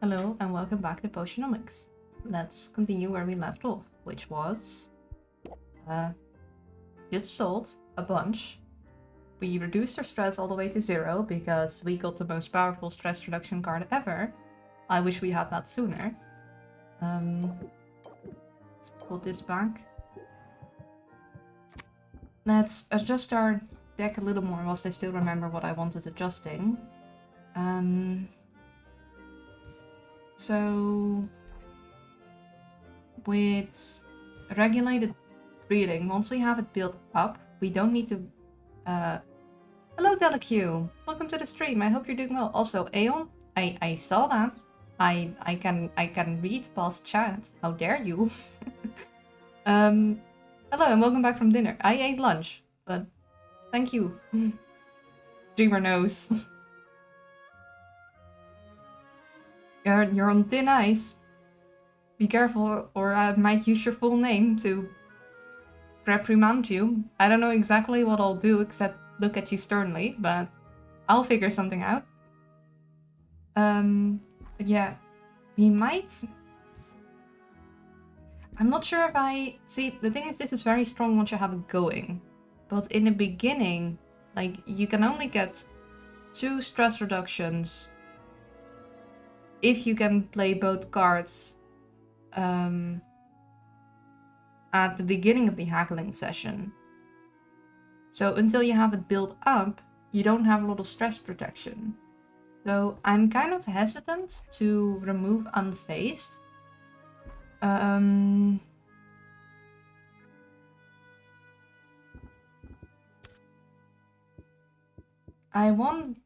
Hello and welcome back to Potionomics. Let's continue where we left off, which was just sold a bunch. We reduced our stress all the way to 0 because we got the most powerful stress reduction card ever. I wish we had that sooner. Let's pull this back. Let's adjust our deck a little more whilst I still remember what I wanted adjusting. So with regulated breathing, once we have it built up, we don't need to... Hello Delaque! Welcome to the stream, I hope you're doing well. Also, Aeon, I saw that. I can read past chat. How dare you? Hello and welcome back from dinner. I ate lunch, but thank you. Streamer knows. You're on thin ice. Be careful, or I might use your full name to reprimand you. I don't know exactly what I'll do except look at you sternly, but I'll figure something out. But yeah, he might... I'm not sure if I... See, the thing is, this is very strong once you have it going. But in the beginning, like, you can only get 2 stress reductions if you can play both cards at the beginning of the haggling session. So until you have it built up, you don't have a lot of stress protection. So I'm kind of hesitant to remove Unfazed. I want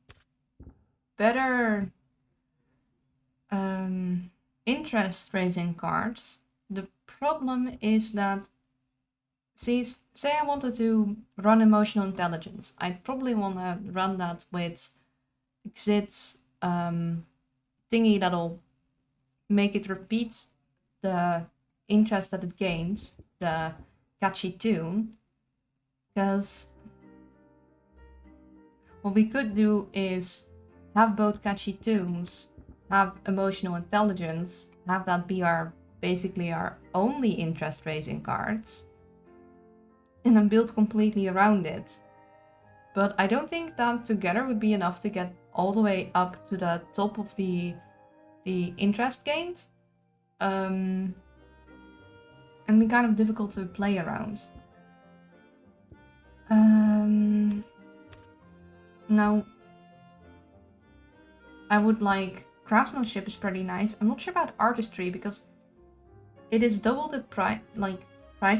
better interest rating cards. The problem is that, see, say I wanted to run emotional intelligence, I'd probably want to run that with Exit's thingy that'll make it repeat the interest that it gains, the catchy tune, because what we could do is have both catchy tunes, have emotional intelligence, have that be our basically our only interest raising cards, and then build completely around it. But I don't think that together would be enough to get all the way up to the top of the interest gained. And be kind of difficult to play around. Now, I would like... Craftsmanship is pretty nice. I'm not sure about artistry because it is double the price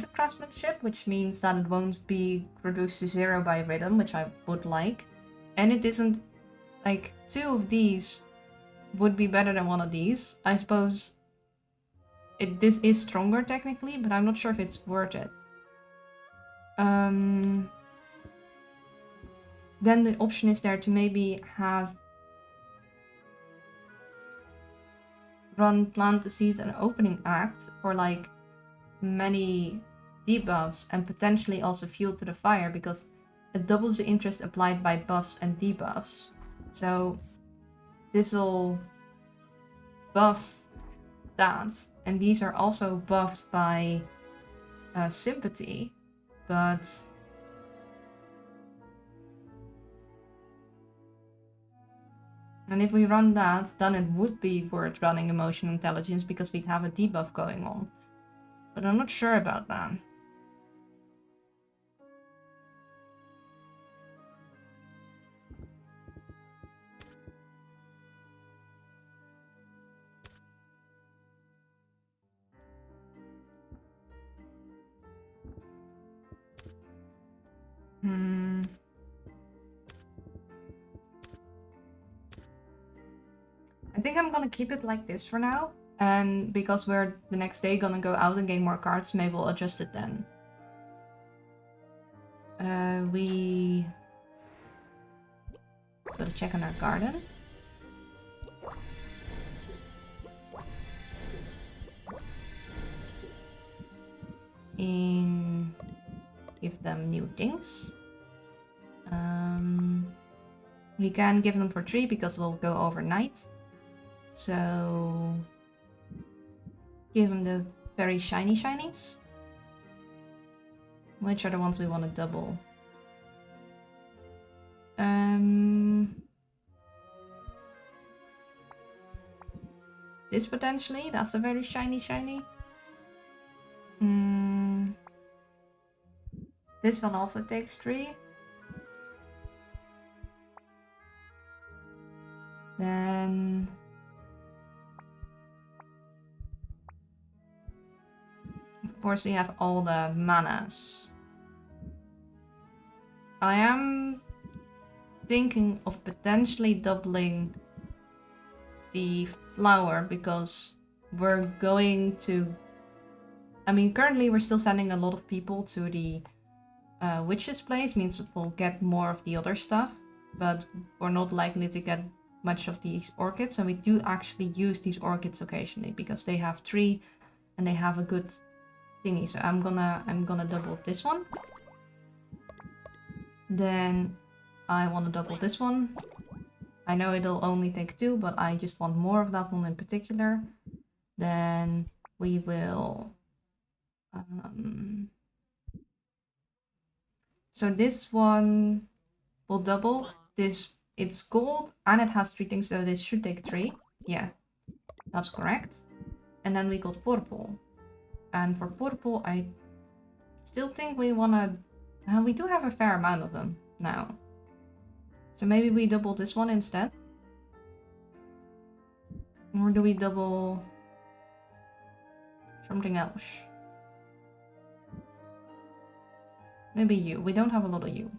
of craftsmanship, which means that it won't be reduced to 0 by rhythm, which I would like. And it isn't... like, 2 of these would be better than 1 of these. I suppose this is stronger technically, but I'm not sure if it's worth it. Then the option is there to maybe have run Plant the Seed and Opening Act, or like many debuffs, and potentially also Fuel to the Fire, because it doubles the interest applied by buffs and debuffs. So this will buff that, and these are also buffed by sympathy, but and if we run that, then it would be worth running emotional intelligence because we'd have a debuff going on. But I'm not sure about that. I think I'm gonna keep it like this for now, and because we're the next day gonna go out and gain more cards, maybe we'll adjust it then. We gotta check on our garden. And give them new things. We can give them for 3 because we'll go overnight. So give him the very shiny shinies. Which are the ones we want to double? This potentially, that's a very shiny. This one also takes 3. Then of course we have all the manas. I am thinking of potentially doubling the flower because we're going to... I mean, currently we're still sending a lot of people to the witch's place, means that we'll get more of the other stuff, but we're not likely to get much of these orchids, and we do actually use these orchids occasionally because they have 3 and they have a good thingy. So I'm gonna double this one. Then I want to double this one. I know it'll only take 2, but I just want more of that one in particular. Then we will... So this one will double. This, it's gold and it has 3 things, so this should take 3. Yeah, that's correct. And then we got purple. And for purple, I still think we want to... we do have a fair amount of them now. So maybe we double this one instead. Or do we double something else? Maybe you. We don't have a lot of you.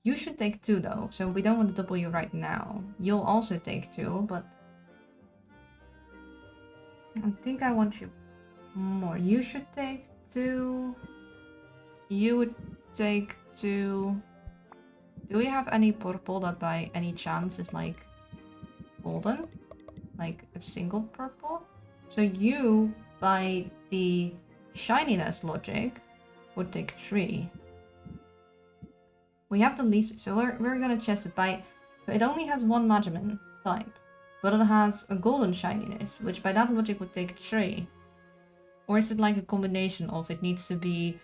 You should take 2 though, so we don't want to double you right now. You'll also take 2, but I think I want you more. You should take 2. You would take 2. Do we have any purple that by any chance is like golden? Like a single purple? So you, by the shininess logic, would take 3. We have the least, so we're gonna chest it by... So it only has 1 Magiman type, but it has a golden shininess, which by that logic would take 3. Or is it like a combination of it needs to be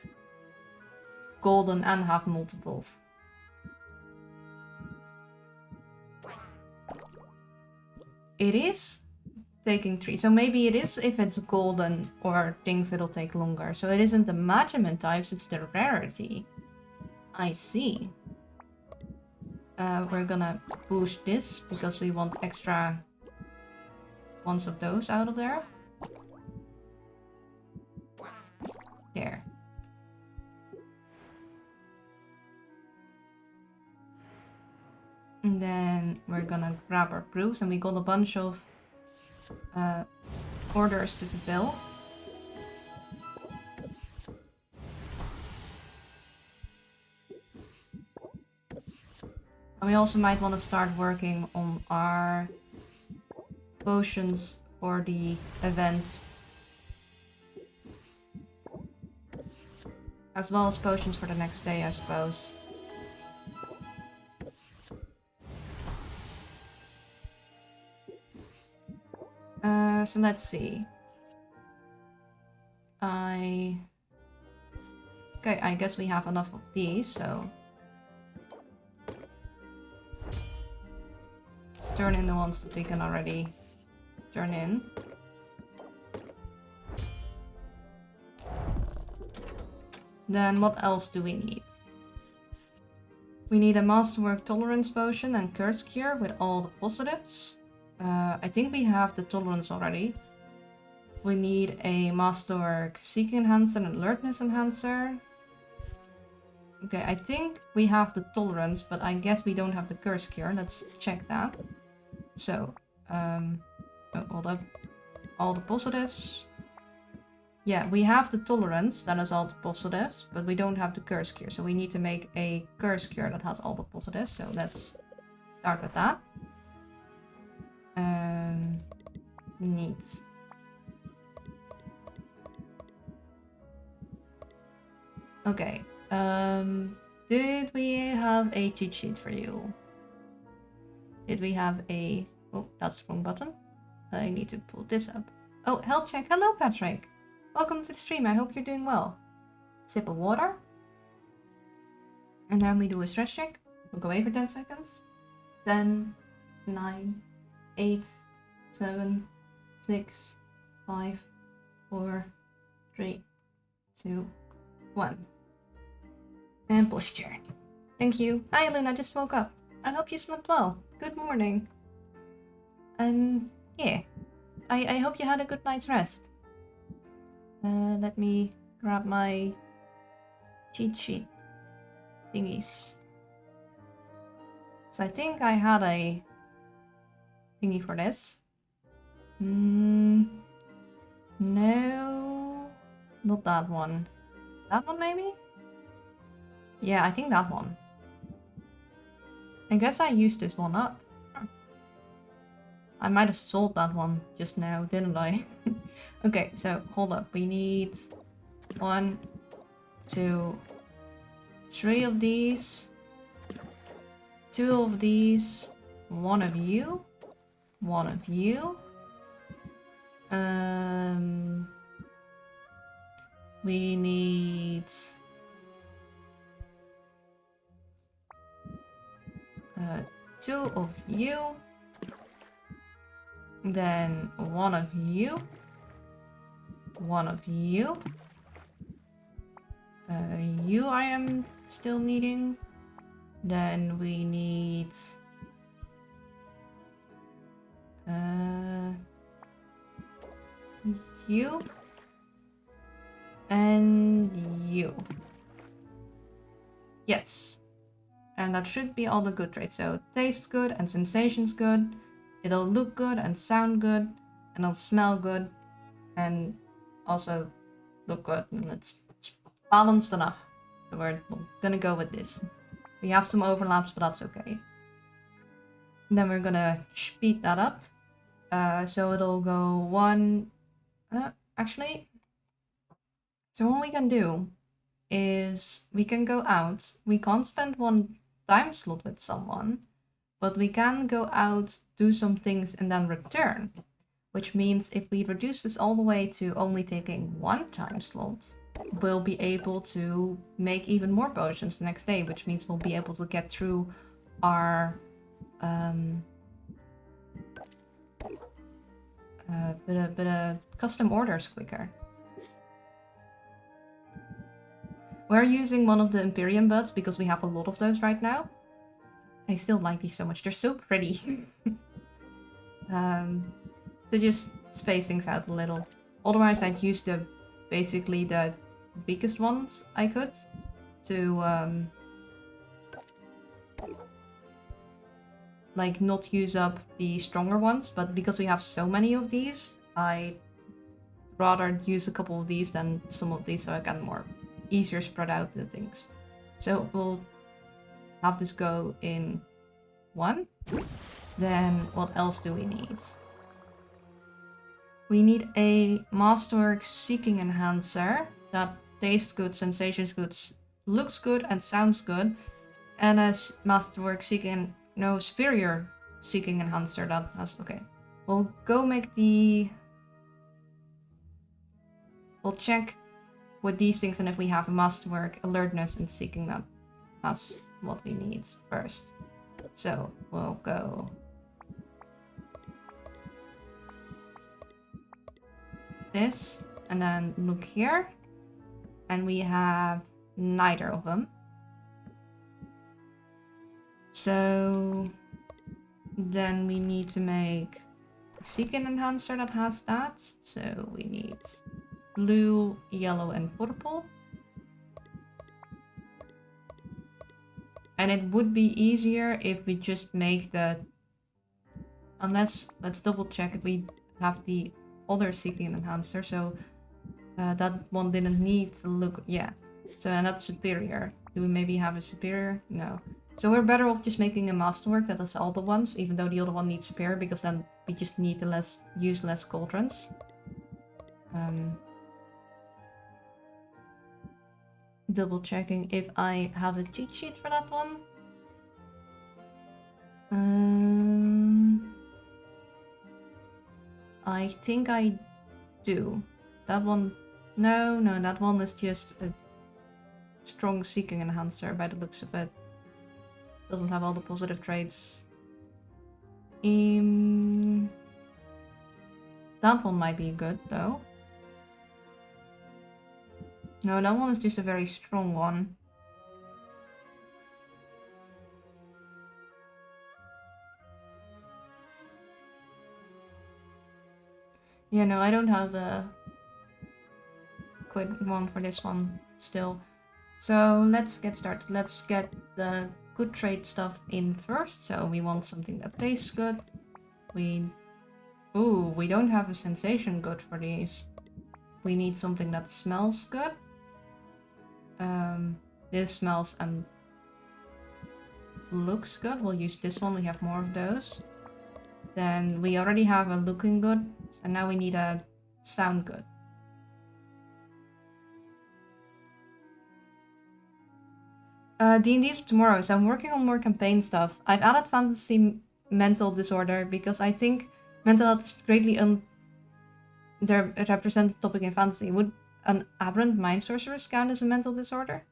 golden and have multiples? It is taking 3, so maybe it is if it's golden or things it'll take longer. So it isn't the Magiman types, it's the rarity. I see. We're gonna boost this because we want extra ones of those out of there. There. And then we're gonna grab our proofs, and we got a bunch of orders to fulfill. And we also might want to start working on our potions for the event, as well as potions for the next day, I suppose. So let's see. Okay, I guess we have enough of these, so let's turn in the ones that we can already turn in. Then what else do we need? We need a Masterwork Tolerance Potion and Curse Cure with all the positives. I think we have the Tolerance already. We need a Masterwork Seeking Enhancer and Alertness Enhancer. Okay, I think we have the Tolerance, but I guess we don't have the Curse Cure. Let's check that. So, hold up. All the positives. Yeah, we have the Tolerance, that is all the positives, but we don't have the Curse Cure. So we need to make a Curse Cure that has all the positives. So let's start with that. Needs. Okay. Did we have a cheat sheet for you? Did we have a... Oh, that's the wrong button. I need to pull this up. Oh, health check. Hello, Patrick. Welcome to the stream. I hope you're doing well. Sip of water. And then we do a stress check. We'll go away for 10 seconds. 10, 9, 8, 7, 6, 5, 4, 3, 2, 1. And posture. Thank you. Hi, Luna. I just woke up. I hope you slept well. Good morning. And yeah, I hope you had a good night's rest. Let me grab my cheat sheet thingies. So I think I had a thingy for this. No, not that one. That one maybe? Yeah, I think that one. I guess I used this one up. I might have sold that one just now, didn't I? Okay, so hold up. We need 1, 2, 3 of these, 2 of these, 1 of you, 1 of you. We need 2 of you, then 1 of you, 1 of you. You I am still needing. Then we need you and you. Yes. And that should be all the good traits. So tastes good and sensations good. It'll look good and sound good. And it'll smell good. And also look good. And it's balanced enough. So we're gonna go with this. We have some overlaps, but that's okay. And then we're gonna speed that up. So it'll go 1... actually... So what we can do is we can go out. We can't spend 1 time slot with someone, but we can go out, do some things, and then return. Which means if we reduce this all the way to only taking 1 time slot, we'll be able to make even more potions the next day, which means we'll be able to get through our custom orders quicker. We're using one of the Imperium buds because we have a lot of those right now. I still like these so much. They're so pretty. To just space things out a little. Otherwise, I'd use basically the weakest ones I could to like not use up the stronger ones. But because we have so many of these, I'd rather use a couple of these than some of these, so I can more easier spread out the things. So we'll have this go in 1. Then what else do we need? We need a Masterwork Seeking Enhancer that tastes good, sensations good, looks good, and sounds good. And as Masterwork Seeking... No, Superior Seeking Enhancer that has... Okay. We'll go make the... We'll check with these things, and if we have a Masterwork, Alertness, and Seeking, that's what we need first. So we'll go... this, and then look here, and we have neither of them. So then we need to make a Seeking Enhancer that has that. So we need blue, yellow, and purple. And it would be easier if we just make the... Unless, let's double check if we have the other Seeking Enhancer. So that one didn't need to look... Yeah. So, and that's Superior. Do we maybe have a Superior? No. So we're better off just making a Masterwork that does all the ones, even though the other one needs Superior, because then we just need to use less cauldrons. Double checking if I have a cheat sheet for that one. I think I do. That one... No, that one is just a strong seeking enhancer by the looks of it. Doesn't have all the positive traits. That one might be good, though. No, that one is just a very strong one. Yeah, no, I don't have the good one for this one still. So let's get started. Let's get the good trait stuff in first. So we want something that tastes good. Ooh, we don't have a sensation good for these. We need something that smells good. This smells and looks good. We'll use this one. We have more of those. Then we already have a looking good. So now we need a sound good. D&D's for tomorrow, so I'm working on more campaign stuff. I've added fantasy mental disorder because I think mental health is greatly underrepresented topic in fantasy. Would an aberrant mind sorceress count as a mental disorder?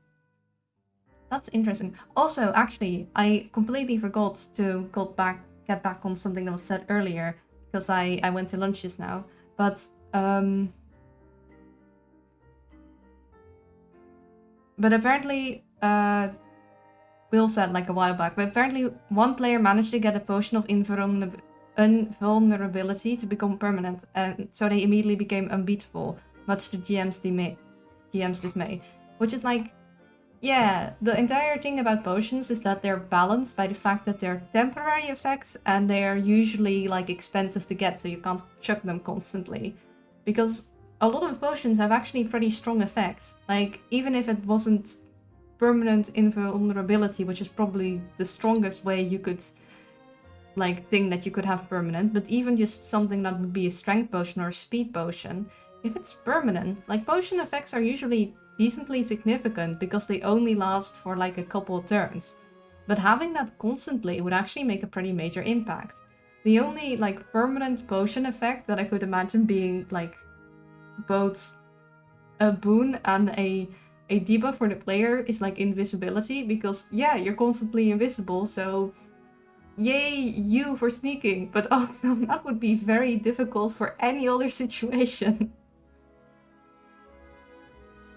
That's interesting. Also, actually, I completely forgot to get back on something that was said earlier because I went to lunch just now. But apparently, Will said like a while back, but apparently one player managed to get a potion of invulnerability to become permanent, and so they immediately became unbeatable, much to GM's dismay. Which is like, yeah, the entire thing about potions is that they're balanced by the fact that they're temporary effects and they are usually like expensive to get, so you can't chuck them constantly. Because a lot of potions have actually pretty strong effects. Like, even if it wasn't permanent invulnerability, which is probably the strongest way you could like think that you could have permanent, but even just something that would be a strength potion or a speed potion, if it's permanent, like potion effects are usually decently significant because they only last for like a couple of turns. But having that constantly would actually make a pretty major impact. The only like permanent potion effect that I could imagine being like both a boon and a debuff for the player is like invisibility, because yeah, you're constantly invisible, so yay you for sneaking, but also that would be very difficult for any other situation.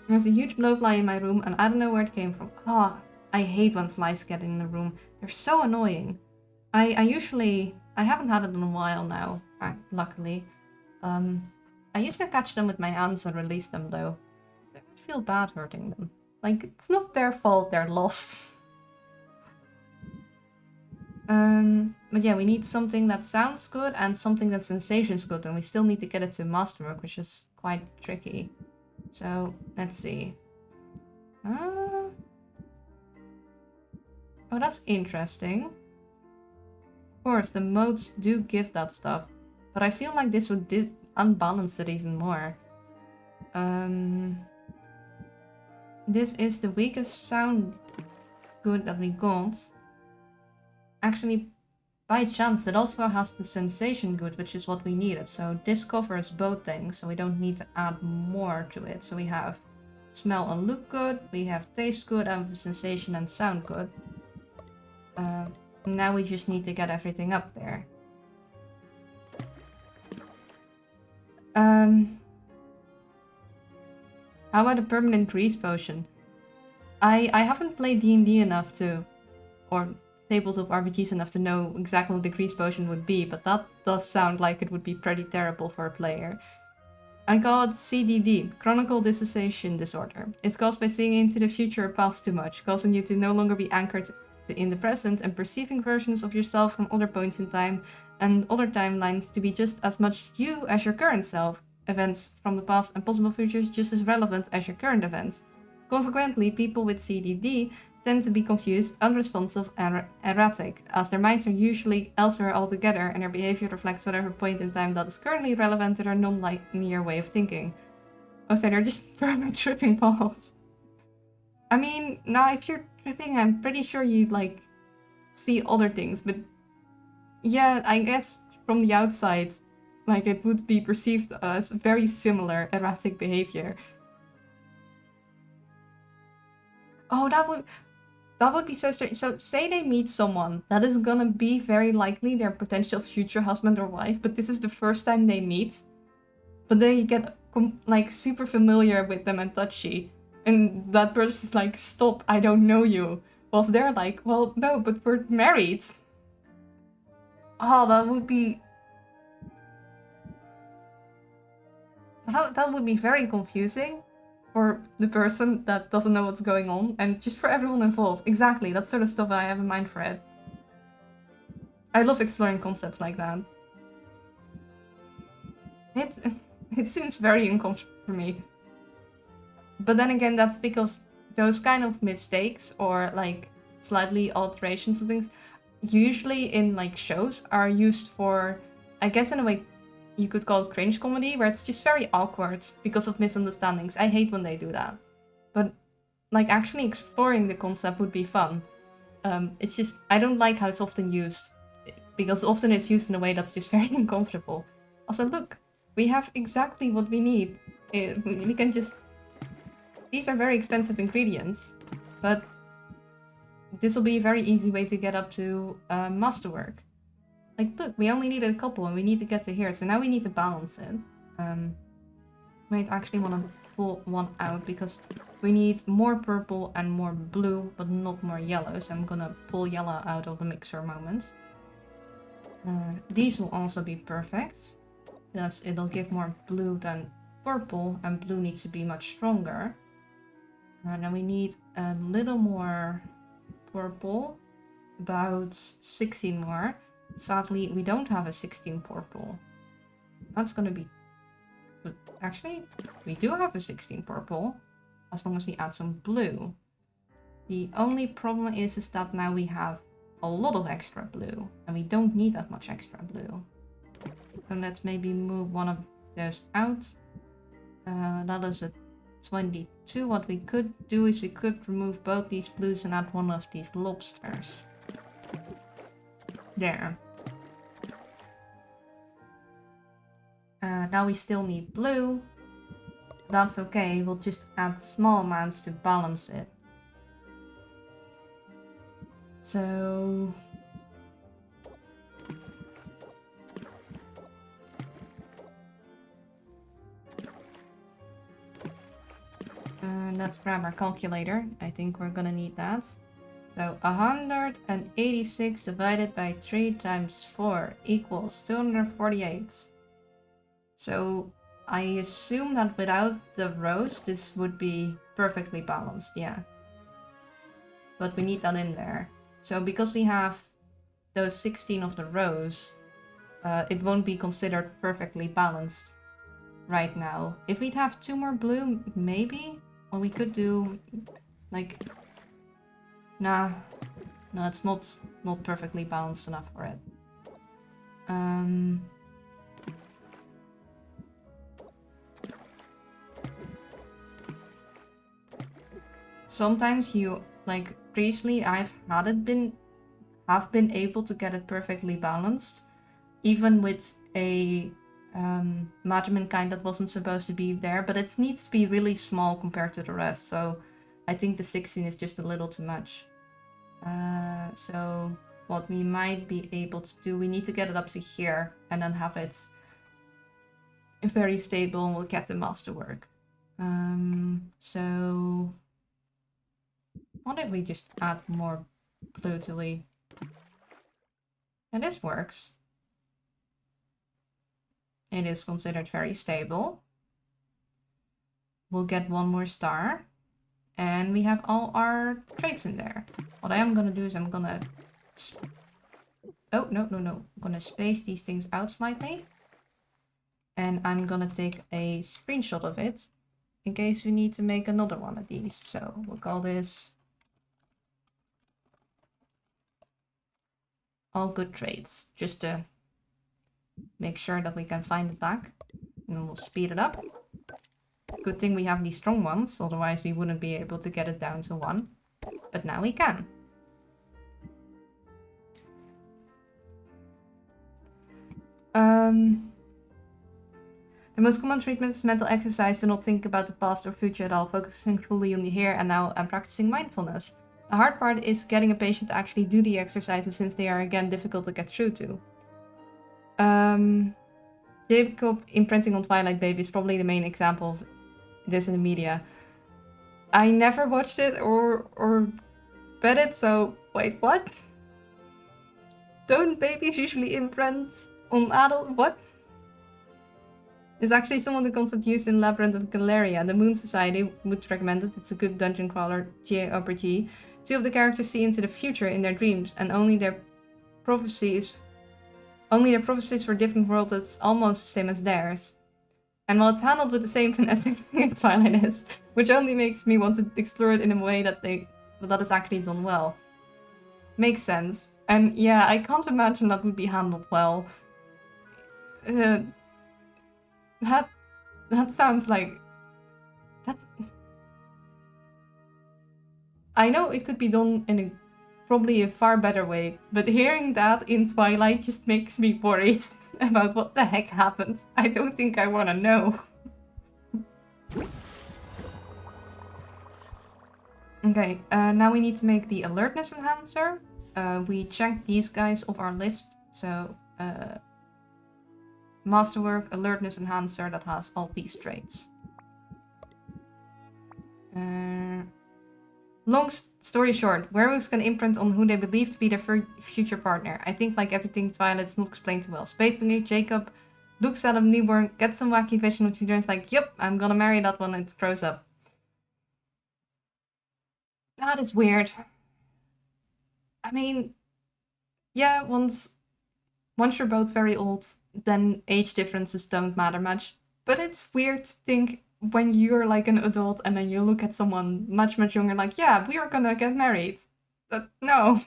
There's a huge blowfly in my room and I don't know where it came from. Ah, I hate when flies get in the room. They're so annoying. I haven't had it in a while now, luckily. I used to catch them with my hands and release them though. I would feel bad hurting them. Like, it's not their fault they're lost. But yeah, we need something that sounds good and something that sensations good, and we still need to get it to Masterwork, which is quite tricky. So, let's see. Oh, that's interesting. Of course, the modes do give that stuff, but I feel like this would unbalance it even more. This is the weakest sound good that we got. Actually, by chance, it also has the sensation good, which is what we needed. So this covers both things, so we don't need to add more to it. So we have smell and look good, we have taste good, and sensation and sound good. Now we just need to get everything up there. How about a permanent grease potion? I haven't played D&D enough to, or tabletop RPGs enough to know exactly what the grease potion would be, but that does sound like it would be pretty terrible for a player. I got CDD, Chronicle Dissociation Disorder. It's caused by seeing into the future or past too much, causing you to no longer be anchored in the present and perceiving versions of yourself from other points in time and other timelines to be just as much you as your current self. Events from the past and possible futures just as relevant as your current events. Consequently, people with CDD tend to be confused, unresponsive, and erratic, as their minds are usually elsewhere altogether and their behavior reflects whatever point in time that is currently relevant to their non-linear way of thinking. Oh, so they're just permanent tripping balls. I mean, now if you're tripping, I'm pretty sure you like see other things, but yeah, I guess from the outside, Like it would be perceived as very similar erratic behavior. Oh, that would be so strange. So say they meet someone that is gonna be very likely their potential future husband or wife, but this is the first time they meet. But then you get like super familiar with them and touchy. And that person's like, stop, I don't know you. Whilst they're like, well, no, but we're married. Oh, that would be... That would be very confusing for the person that doesn't know what's going on, and just for everyone involved. Exactly, that's sort of stuff I have in mind for it. I love exploring concepts like that. It seems very uncomfortable for me. But then again, that's because those kind of mistakes or like slightly alterations of things usually in like shows are used for, I guess in a way you could call it cringe comedy, where it's just very awkward because of misunderstandings. I hate when they do that. But like actually exploring the concept would be fun. It's just, I don't like how it's often used, because often it's used in a way that's just very uncomfortable. Also, look, we have exactly what we need. We can just... These are very expensive ingredients, but this will be a very easy way to get up to masterwork. Like, look, we only need a couple and we need to get to here, so now we need to balance it. Might actually want to pull one out because we need more purple and more blue, but not more yellow, so I'm gonna pull yellow out of the mix for a moment. These will also be perfect, because it'll give more blue than purple, and blue needs to be much stronger. Now we need a little more purple, about 16 more. Sadly, we don't have a 16 purple. That's gonna be... But actually, we do have a 16 purple, as long as we add some blue. The only problem is that now we have a lot of extra blue, and we don't need that much extra blue. Then let's maybe move one of those out. That is a 22. What we could do is we could remove both these blues and add one of these lobsters. There. Now we still need blue. That's okay, we'll just add small amounts to balance it. So... let's grab our calculator. I think we're gonna need that. So 186 divided by 3 times 4 equals 248. So I assume that without the rows, this would be perfectly balanced, yeah. But we need that in there. So because we have those 16 of the rows, it won't be considered perfectly balanced right now. If we'd have 2 more blue, maybe? Or we could do, like... Nah. No, it's not perfectly balanced enough for it. Sometimes you, like, previously have been able to get it perfectly balanced, even with a measurement kind that wasn't supposed to be there, but it needs to be really small compared to the rest, so I think the 16 is just a little too much. So what we might be able to do, we need to get it up to here and then have it very stable and we'll get the masterwork. So why don't we just add more blue till we... And this works. It is considered very stable. We'll get 1 more star. And we have all our traits in there. What I am going to do is I'm going to... Oh, no. I'm going to space these things out slightly. And I'm going to take a screenshot of it in case we need to make another one of these. So we'll call this all good traits, just to make sure that we can find it back. And then we'll speed it up. Good thing we have these strong ones, otherwise we wouldn't be able to get it down to 1. But now we can. The most common treatment is mental exercise to not think about the past or future at all, focusing fully on the here and now and practicing mindfulness. The hard part is getting a patient to actually do the exercises since they are again difficult to get through to. Jacob imprinting on Twilight Baby is probably the main example of this in the media. I never watched it or read it, so wait, what? Don't babies usually imprint on adult? What? It's actually some of the concept used in Labyrinth of Galeria. The Moon Society would recommend it. It's a good dungeon crawler, JRPG. Two of the characters see into the future in their dreams, and only their prophecies for different worlds that's almost the same as theirs. And while it's handled with the same finesse in Twilight is, which only makes me want to explore it in a way that is actually done well. Makes sense. And yeah, I can't imagine that would be handled well. That sounds like... That's... I know it could be done in probably a far better way, but hearing that in Twilight just makes me worried about what the heck happened. I don't think I want to know. Okay, now we need to make the alertness enhancer. We checked these guys off our list, so Masterwork, alertness enhancer that has all these traits. Long story short, werewolves can imprint on who they believe to be their future partner. I think like everything Twilight's not explained too well. Space Brigade Jacob looks at a newborn, gets some wacky vision of future and is like, yep, I'm gonna marry that one, and it grows up. That is weird. I mean, yeah, once you're both very old, then age differences don't matter much. But it's weird to think when you're like an adult and then you look at someone much younger, like, yeah, we are gonna get married. But no.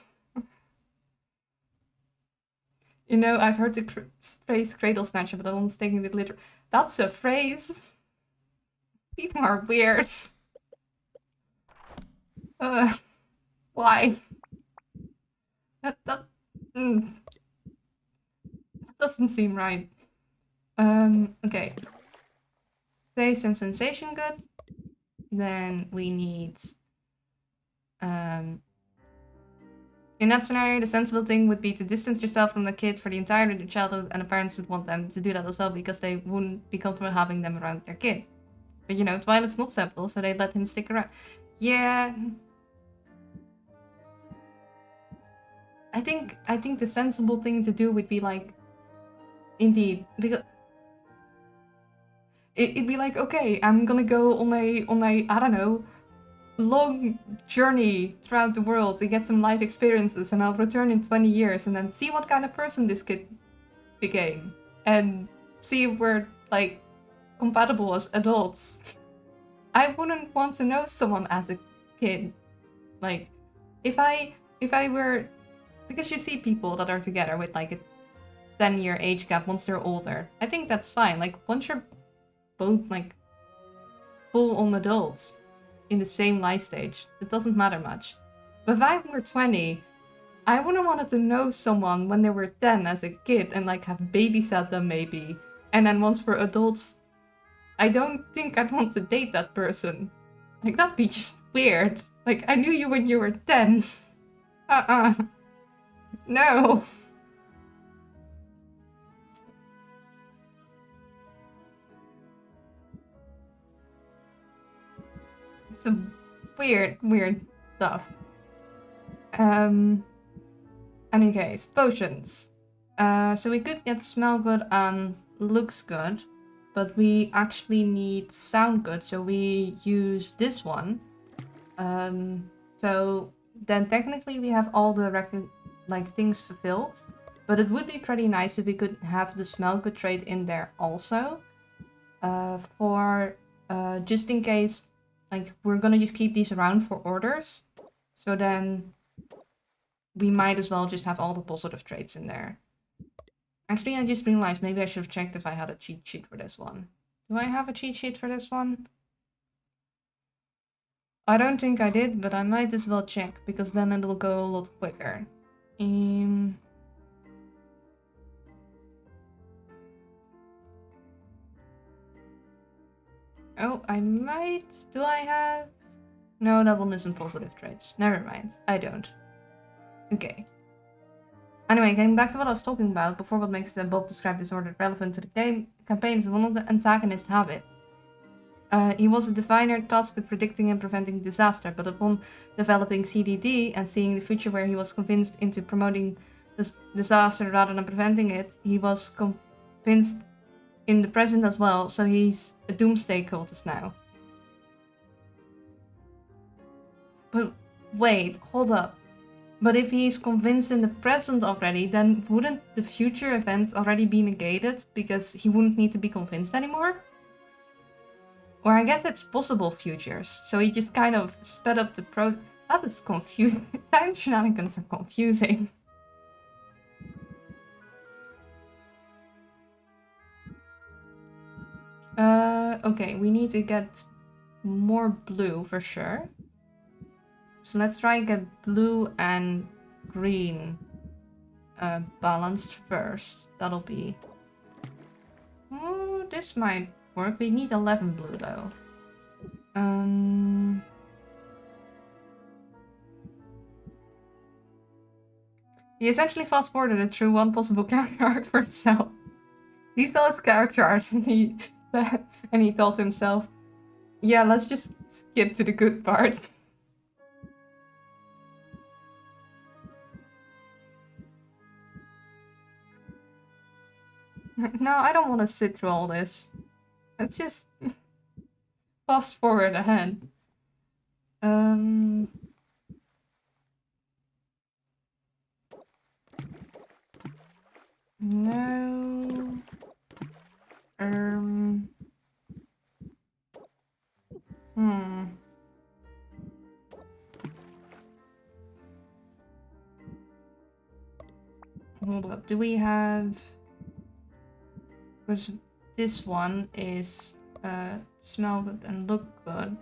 You know, I've heard the phrase cradle snatcher, but I don't taking it literally. That's a phrase. People are weird. Why? That doesn't seem right. Okay. Taste and sensation good. Then we need... in that scenario, the sensible thing would be to distance yourself from the kid for the entirety of their childhood, and the parents would want them to do that as well because they wouldn't be comfortable having them around their kid. But you know, Twilight's not simple, so they let him stick around. Yeah... I think the sensible thing to do would be like... Indeed, because... It'd be like, okay, I'm gonna go on a, I don't know, long journey throughout the world to get some life experiences, and I'll return in 20 years and then see what kind of person this kid became. And see if we're, like, compatible as adults. I wouldn't want to know someone as a kid. Like, if I were... Because you see people that are together with, like, a 10-year age gap once they're older. I think that's fine. Like, once you're both, like, full-on adults in the same life stage, it doesn't matter much. But if I were 20, I wouldn't want to know someone when they were 10 as a kid and, like, have babysat them, maybe. And then once we're adults, I don't think I'd want to date that person. Like, that'd be just weird. Like, I knew you when you were 10. No. Some weird stuff. Any case, potions. So we could get smell good and looks good, but we actually need sound good, so we use this one. So then technically we have all the things fulfilled, but it would be pretty nice if we could have the smell good trait in there also. For just in case, like, we're gonna just keep these around for orders, so then we might as well just have all the positive traits in there. Actually, I just realized maybe I should have checked if I had a cheat sheet for this one. Do I have a cheat sheet for this one? I don't think I did, but I might as well check, because then it'll go a lot quicker. Oh, I might. Do I have? No, that one isn't positive traits. Never mind. I don't. Okay. Anyway, getting back to what I was talking about before, what makes the Bob described disorder relevant to the game campaign is one of the antagonists have it. He was a diviner tasked with predicting and preventing disaster, but upon developing CDD and seeing the future where he was convinced into promoting this disaster rather than preventing it, he was convinced in the present as well, so he's a doomsday cultist now. But wait, hold up. But if he's convinced in the present already, then wouldn't the future event already be negated because he wouldn't need to be convinced anymore? Or I guess it's possible futures, so he just kind of sped up the That is confusing. Time shenanigans are confusing. Okay, we need to get more blue for sure. So let's try and get blue and green balanced first. That'll be... Oh, this might work. We need 11 blue though. He essentially fast-forwarded it through one possible character arc for himself. He saw his character art and he thought to himself, yeah, let's just skip to the good part. No, I don't want to sit through all this. Let's just fast forward ahead. No. Hold up. Do we have... Because this one is smell good and look good.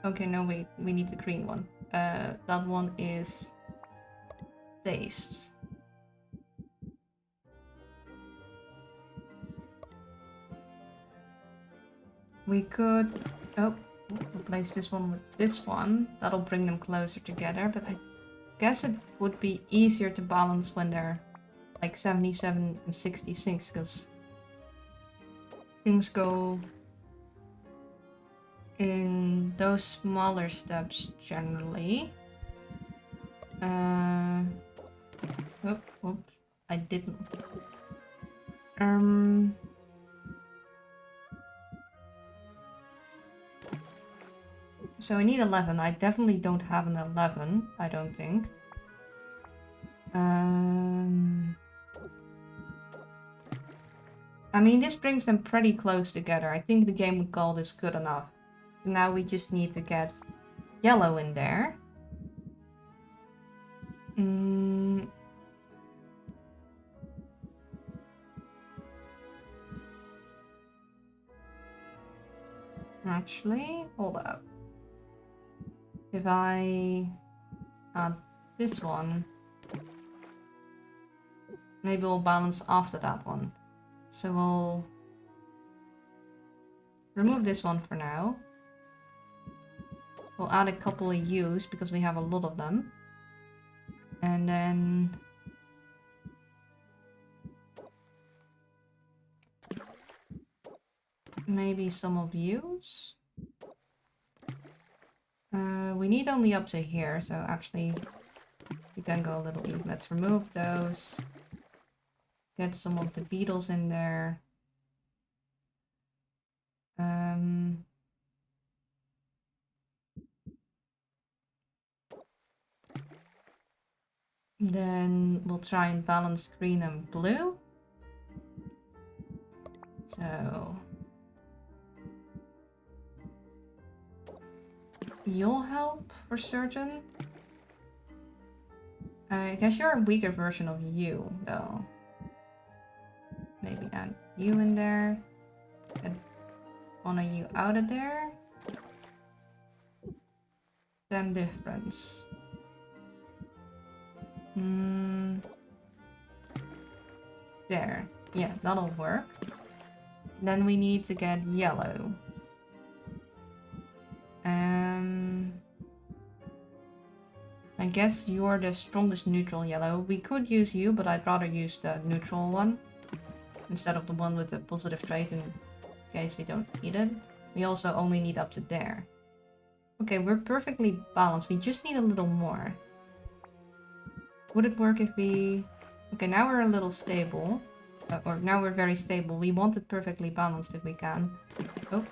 Okay, no, wait. We need the green one. That one is taste. We could... Oh, replace this one with this one. That'll bring them closer together, but I guess it would be easier to balance when they're like 77 and 66, because things go in those smaller steps generally. Oh, oops, I didn't. So I need 11. I definitely don't have an 11, I don't think. I mean, this brings them pretty close together. I think the game would call this good enough. So now we just need to get yellow in there. Actually, hold up. If I add this one, maybe we'll balance after that one. So we'll remove this one for now. We'll add a couple of U's because we have a lot of them. And then maybe some of U's. We need only up to here, so actually we can go a little easy. Let's remove those. Get some of the beetles in there. Then we'll try and balance green and blue. So you'll help for certain. I guess you're a weaker version of you, though. Maybe add you in there. Get one of you out of there. Then difference. There. Yeah, that'll work. Then we need to get yellow. I guess you're the strongest neutral yellow. We could use you, but I'd rather use the neutral one instead of the one with the positive trait in case we don't need it. We also only need up to there. Okay, we're perfectly balanced. We just need a little more. Would it work if we... Okay, now we're a little stable. Or now we're very stable. We want it perfectly balanced if we can. Oh.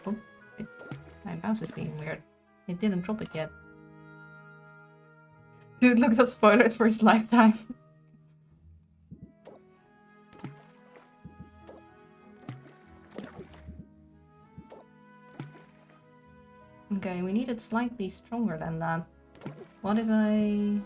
My mouse is being weird. It didn't drop it yet. Dude looked up spoilers for his lifetime. Okay, we need it slightly stronger than that. What if I...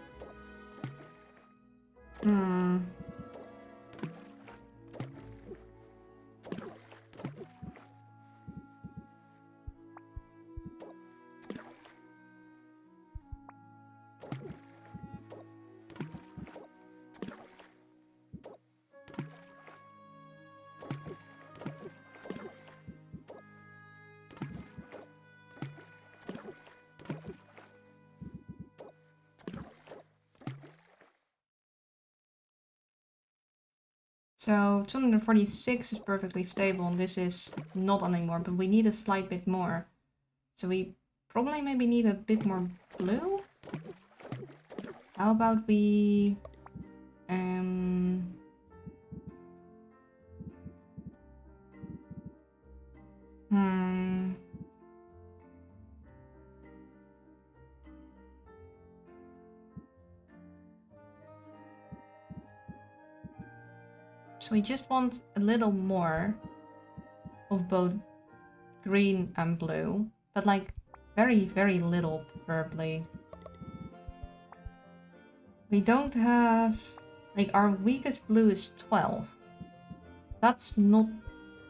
So 246 is perfectly stable, and this is not anymore, but we need a slight bit more. So we probably maybe need a bit more blue? How about we... So we just want a little more of both green and blue, but like very, very little preferably. We don't have... Like our weakest blue is 12. That's not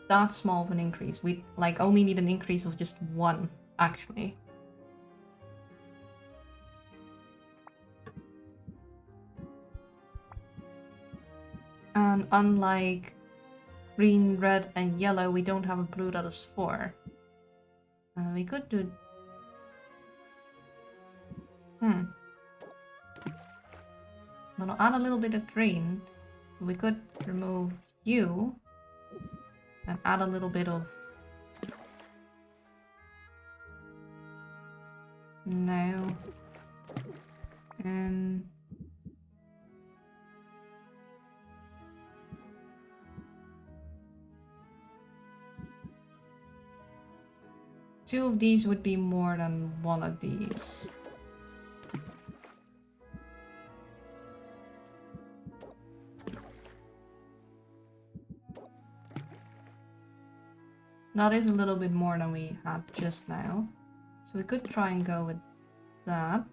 that small of an increase. We like only need an increase of just 1, actually. And unlike green, red, and yellow, we don't have a blue that is 4. We could do... Then I'll add a little bit of green. We could remove you and add a little bit of... No. Two of these would be more than one of these. That is a little bit more than we had just now. So we could try and go with that.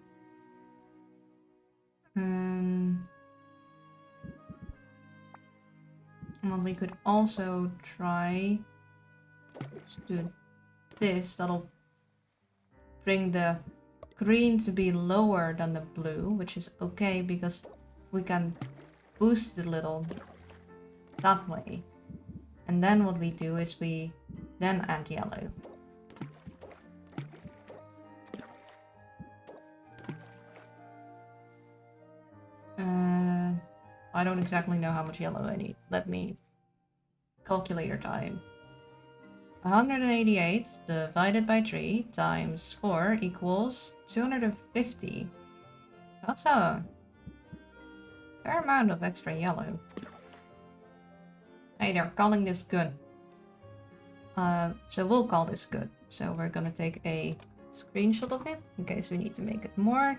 And what we could also try to do this. That'll bring the green to be lower than the blue, which is okay because we can boost it a little that way. And then what we do is we then add yellow. I don't exactly know how much yellow I need. Let me... Calculator time. 188 divided by 3 times 4 equals 250. That's a fair amount of extra yellow. Hey, they're calling this good. So we'll call this good. So we're gonna take a screenshot of it in case we need to make it more.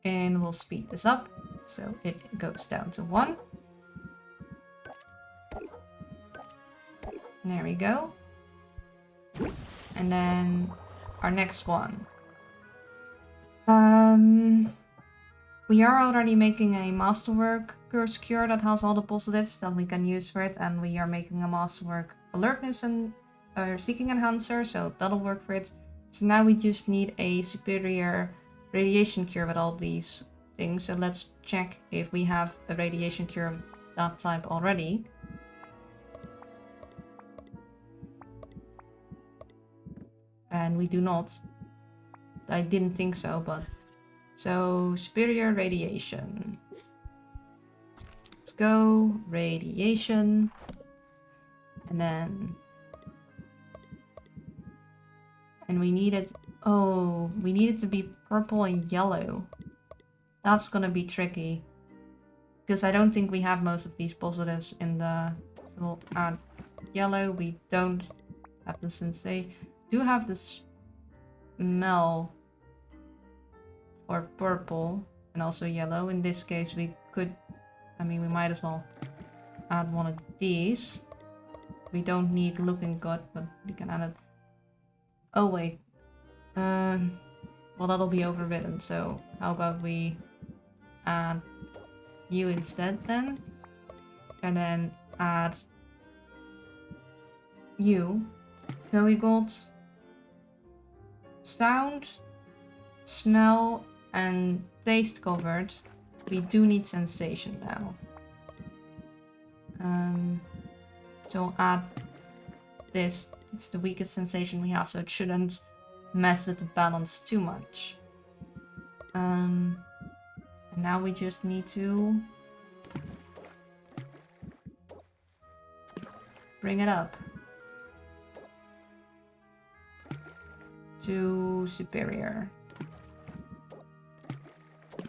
And we'll speed this up so it goes down to 1. There we go. And then our next one. We are already making a masterwork curse cure that has all the positives that we can use for it, and we are making a masterwork alertness and seeking enhancer, so that'll work for it. So now we just need a superior radiation cure with all these thing, so let's check if we have a radiation cure of that type already. And we do not. I didn't think so, but... So, superior radiation. Let's go, radiation. And then... And we need it... Oh, we need it to be purple and yellow. That's gonna be tricky. Because I don't think we have most of these positives in the... So we'll add yellow. We don't have the sensation. Do have the smell for purple and also yellow. In this case, we could... I mean, we might as well add one of these. We don't need looking good, but we can add it. Oh, wait. Well, that'll be overridden, so how about we add you instead then? And then add you. So we got sound, smell, and taste covered. We do need sensation now. So I'll add this. It's the weakest sensation we have, so it shouldn't mess with the balance too much. And now we just need to bring it up to superior.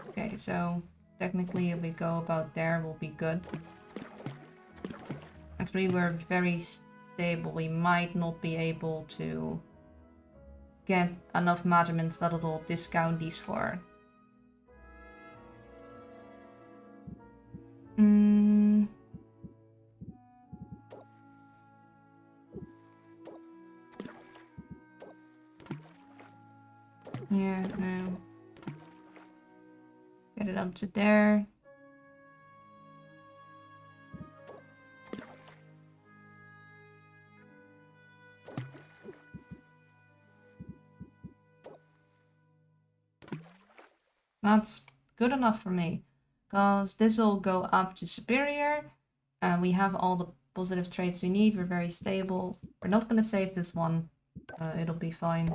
Okay, so technically if we go about there, we'll be good. Actually, we're very stable. We might not be able to get enough measurements that it'll discount these for. Yeah, no. Get it up to there. That's good enough for me, because this will go up to superior, and we have all the positive traits we need. We're very stable. We're not going to save this one. It'll be fine.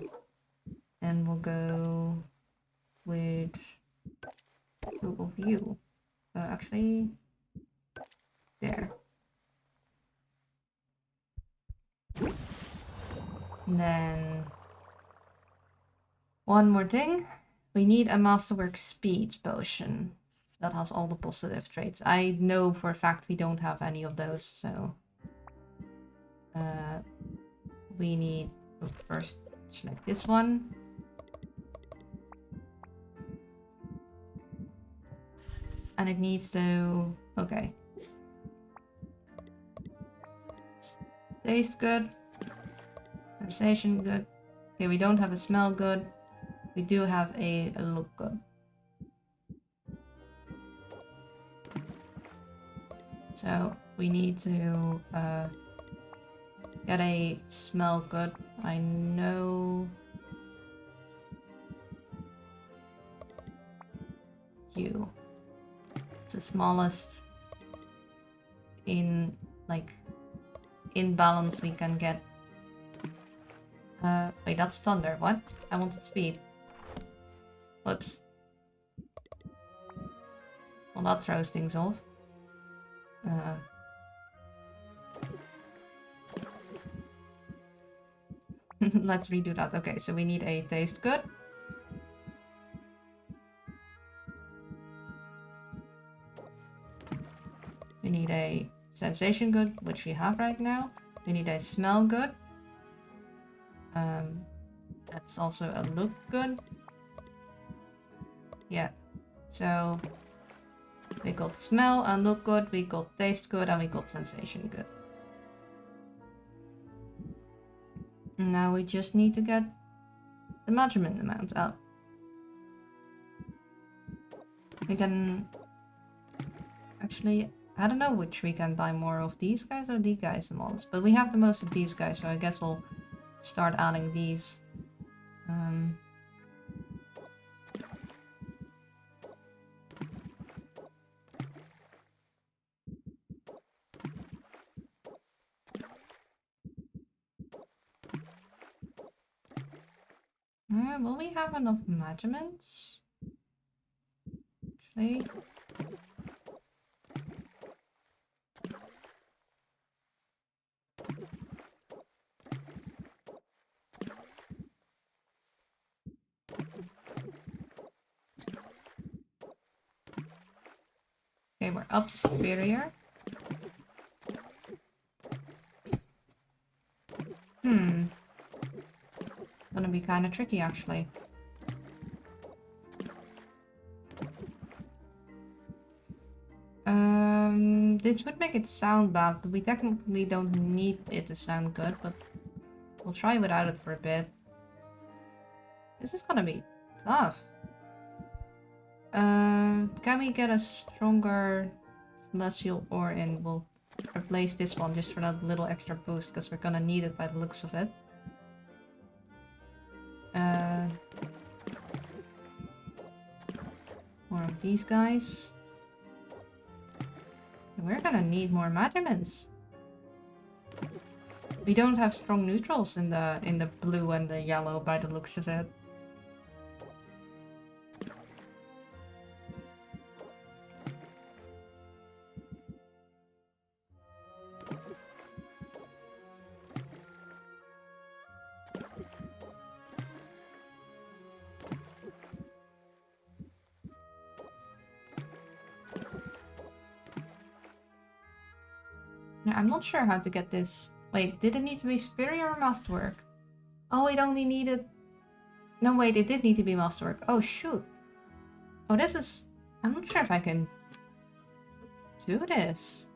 And we'll go with two of you. Actually, there. And then one more thing. We need a Masterwork Speed potion that has all the positive traits. I know for a fact we don't have any of those, so we need first select this one. And it needs to... Okay. Taste good. Sensation good. Okay, we don't have a smell good. We do have a look good. So we need to get a smell good. I know you. It's the smallest in balance we can get. Wait, that's thunder. What? I wanted speed. Whoops. Well, that throws things off. Let's redo that. Okay, so we need a taste good. We need a sensation good, which we have right now. We need a smell good. That's also a look good. Yeah. So we got smell and look good, we got taste good, and we got sensation good. Now we just need to get the measurement amount up. We can... Actually, I don't know which we can buy more of, these guys or these guys the most. But we have the most of these guys, so I guess we'll start adding these. Will we have enough measurements? Actually. Okay, we're up to superior. Gonna be kind of tricky, actually. This would make it sound bad, but we technically don't need it to sound good, but we'll try without it for a bit. This is gonna be tough. Can we get a stronger celestial ore in? We'll replace this one just for that little extra boost, because we're gonna need it by the looks of it. More of these guys. We're gonna need more measurements. We don't have strong neutrals in the blue and the yellow by the looks of it. Yeah, I'm not sure how to get this. Wait, did it need to be superior or masterwork? Oh, it only needed... No, wait, it did need to be masterwork. Oh, shoot. Oh, this is... I'm not sure if I can do this.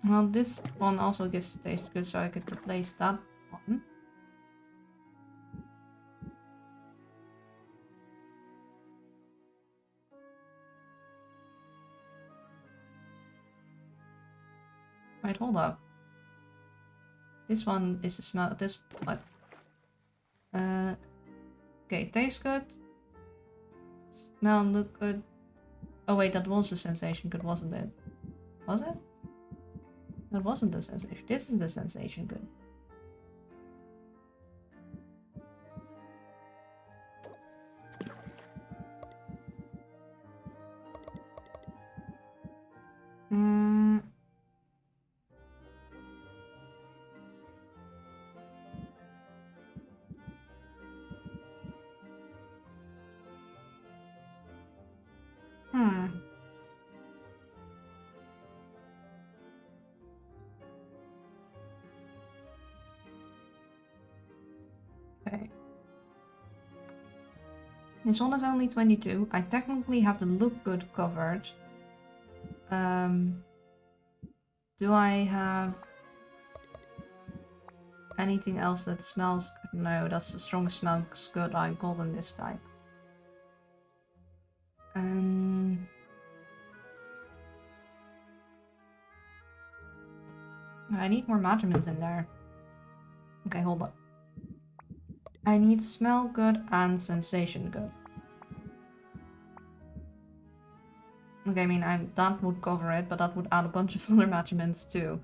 Well, this one also gives taste good, so I could replace that one. Wait, hold up. This one is a smell. This what? Okay, taste good. Smell look good. Oh wait, that was the sensation good, wasn't it? Was it? That wasn't the sensation. This is the sensation good. Okay. This one is only 22. I technically have the look good covered. Do I have anything else that smells good? No, that's the strongest smells good I got in this type. I need more measurements in there. Okay, hold up. I need smell good and sensation good. Okay, I mean, that would cover it, but that would add a bunch of other measurements too.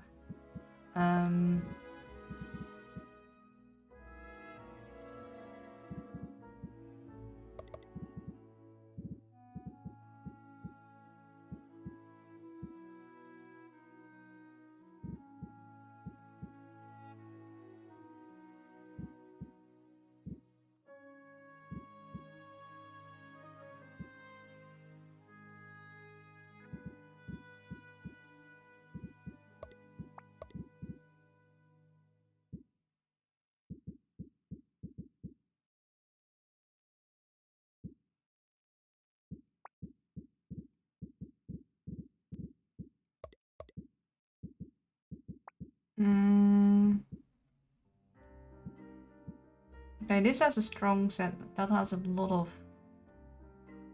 Okay, this has a strong scent. That has a lot of...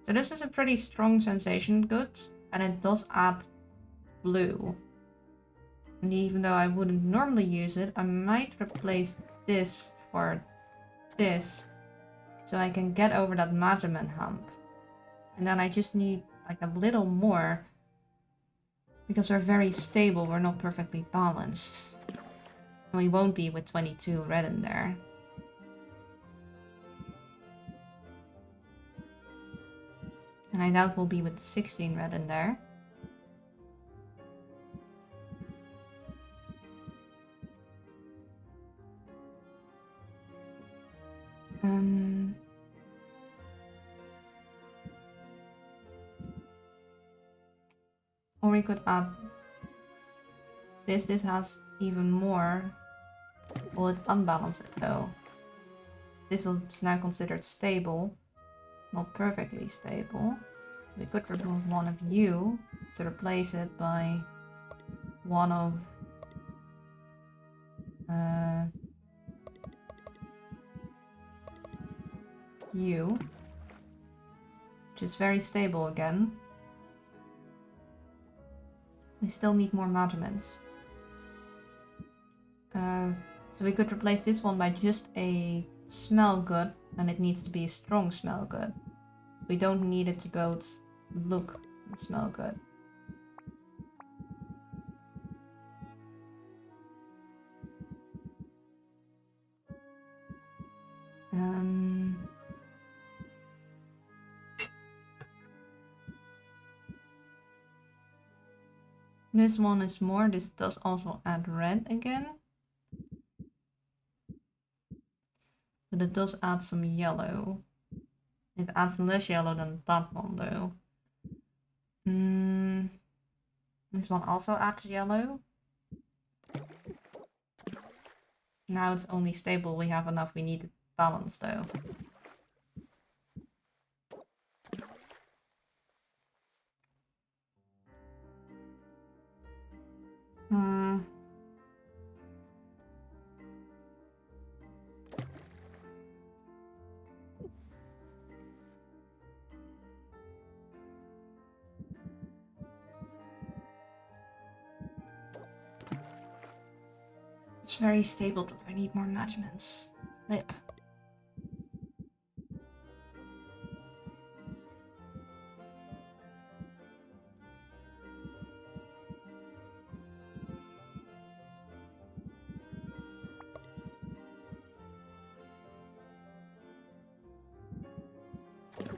So this is a pretty strong sensation good, and it does add blue. And even though I wouldn't normally use it, I might replace this for this, so I can get over that measurement hump. And then I just need like a little more. Because we're very stable, we're not perfectly balanced. And we won't be with 22 red in there. And I doubt we'll be with 16 red in there. Or we could add this. This has even more. Will it unbalance it though? This is now considered stable. Not perfectly stable. We could remove one of you to replace it by one of you, which is very stable again. We still need more measurements. So we could replace this one by just a smell good, and it needs to be a strong smell good. We don't need it to both look and smell good. This one is more. This does also add red again. But it does add some yellow. It adds less yellow than that one though. This one also adds yellow. Now it's only stable. We have enough. We need balance though. It's very stable, but I need more measurements. Lip.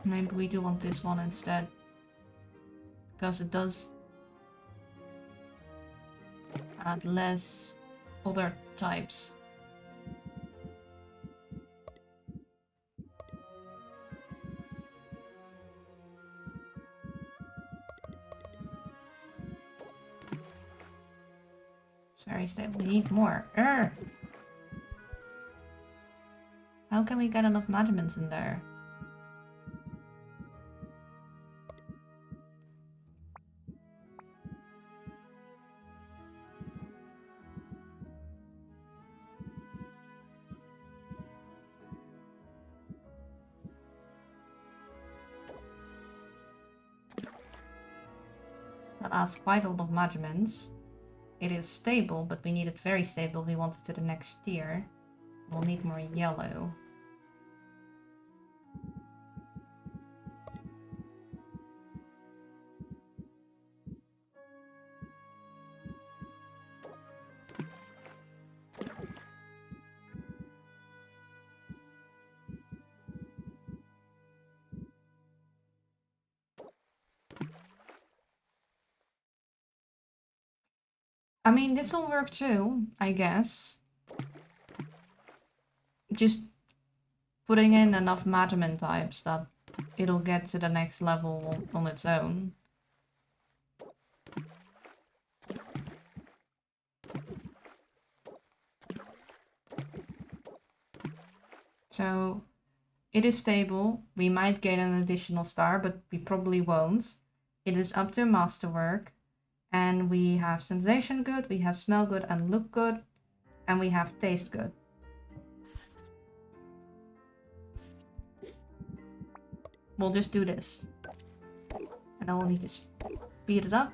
Maybe we do want this one instead. Because it does add less other types. It's very stable. We need more. How can we get enough measurements in there? That adds quite a lot of measurements. It is stable, but we need it very stable. We want it to the next tier. We'll need more yellow. I mean, this will work too, I guess. Just putting in enough measurement types that it'll get to the next level on its own. So, it is stable. We might get an additional star, but we probably won't. It is up to masterwork. And we have sensation good, we have smell good and look good, and we have taste good. We'll just do this. And I will need to speed it up.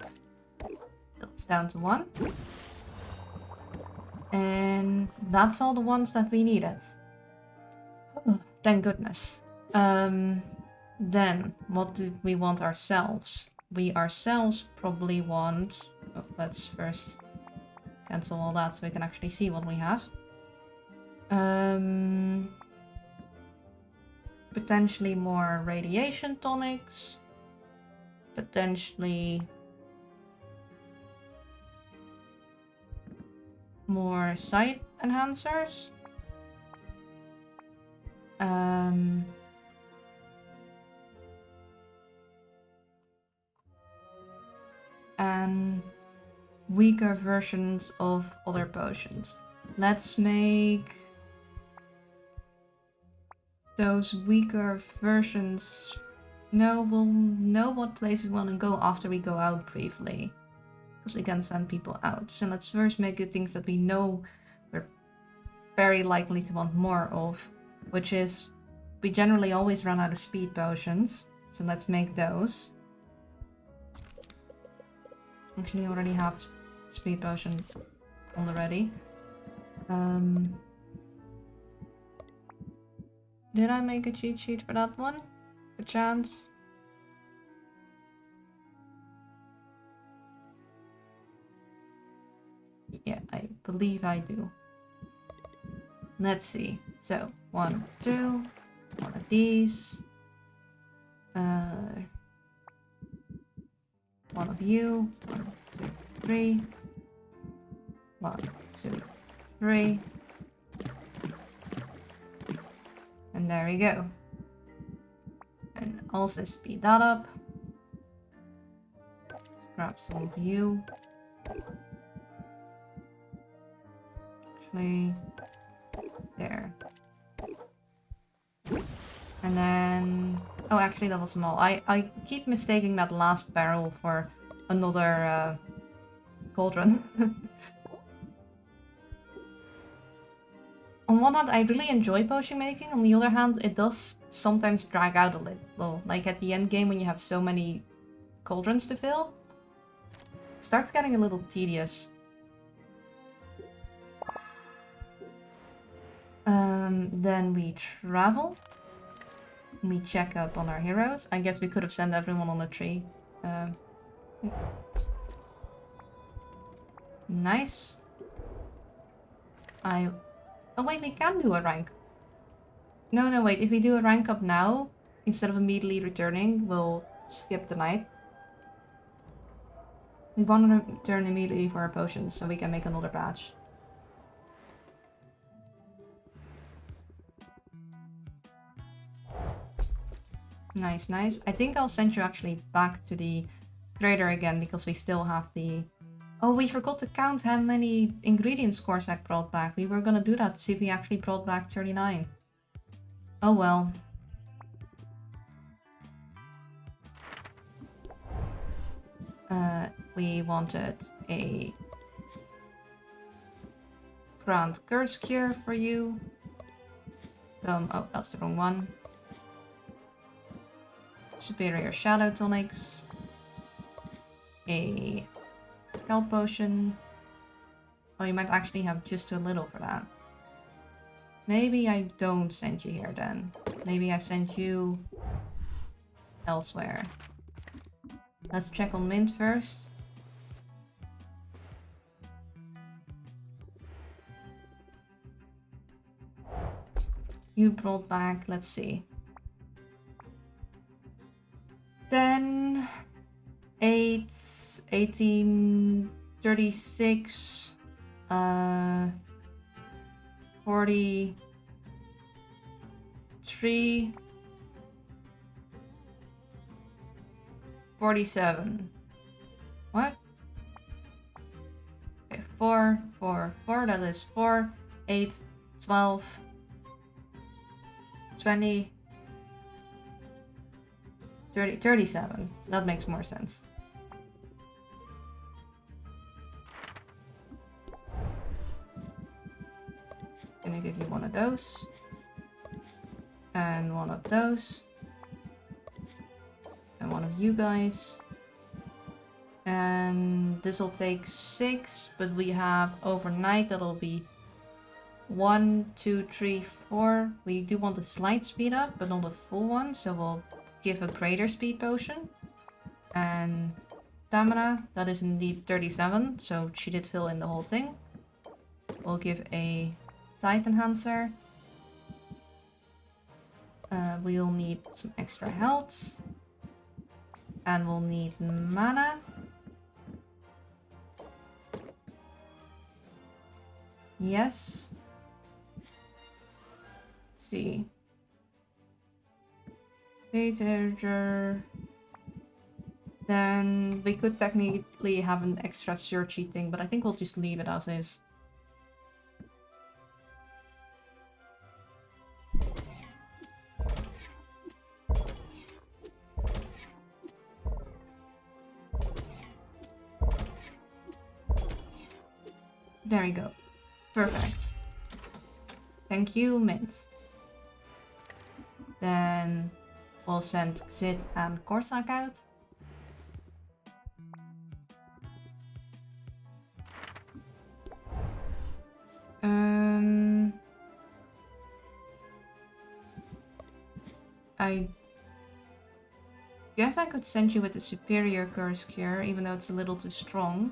It's down to 1. And that's all the ones that we needed. Oh, thank goodness. Then, what do we want ourselves? We ourselves probably want... Oh, let's first cancel all that so we can actually see what we have. Potentially more radiation tonics. Potentially more sight enhancers. And weaker versions of other potions. Let's make those weaker versions. No, we'll know what places we want to go after we go out briefly, because we can send people out. So let's first make the things that we know we're very likely to want more of, which is we generally always run out of speed potions. So let's make those. Actually, I already have speed potion already. Did I make a cheat sheet for that one? Perchance? Yeah, I believe I do. Let's see. So, 1, 2, one of these. One of you. 1, 2, 3. 1, 2, 3. And there we go. And also speed that up. Let's grab some of you. Actually, there. And then... Oh, actually that was small. I keep mistaking that last barrel for another cauldron. On one hand, I really enjoy potion making. On the other hand, it does sometimes drag out a little. Like at the end game when you have so many cauldrons to fill. It starts getting a little tedious. Then we travel. We check up on our heroes. I guess we could have sent everyone on a tree. Nice. Oh wait, we can do a rank. No, wait. If we do a rank up now, instead of immediately returning, we'll skip the night. We want to return immediately for our potions, so we can make another batch. Nice, nice. I think I'll send you actually back to the trader again, because we still have the... Oh, we forgot to count how many ingredients Corsac brought back. We were gonna do that to see if he actually brought back 39. Oh well. We wanted a Grand Curse Cure for you. Oh, that's the wrong one. Superior Shadow Tonics. A Health Potion. Oh, you might actually have just too little for that. Maybe I don't send you here then. Maybe I send you elsewhere. Let's check on Mint first. You brought back, let's see. 10, 8, 18, 36, 43, 47. What? Okay, 4, 4, 4, that is 4, 8, 12, 20, 30, 37. That makes more sense. Gonna give you one of those. And one of those. And one of you guys. And this will take 6, but we have overnight, that'll be 1, 2, 3, 4. We do want a slight speed up, but not a full one, so we'll give a greater speed potion. And stamina, that is indeed 37, so she did fill in the whole thing. We'll give a sight enhancer. We'll need some extra health. And we'll need mana. Yes. Let's see. Later. Then we could technically have an extra searchy thing, but I think we'll just leave it as is. There we go. Perfect. Thank you, Mint. Then we'll send Zid and Corsac out. I guess I could send you with the superior curse cure, even though it's a little too strong.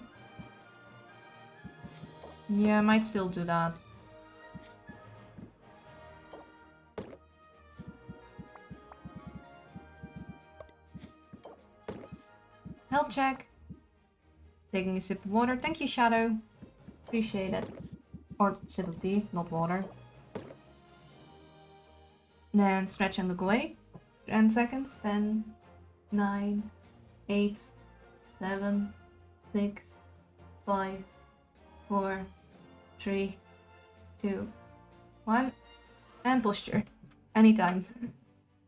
Yeah, I might still do that. Health check. Taking a sip of water. Thank you, Shadow. Appreciate it. Or sip of tea, not water. Then stretch and look away. 10 seconds. 10, 9, 8, 7, 6, 5, 4, 3, 2, 1. And posture. Anytime.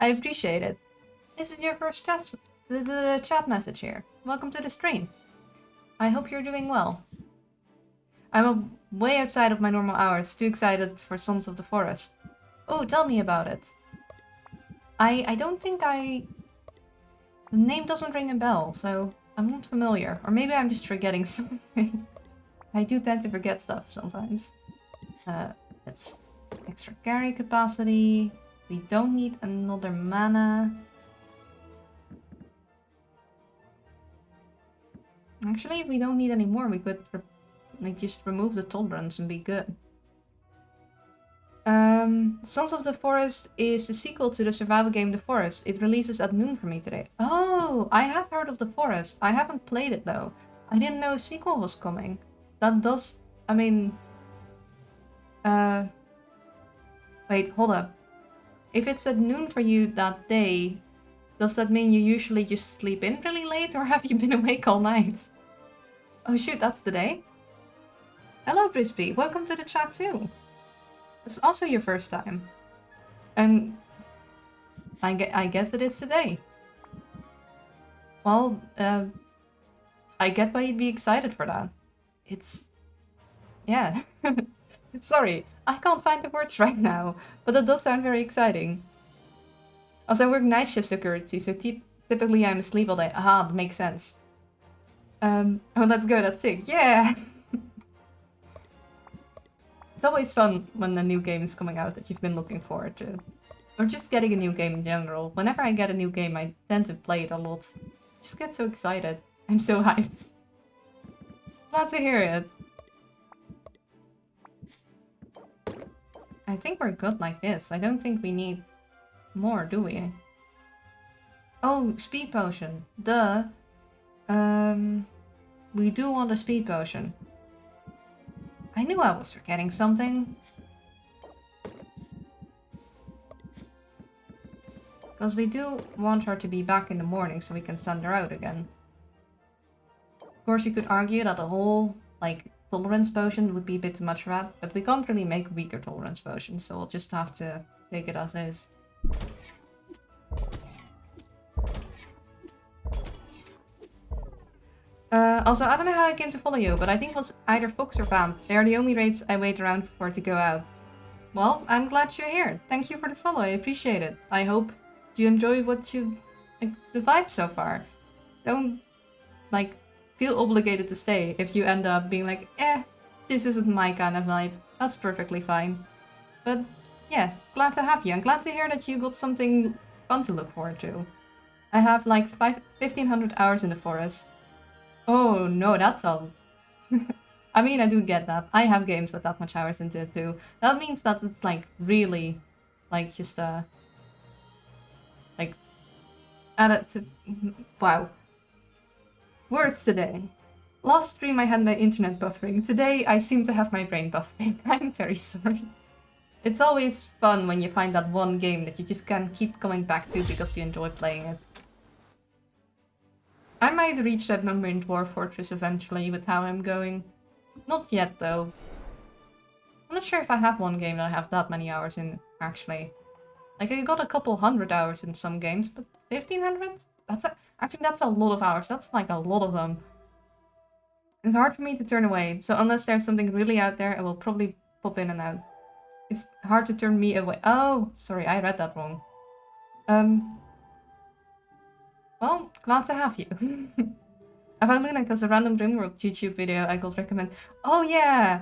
I appreciate it. This is your first test. The chat message here. Welcome to the stream. I hope you're doing well. I'm way outside of my normal hours, too excited for Sons of the Forest. Oh, tell me about it. I don't think the name doesn't ring a bell, so I'm not familiar. Or maybe I'm just forgetting something. I do tend to forget stuff sometimes. It's extra carry capacity. We don't need another mana. Actually, if we don't need any more, we could like just remove the tolerance and be good. Sons of the Forest is the sequel to the survival game The Forest. It releases at noon for me today. Oh, I have heard of The Forest. I haven't played it though. I didn't know a sequel was coming. That does... I mean... Wait, hold up. If it's at noon for you that day, does that mean you usually just sleep in really late, or have you been awake all night? Oh shoot, that's the day? Hello, Crispy. Welcome to the chat too. It's also your first time. And I guess it is today. Well, I get why you'd be excited for that. It's... yeah. Sorry, I can't find the words right now, but that does sound very exciting. Also, I work night shift security, so typically I'm asleep all day. Aha, that makes sense. Oh, let's go, that's sick. Yeah! It's always fun when a new game is coming out that you've been looking forward to. Or just getting a new game in general. Whenever I get a new game, I tend to play it a lot. Just get so excited. I'm so hyped. Glad to hear it. I think we're good like this. I don't think we need more, do we? Oh, speed potion. Duh. We do want a speed potion. I knew I was forgetting something. Because we do want her to be back in the morning so we can send her out again. Of course, you could argue that a whole, like, tolerance potion would be a bit too much for that, but we can't really make a weaker tolerance potion, so we'll just have to take it as is. Also, I don't know how I came to follow you, but I think it was either Fox or Vamp. They are the only raids I wait around for to go out. Well, I'm glad you're here. Thank you for the follow, I appreciate it. I hope you enjoy what you... like, the vibe so far. Don't, like, feel obligated to stay if you end up being like, this isn't my kind of vibe. That's perfectly fine. But, yeah, glad to have you. I'm glad to hear that you got something fun to look forward to. I have like 1500 hours in the forest. Oh no, that's all. I mean, I do get that. I have games with that much hours into it too. That means that it's like really, like just like added to. Wow. Words today. Last stream I had my internet buffering. Today I seem to have my brain buffering. I'm very sorry. It's always fun when you find that one game that you just can keep coming back to because you enjoy playing it. I might reach that number in Dwarf Fortress eventually with how I'm going. Not yet though. I'm not sure if I have one game that I have that many hours in, actually. Like, I got a couple hundred hours in some games, but 1500? Actually, that's a lot of hours. That's like a lot of them. It's hard for me to turn away, so unless there's something really out there, I will probably pop in and out. It's hard to turn me away. Oh, sorry, I read that wrong. Well, glad to have you. I found Luna because a random Rimworld YouTube video I could recommend. Oh yeah!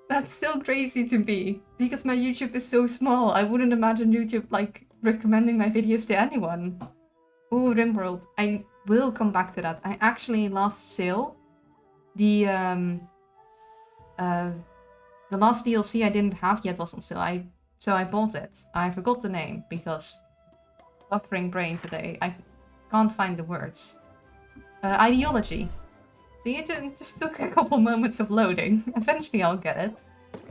That's so crazy to me, because my YouTube is so small. I wouldn't imagine YouTube, like, recommending my videos to anyone. Ooh, Rimworld. I will come back to that. I actually, last sale, the last DLC I didn't have yet was on sale, so I bought it. I forgot the name, because buffering brain today. I can't find the words. Ideology. It just took a couple moments of loading. Eventually I'll get it.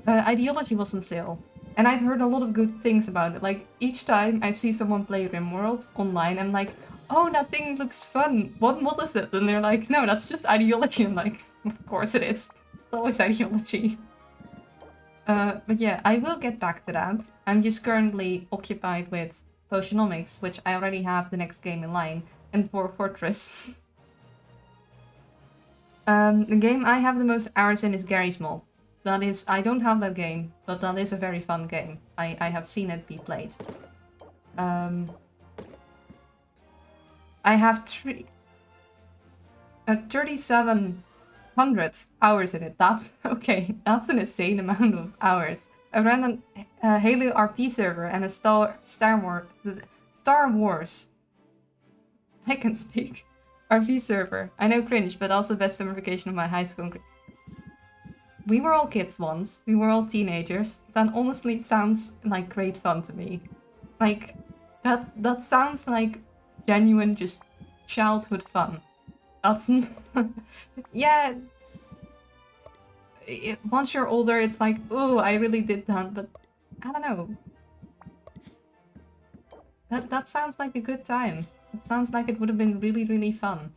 Ideology was on sale. And I've heard a lot of good things about it. Like, each time I see someone play RimWorld online, I'm like, oh, that thing looks fun. What mod is it? And they're like, no, that's just Ideology. I'm like, of course it is. It's always Ideology. But yeah, I will get back to that. I'm just currently occupied with Potionomics, which I already have the next game in line, and Dwarf Fortress. The game I have the most hours in is Gary's Mod. That is, I don't have that game, but that is a very fun game. I have seen it be played. I have 3,700 hours in it. That's okay. That's an insane amount of hours. I ran a Halo RP server and a Star Wars. I can speak. RP server. I know, cringe, but also the best summer vacation of my high school. We were all kids once. We were all teenagers. That honestly sounds like great fun to me. Like, that sounds like genuine, just childhood fun. That's yeah. Once you're older, it's like, oh, I really did that, but I don't know. That sounds like a good time. It sounds like it would have been really, really fun.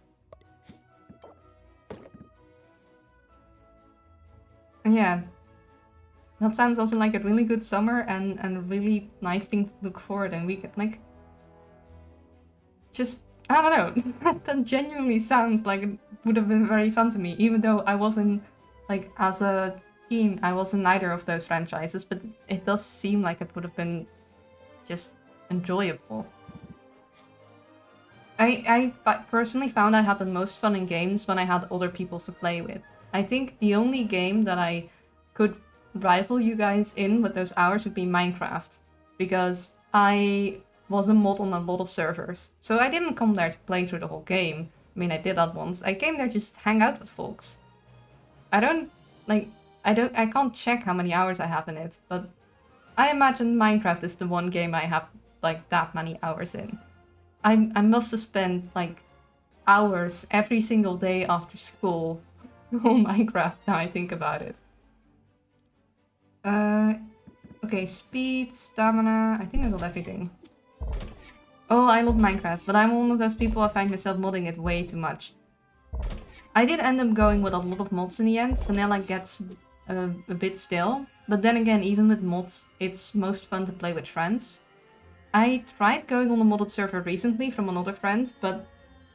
And yeah, that sounds also like a really good summer and a really nice thing to look forward and we could, like, just, I don't know, that genuinely sounds like it would have been very fun to me, even though I wasn't, like, as a teen, I wasn't either of those franchises, but it does seem like it would have been just enjoyable. I personally found I had the most fun in games when I had other people to play with. I think the only game that I could rival you guys in with those hours would be Minecraft, because I was a mod on a lot of servers. So I didn't come there to play through the whole game. I mean, I did that once. I came there just to hang out with folks. I can't check how many hours I have in it, but I imagine Minecraft is the one game I have, like, that many hours in. I must have spent, like, hours every single day after school on Minecraft, now I think about it. Okay, speed, stamina, I think I got everything. Oh, I love Minecraft, but I'm one of those people I find myself modding it way too much. I did end up going with a lot of mods in the end. Vanilla gets a bit stale, but then again, even with mods, it's most fun to play with friends. I tried going on a modded server recently from another friend, but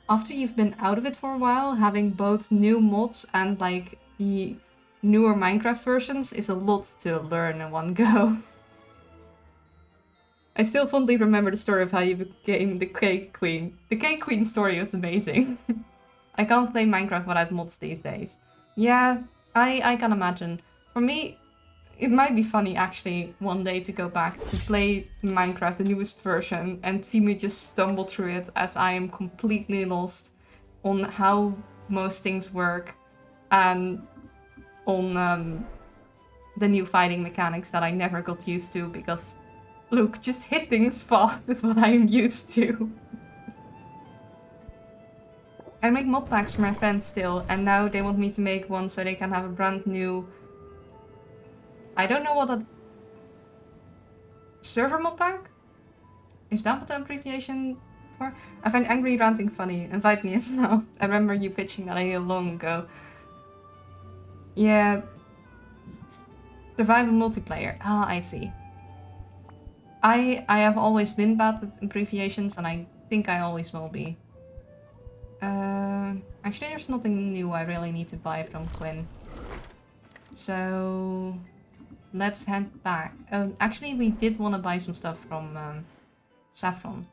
after you've been out of it for a while, having both new mods and, like, the newer Minecraft versions is a lot to learn in one go. I still fondly remember the story of how you became the Cake Queen. The Cake Queen story was amazing. I can't play Minecraft without mods these days. Yeah, I can imagine. For me, It might be funny actually one day to go back to play Minecraft, the newest version, and see me just stumble through it as I am completely lost on how most things work and on the new fighting mechanics that I never got used to because, look, just hit things fast is what I am used to. I make mod packs for my friends still, and now they want me to make one so they can have a brand new... I don't know what that... Server mod pack? Is that what the abbreviation for? I find angry ranting funny. Invite me as well. I remember you pitching that idea long ago. Yeah. Survival multiplayer. Ah, I see. I have always been bad with abbreviations, and I think I always will be. Actually, there's nothing new I really need to buy from Quinn. So... let's head back. Actually, we did want to buy some stuff from Saffron.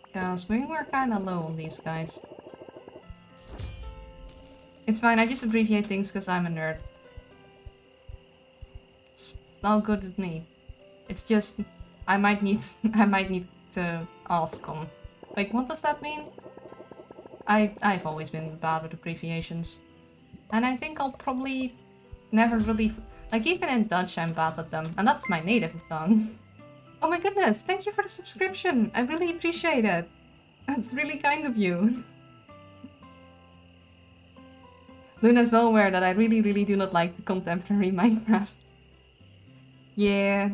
Because we were kind of low on these guys. It's fine, I just abbreviate things because I'm a nerd. It's all good with me. It's just, I might need to ask on. Like, what does that mean? I've always been bad with abbreviations. And I think I'll probably never really... Like, even in Dutch I'm bad at them. And that's my native tongue. Oh my goodness, thank you for the subscription! I really appreciate it. That's really kind of you. Luna's well aware that I really do not like the contemporary Minecraft. Yeah.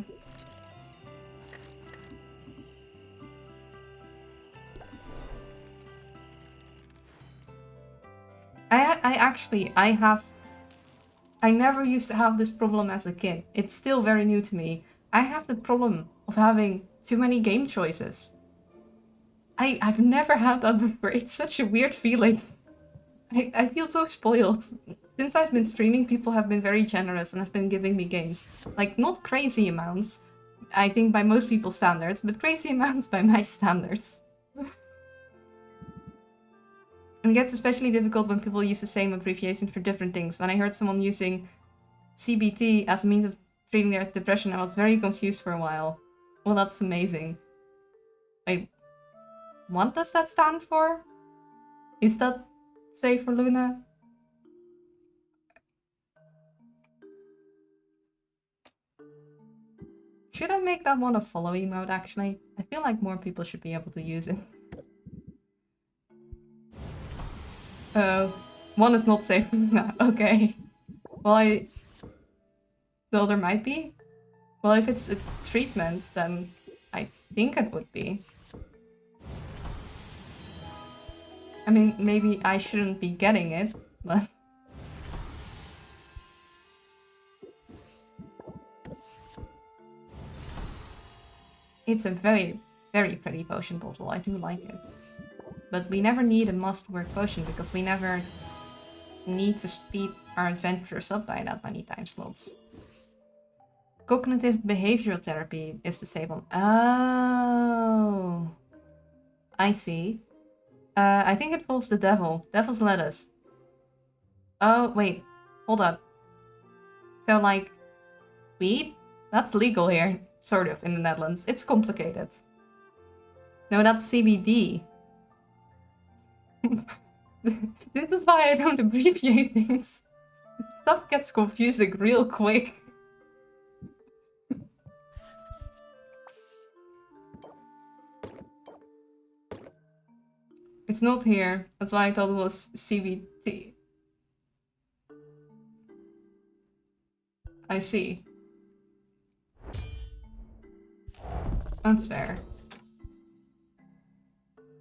I never used to have this problem as a kid. It's still very new to me. I have the problem of having too many game choices. I've never had that before. It's such a weird feeling. I feel so spoiled. Since I've been streaming, people have been very generous and have been giving me games. Like, not crazy amounts, I think by most people's standards, but crazy amounts by my standards. And it gets especially difficult when people use the same abbreviation for different things. When I heard someone using CBT as a means of treating their depression, I was very confused for a while. Well, that's amazing. What does that stand for? Is that safe for Luna? Should I make that one a follow emote, actually? I feel like more people should be able to use it. One is not safe for Luna. Okay. Well, though there might be. Well, if it's a treatment, then I think it would be. I mean, maybe I shouldn't be getting it, but... It's a very pretty potion bottle. I do like it. But we never need a must-work potion because we never need to speed our adventures up by that many time slots. Cognitive behavioral therapy is the same one. Oh, I see. I think it involves the devil. Devil's lettuce. Oh, wait. Hold up. So, like, weed? That's legal here. Sort of, in the Netherlands. It's complicated. No, that's CBD. This is why I don't abbreviate things. Stuff gets confusing real quick. It's not here. That's why I thought it was CBT. I see. That's fair.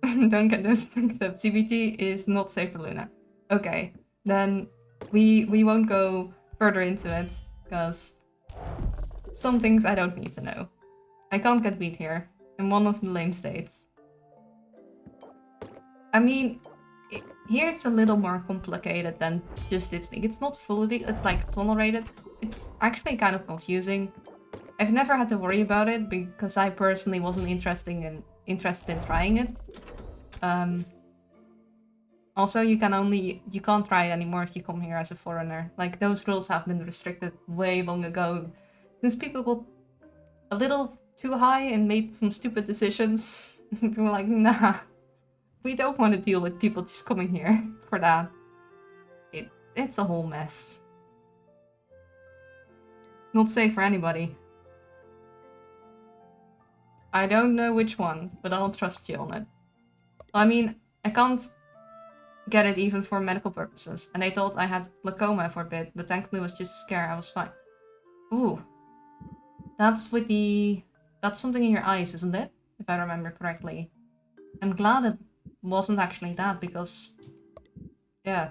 Don't get those mixed up. CBT is not safe for Luna. Okay, then we won't go further into it, because some things I don't need to know. I can't get weed here, in one of the lame states. I mean, here it's a little more complicated than just its thing. It's not fully, it's like tolerated. It's actually kind of confusing. I've never had to worry about it because I personally wasn't interested in trying it. Also, you can't try it anymore if you come here as a foreigner. Like, those rules have been restricted way long ago. Since people got a little too high and made some stupid decisions, people were like, nah, we don't want to deal with people just coming here for that. It's a whole mess. Not safe for anybody. I don't know which one, but I'll trust you on it. I mean, I can't get it even for medical purposes. And they thought I had glaucoma for a bit, but thankfully it was just a scare. I was fine. Ooh. That's with the... That's something in your eyes, isn't it? If I remember correctly. I'm glad it wasn't actually that, because... Yeah.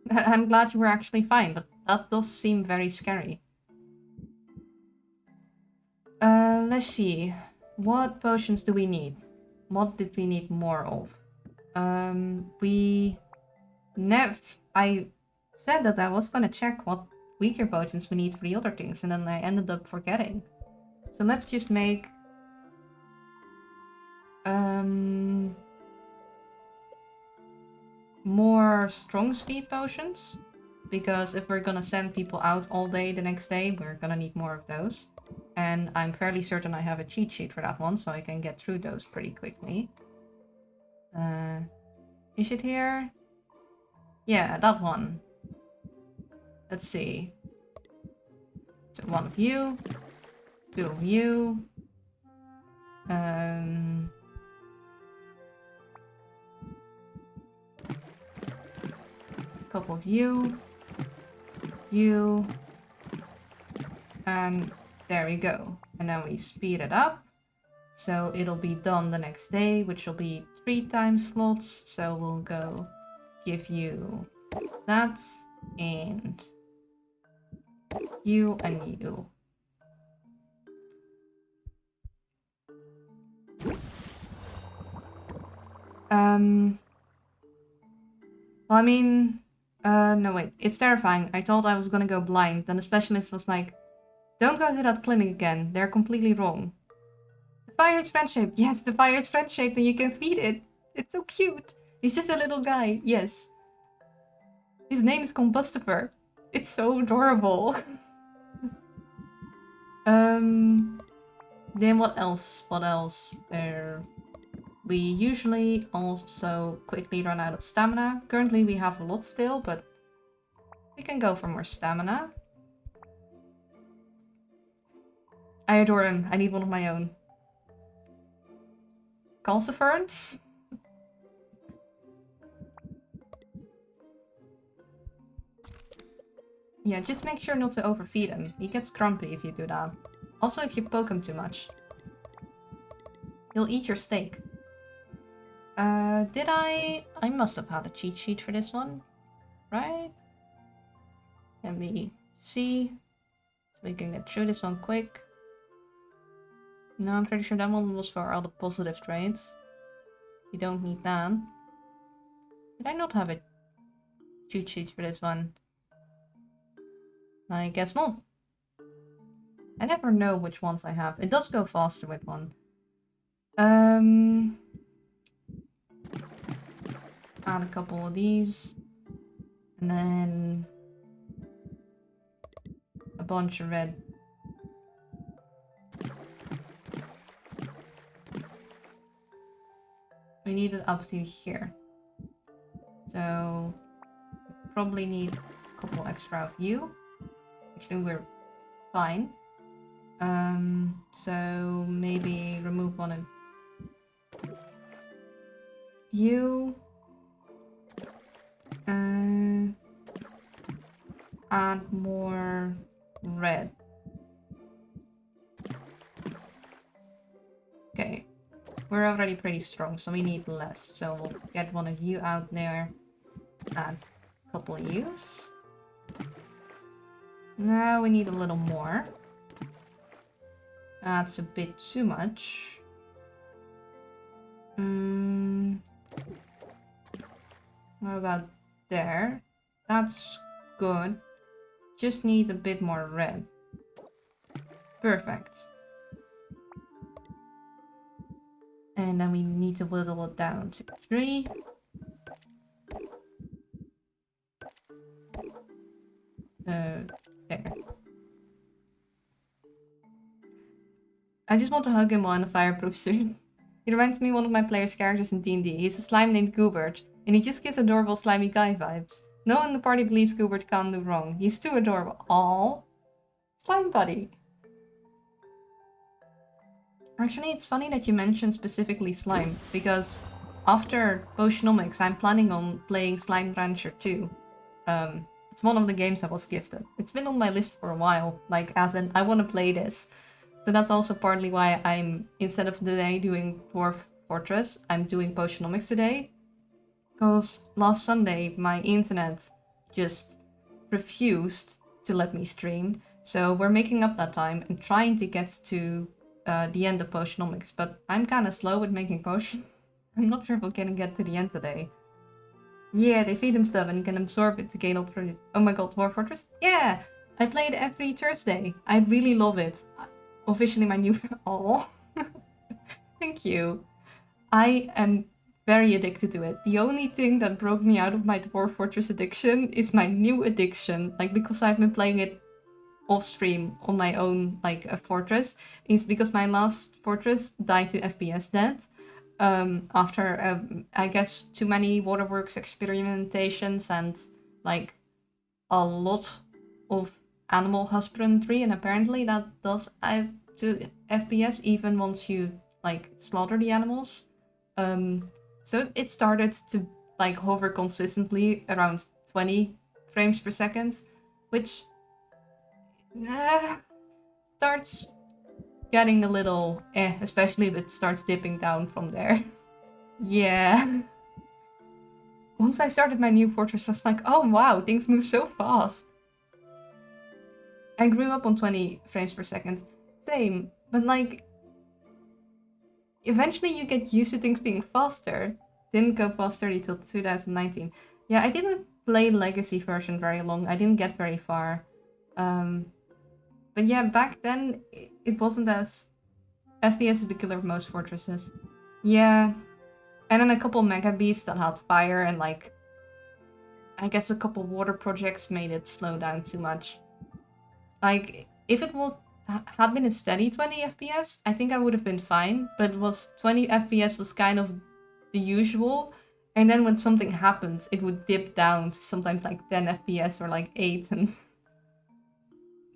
I'm glad you were actually fine, but that does seem very scary. Let's see. What potions do we need? What did we need more of? I said that I was gonna check what weaker potions we need for the other things, and then I ended up forgetting. So let's just make... more strong speed potions. Because if we're gonna send people out all day the next day, we're gonna need more of those. And I'm fairly certain I have a cheat sheet for that one, so I can get through those pretty quickly. Is it here? Yeah, that one. Let's see. So one of you. Two of you. Couple of you. You. And there we go. And then we speed it up. So it'll be done the next day, which will be 3 time slots. So we'll go give you that and you and you. Well, I mean, no wait, it's terrifying. I thought I was gonna go blind, then the specialist was like, don't go to that clinic again, they're completely wrong. The fire is friend-shaped. Yes, the fire is friend-shaped and you can feed it. It's so cute. He's just a little guy, yes. His name is Combustifer. It's so adorable. Then what else? What else? We usually also quickly run out of stamina. Currently we have a lot still, but we can go for more stamina. I adore him. I need one of my own. Calciferns? Yeah, just make sure not to overfeed him. He gets grumpy if you do that. Also if you poke him too much. He'll eat your steak. Did I must have had a cheat sheet for this one, right? Let me see. So we can get through this one quick. No, I'm pretty sure that one was for all the positive traits. We don't need that. Did I not have a cheat sheet for this one? I guess not. I never know which ones I have. It does go faster with one. Add a couple of these. And then a bunch of red. We need it up to here. So probably need a couple extra of you. Actually, we're fine. So maybe remove one of you. Add more red. Okay. We're already pretty strong, so we need less. So we'll get one of you out there. Add a couple of yous. Now we need a little more. That's a bit too much. What about there? That's good. Just need a bit more red. Perfect. And then we need to whittle it down to 3. there. I just want to hug him while in a fireproof suit. He reminds me of one of my player's characters in D&D. He's a slime named Goobert, and he just gives adorable slimy guy vibes. No one in the party believes Goobert can't do wrong. He's too adorable. Aww. Slime buddy. Actually, it's funny that you mentioned specifically slime, because after Potionomics, I'm planning on playing Slime Rancher 2. It's one of the games I was gifted. It's been on my list for a while, like as in, I want to play this. So that's also partly why I'm, instead of today doing Dwarf Fortress, I'm doing Potionomics today. Because last Sunday, my internet just refused to let me stream. So we're making up that time and trying to get to the end of Potionomics. But I'm kind of slow with making potions. I'm not sure if we're gonna get to the end today. Yeah, they feed him stuff and he can absorb it to gain up. Oh my god, Dwarf Fortress? Yeah! I play it every Thursday. I really love it. Officially my new... Oh, thank you. I am very addicted to it. The only thing that broke me out of my Dwarf Fortress addiction is my new addiction. Like, because I've been playing it off stream on my own, like, a fortress. It's because my last fortress died to FPS death. After, I guess, too many waterworks experimentations and, like, a lot of animal husbandry, and apparently that does add to FPS even once you, like, slaughter the animals. So it started to, like, hover consistently around 20 frames per second, which starts getting a little especially if it starts dipping down from there. Yeah. Once I started my new fortress, I was like, oh wow, things move so fast. I grew up on 20 frames per second. Same, but like, eventually you get used to things being faster. Didn't go past 30 till 2019. Yeah, I didn't play Legacy version very long. I didn't get very far. But yeah, back then, it wasn't as... FPS is the killer of most fortresses. Yeah. And then a couple mega beasts that had fire and like... I guess a couple water projects made it slow down too much. Like, if it had been a steady 20 FPS, I think I would have been fine. But 20 FPS was kind of the usual. And then when something happened, it would dip down to sometimes like 10 FPS or like 8. And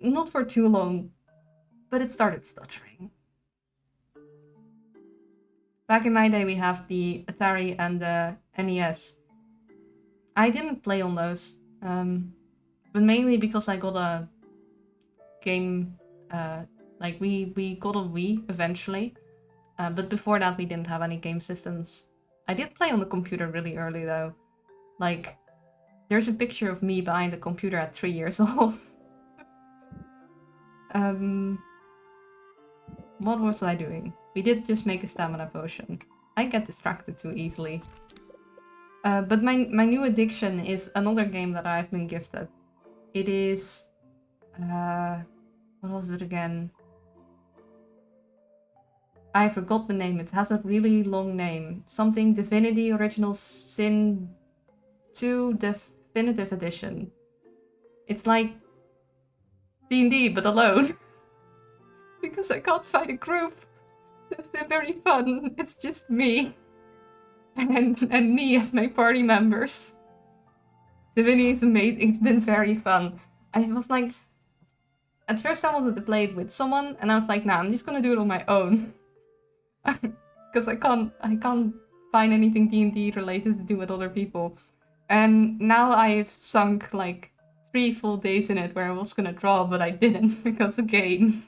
not for too long, but it started stuttering. Back in my day, we have the Atari and the NES. I didn't play on those, but mainly because I got a game, like we got a Wii eventually, but before that we didn't have any game systems. I did play on the computer really early though. Like, there's a picture of me behind the computer at 3 years old. What was I doing? We did just make a stamina potion. I get distracted too easily. But my new addiction is another game that I've been gifted. It is... what was it again? I forgot the name. It has a really long name. Something Divinity Original Sin 2 Definitive Edition. It's like D&D, but alone. Because I can't find a group. It's been very fun. It's just me. And me as my party members. Divinity is amazing. It's been very fun. I was like... At first I wanted to play it with someone, and I was like, nah, I'm just gonna do it on my own. Because I can't find anything D&D related to do with other people. And now I've sunk like 3 full days in it where I was gonna draw, but I didn't because the game.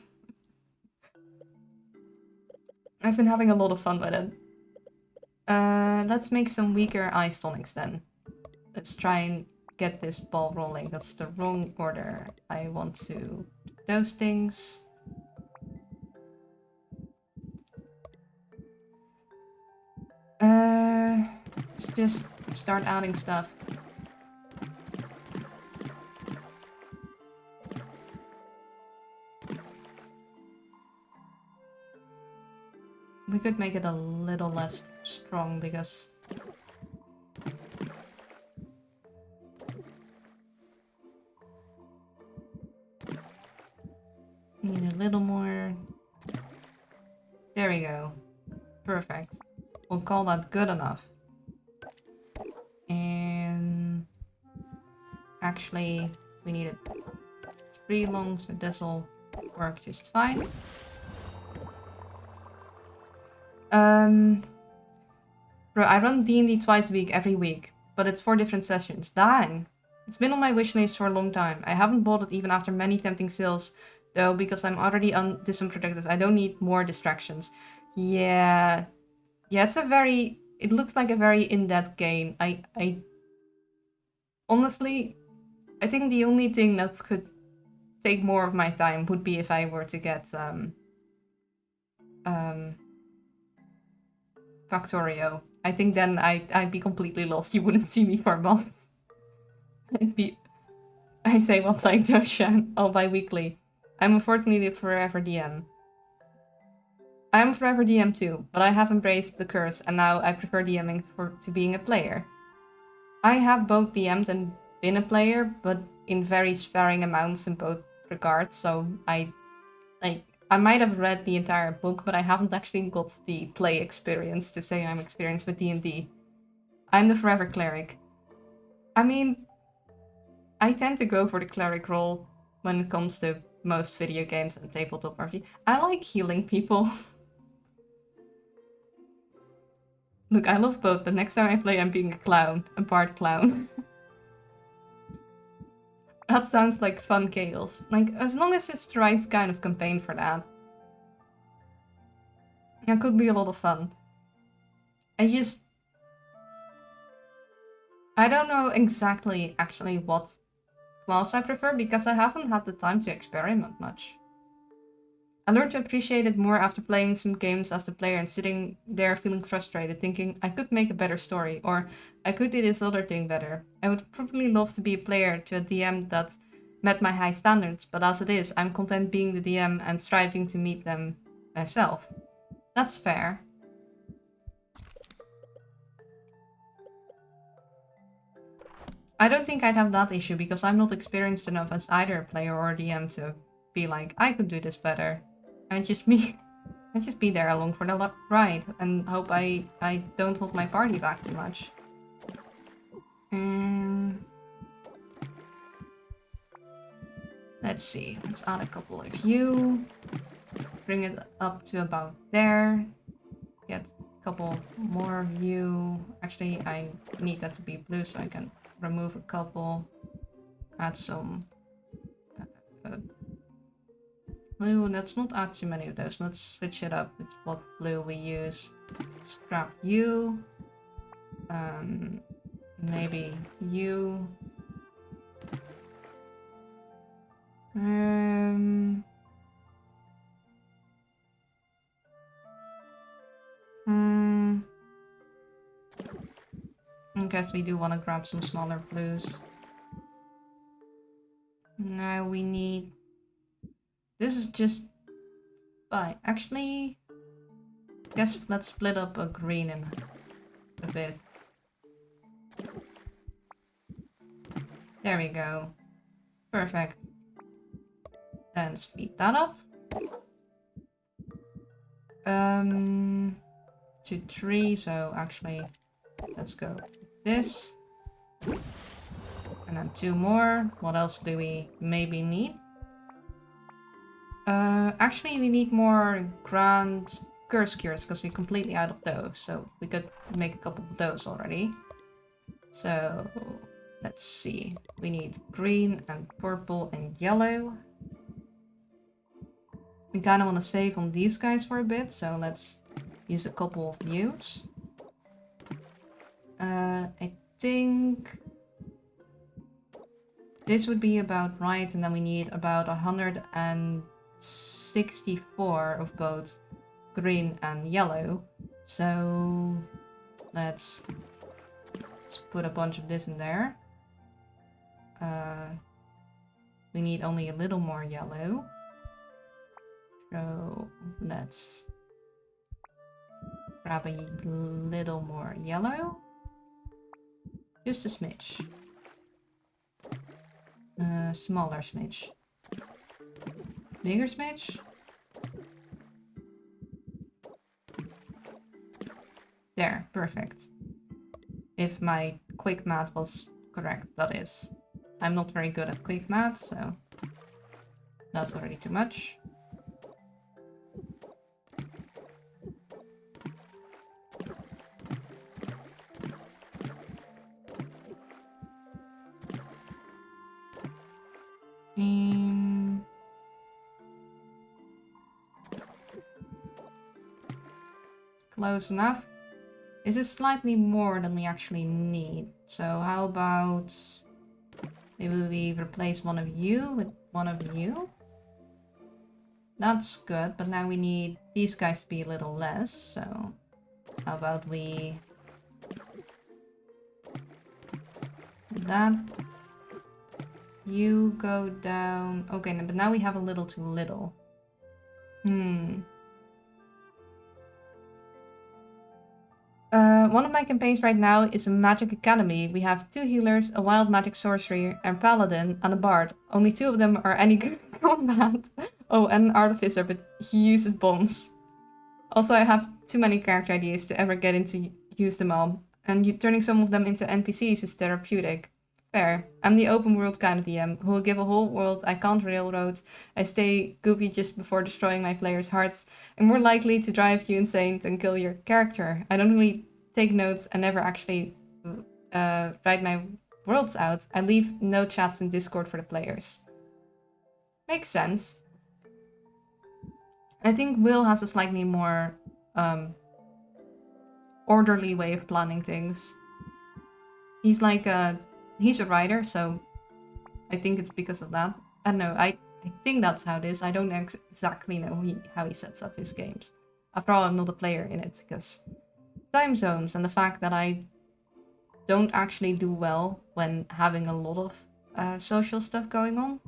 I've been having a lot of fun with it. Let's make some weaker ice tonics then. Let's try and get this ball rolling. That's the wrong order. I want to... those things. Let's just start adding stuff. We could make it a little less strong because... Need a little more. There we go. Perfect. We'll call that good enough. And actually, we needed 3 long, so this'll work just fine. Bro, I run D&D twice a week, every week, but it's 4 different sessions. Dang! It's been on my wish list for a long time. I haven't bought it even after many tempting sales, though, because I'm already this unproductive. I don't need more distractions. Yeah. Yeah, it's a very... It looks like a very in-depth game. I honestly, I think the only thing that could take more of my time would be if I were to get, Factorio. I think then I'd be completely lost. You wouldn't see me for months. I say while playing Toshan all bi-weekly. I'm unfortunately the forever DM. I'm a forever DM too, but I have embraced the curse and now I prefer DMing to being a player. I have both DM'd and been a player, but in very sparing amounts in both regards, so I might have read the entire book, but I haven't actually got the play experience to say I'm experienced with D&D. I'm the forever cleric. I mean, I tend to go for the cleric role when it comes to most video games and tabletop RPG. I like healing people. Look, I love both, but next time I play I'm being a clown, a bard clown. That sounds like fun chaos. Like, as long as it's the right kind of campaign for that. Yeah, it could be a lot of fun. I don't know exactly actually what class I prefer because I haven't had the time to experiment much. I learned to appreciate it more after playing some games as the player and sitting there feeling frustrated, thinking I could make a better story, or I could do this other thing better. I would probably love to be a player to a DM that met my high standards, but as it is, I'm content being the DM and striving to meet them myself. That's fair. I don't think I'd have that issue because I'm not experienced enough as either a player or a DM to be like, I could do this better. And just me. I just be there along for the ride and hope I don't hold my party back too much. Let's see. Let's add a couple of you. Bring it up to about there. Get a couple more of you. Actually, I need that to be blue so I can remove a couple. Add some blue. Let's not add too many of those. Let's switch it up with what blue we use. Scrap you. Maybe you. I guess we do want to grab some smaller blues. Now we need... This is just... Fine. Actually... Guess let's split up a green in a bit. There we go. Perfect. Then speed that up. To 3, so actually let's go with this. And then 2 more. What else do we maybe need? Actually we need more grand curse cures because we're completely out of those. So we could make a couple of those already. So let's see. We need green and purple and yellow. We kind of want to save on these guys for a bit, so let's use a couple of views. I think this would be about right, and then we need about 164 of both green and yellow. So let's put a bunch of this in there. We need only a little more yellow. So let's grab a little more yellow. Just a smidge. Smaller smidge. Bigger smidge? There, perfect. If my quick math was correct, that is. I'm not very good at quick math, so that's already too much. Close enough. This is slightly more than we actually need. So how about maybe we replace one of you with one of you? That's good, but now we need these guys to be a little less, so how about we that. You go down. Okay, but now we have a little too little. One of my campaigns right now is a magic academy. We have 2 healers, a wild magic sorcerer, and paladin, and a bard. Only 2 of them are any good at combat. Oh, and an artificer, but he uses bombs. Also, I have too many character ideas to ever get into use them all. And turning some of them into NPCs is therapeutic. Fair. I'm the open world kind of DM, who will give a whole world I can't railroad. I stay goofy just before destroying my players' hearts. I'm more likely to drive you insane than kill your character. I don't really take notes and never actually write my worlds out. I leave no chats in Discord for the players. Makes sense. I think Will has a slightly more orderly way of planning things. He's like he's a writer, so I think it's because of that. I don't know, I think that's how it is. I don't exactly know how he sets up his games. After all, I'm not a player in it, because time zones and the fact that I don't actually do well when having a lot of social stuff going on.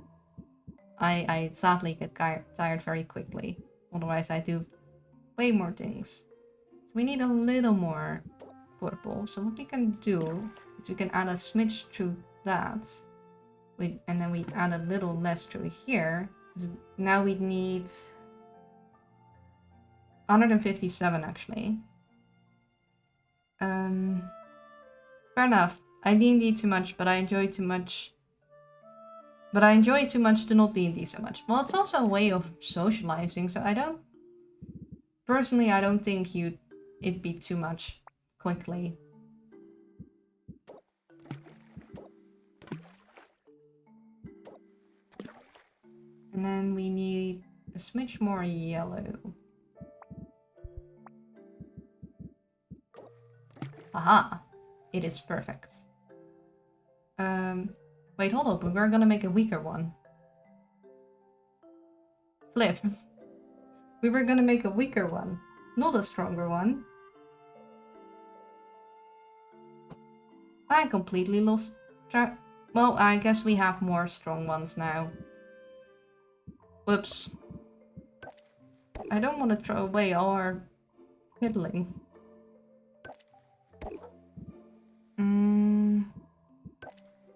I sadly get tired very quickly. Otherwise, I do way more things. So we need a little more purple. So what we can do is we can add a smidge to that. And then we add a little less to here. So now we need 157 actually. Fair enough. I D&D too much, but I enjoy too much. But I enjoy too much to not D&D so much. Well, it's also a way of socializing, so I don't... Personally, I don't think it'd be too much quickly. And then we need a smidge more yellow. Aha! It is perfect. Wait, hold up. We're gonna make a weaker one. Flip. We were gonna make a weaker one, not a stronger one. I completely lost track. Well, I guess we have more strong ones now. Whoops. I don't want to throw away all our fiddling.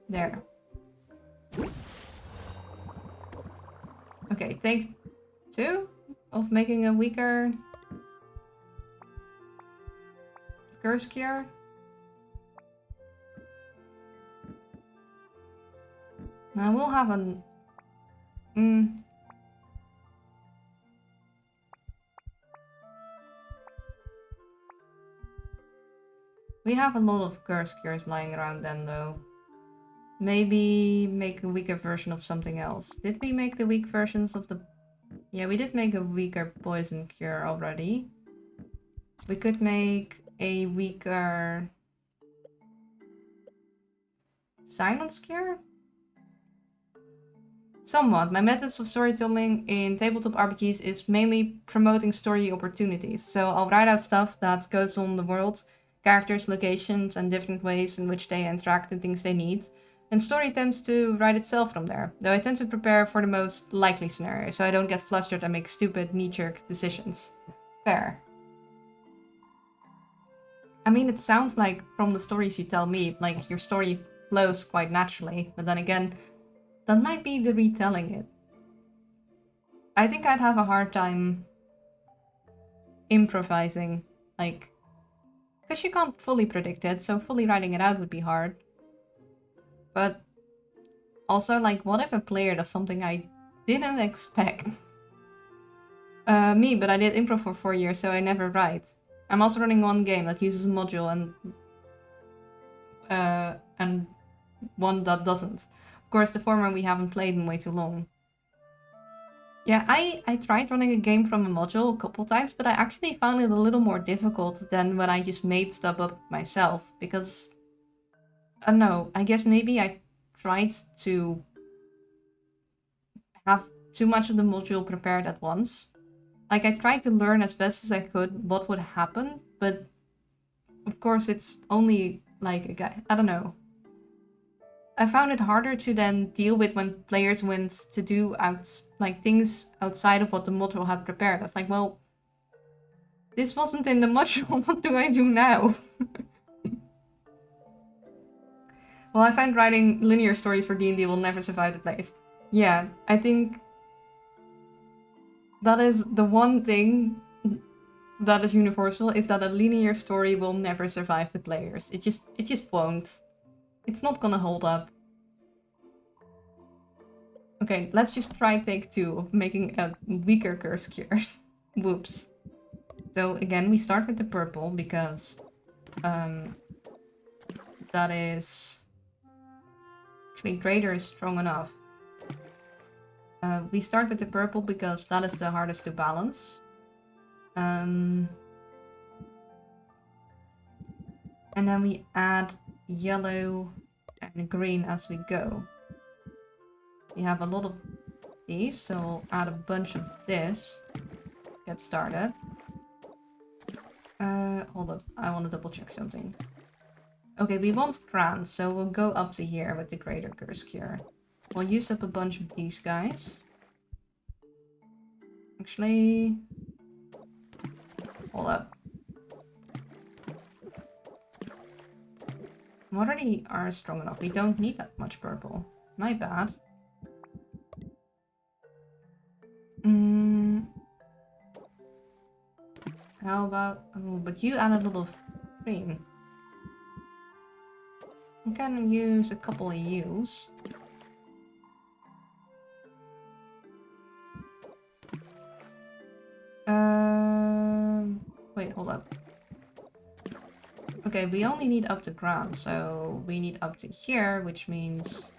There. Okay, take 2 of making a weaker curse cure. Now we'll have an... We have a lot of curse cures lying around then, though. Maybe make a weaker version of something else. Did we make the weak versions of the... Yeah, we did make a weaker poison cure already. We could make a weaker... silence cure? Somewhat. My methods of storytelling in tabletop RPGs is mainly promoting story opportunities. So I'll write out stuff that goes on in the world, characters, locations, and different ways in which they interact and things they need. And story tends to write itself from there, though I tend to prepare for the most likely scenario, so I don't get flustered and make stupid knee-jerk decisions. Fair. I mean, it sounds like, from the stories you tell me, like your story flows quite naturally, but then again, that might be the retelling it. I think I'd have a hard time improvising, like, because you can't fully predict it, so fully writing it out would be hard. But also, like, what if a player does something I didn't expect? Me, but I did improv for 4 years, so I never write. I'm also running one game that uses a module and one that doesn't. Of course, the former we haven't played in way too long. Yeah, I tried running a game from a module a couple times, but I actually found it a little more difficult than when I just made stuff up myself, because I don't know, I guess maybe I tried to have too much of the module prepared at once. Like, I tried to learn as best as I could what would happen, but of course it's only like a guy. I don't know. I found it harder to then deal with when players went to do things outside of what the module had prepared. I was like, well, this wasn't in the module. What do I do now? Well, I find writing linear stories for D&D will never survive the plays. Yeah, I think that is the one thing that is universal, is that a linear story will never survive the players. It just won't. It's not gonna hold up. Okay, let's just try take 2 of making a weaker curse cure. Whoops. So again, we start with the purple because that is actually greater is strong enough. We start with the purple because that is the hardest to balance. And then we add yellow and green as we go. We have a lot of these, so we'll add a bunch of this. Get started. Hold up, I want to double check something. Okay, we want grand, so we'll go up to here with the greater curse cure. We'll use up a bunch of these guys. Actually, hold up. We already are strong enough. We don't need that much purple. My bad. How about... Oh, but you add a lot of green. I can use a couple of U's. Wait, hold up. Okay, we only need up to ground, so we need up to here, which means...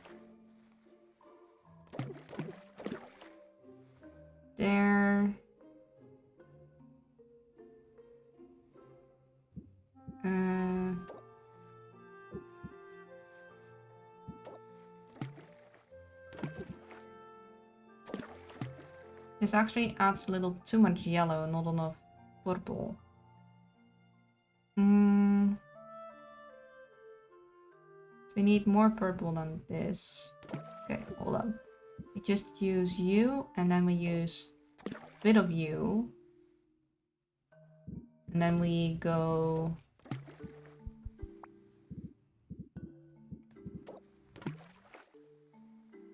There... This actually adds a little too much yellow, not enough purple. So we need more purple than this. Okay, hold on. We just use you, and then we use a bit of you. And then we go...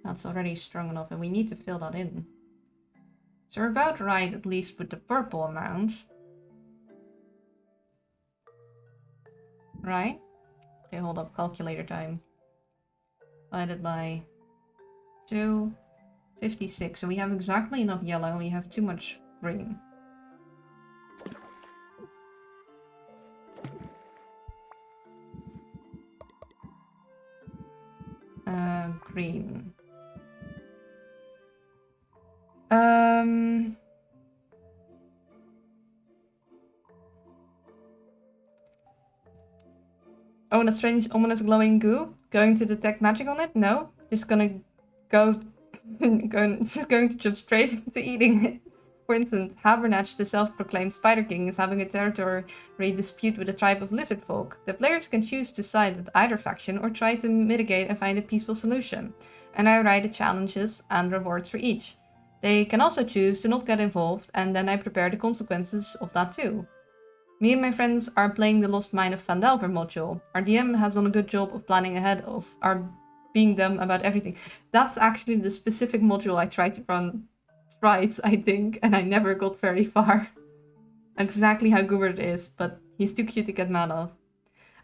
That's already strong enough, and we need to fill that in. So we're about right, at least with the purple amount. Right? Okay, hold up, calculator time. Divided by 2, 56. So we have exactly enough yellow, and we have too much green. Green. Oh, and a strange, ominous glowing goo? Going to detect magic on it? No. Just gonna go... just going to jump straight into eating it. For instance, Habernatch, the self-proclaimed Spider King, is having a territory dispute with a tribe of lizard folk. The players can choose to side with either faction or try to mitigate and find a peaceful solution. And I write the challenges and rewards for each. They can also choose to not get involved, and then I prepare the consequences of that too. Me and my friends are playing the Lost Mine of Phandelver module. Our DM has done a good job of planning ahead of our being dumb about everything. That's actually the specific module I tried to run twice, I think, and I never got very far. Exactly how Goobert is, but he's too cute to get mad of.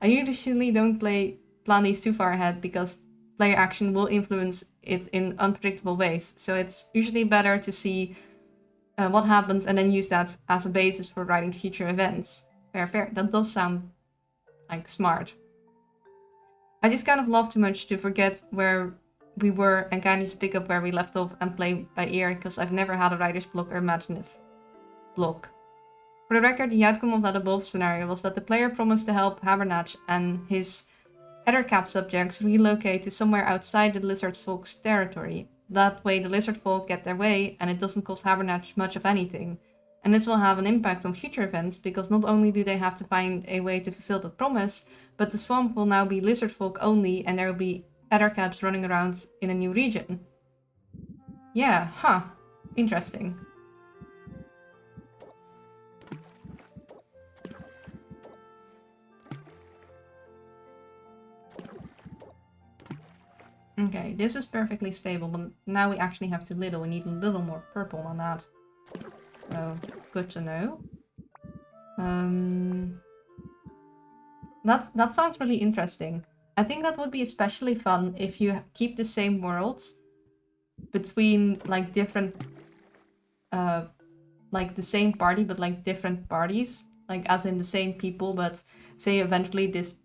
I usually don't plan these too far ahead because player action will influence it in unpredictable ways, so it's usually better to see what happens and then use that as a basis for writing future events. Fair. That does sound like smart. I just kind of love too much to forget where we were and kind of just pick up where we left off and play by ear, because I've never had a writer's block or imaginative block. For the record, the outcome of that above scenario was that the player promised to help Habernatch and his Ettercap subjects relocate to somewhere outside the Lizard Folk's territory. That way the Lizard Folk get their way and it doesn't cost Habernatch much of anything. And this will have an impact on future events, because not only do they have to find a way to fulfill that promise, but the swamp will now be Lizard Folk only and there will be Ettercaps running around in a new region. Yeah, interesting. Okay, this is perfectly stable, but now we actually have to little. We need a little more purple on that. So, good to know. That sounds really interesting. I think that would be especially fun if you keep the same worlds between like different, like the same party, but like different parties, like as in the same people, but say eventually this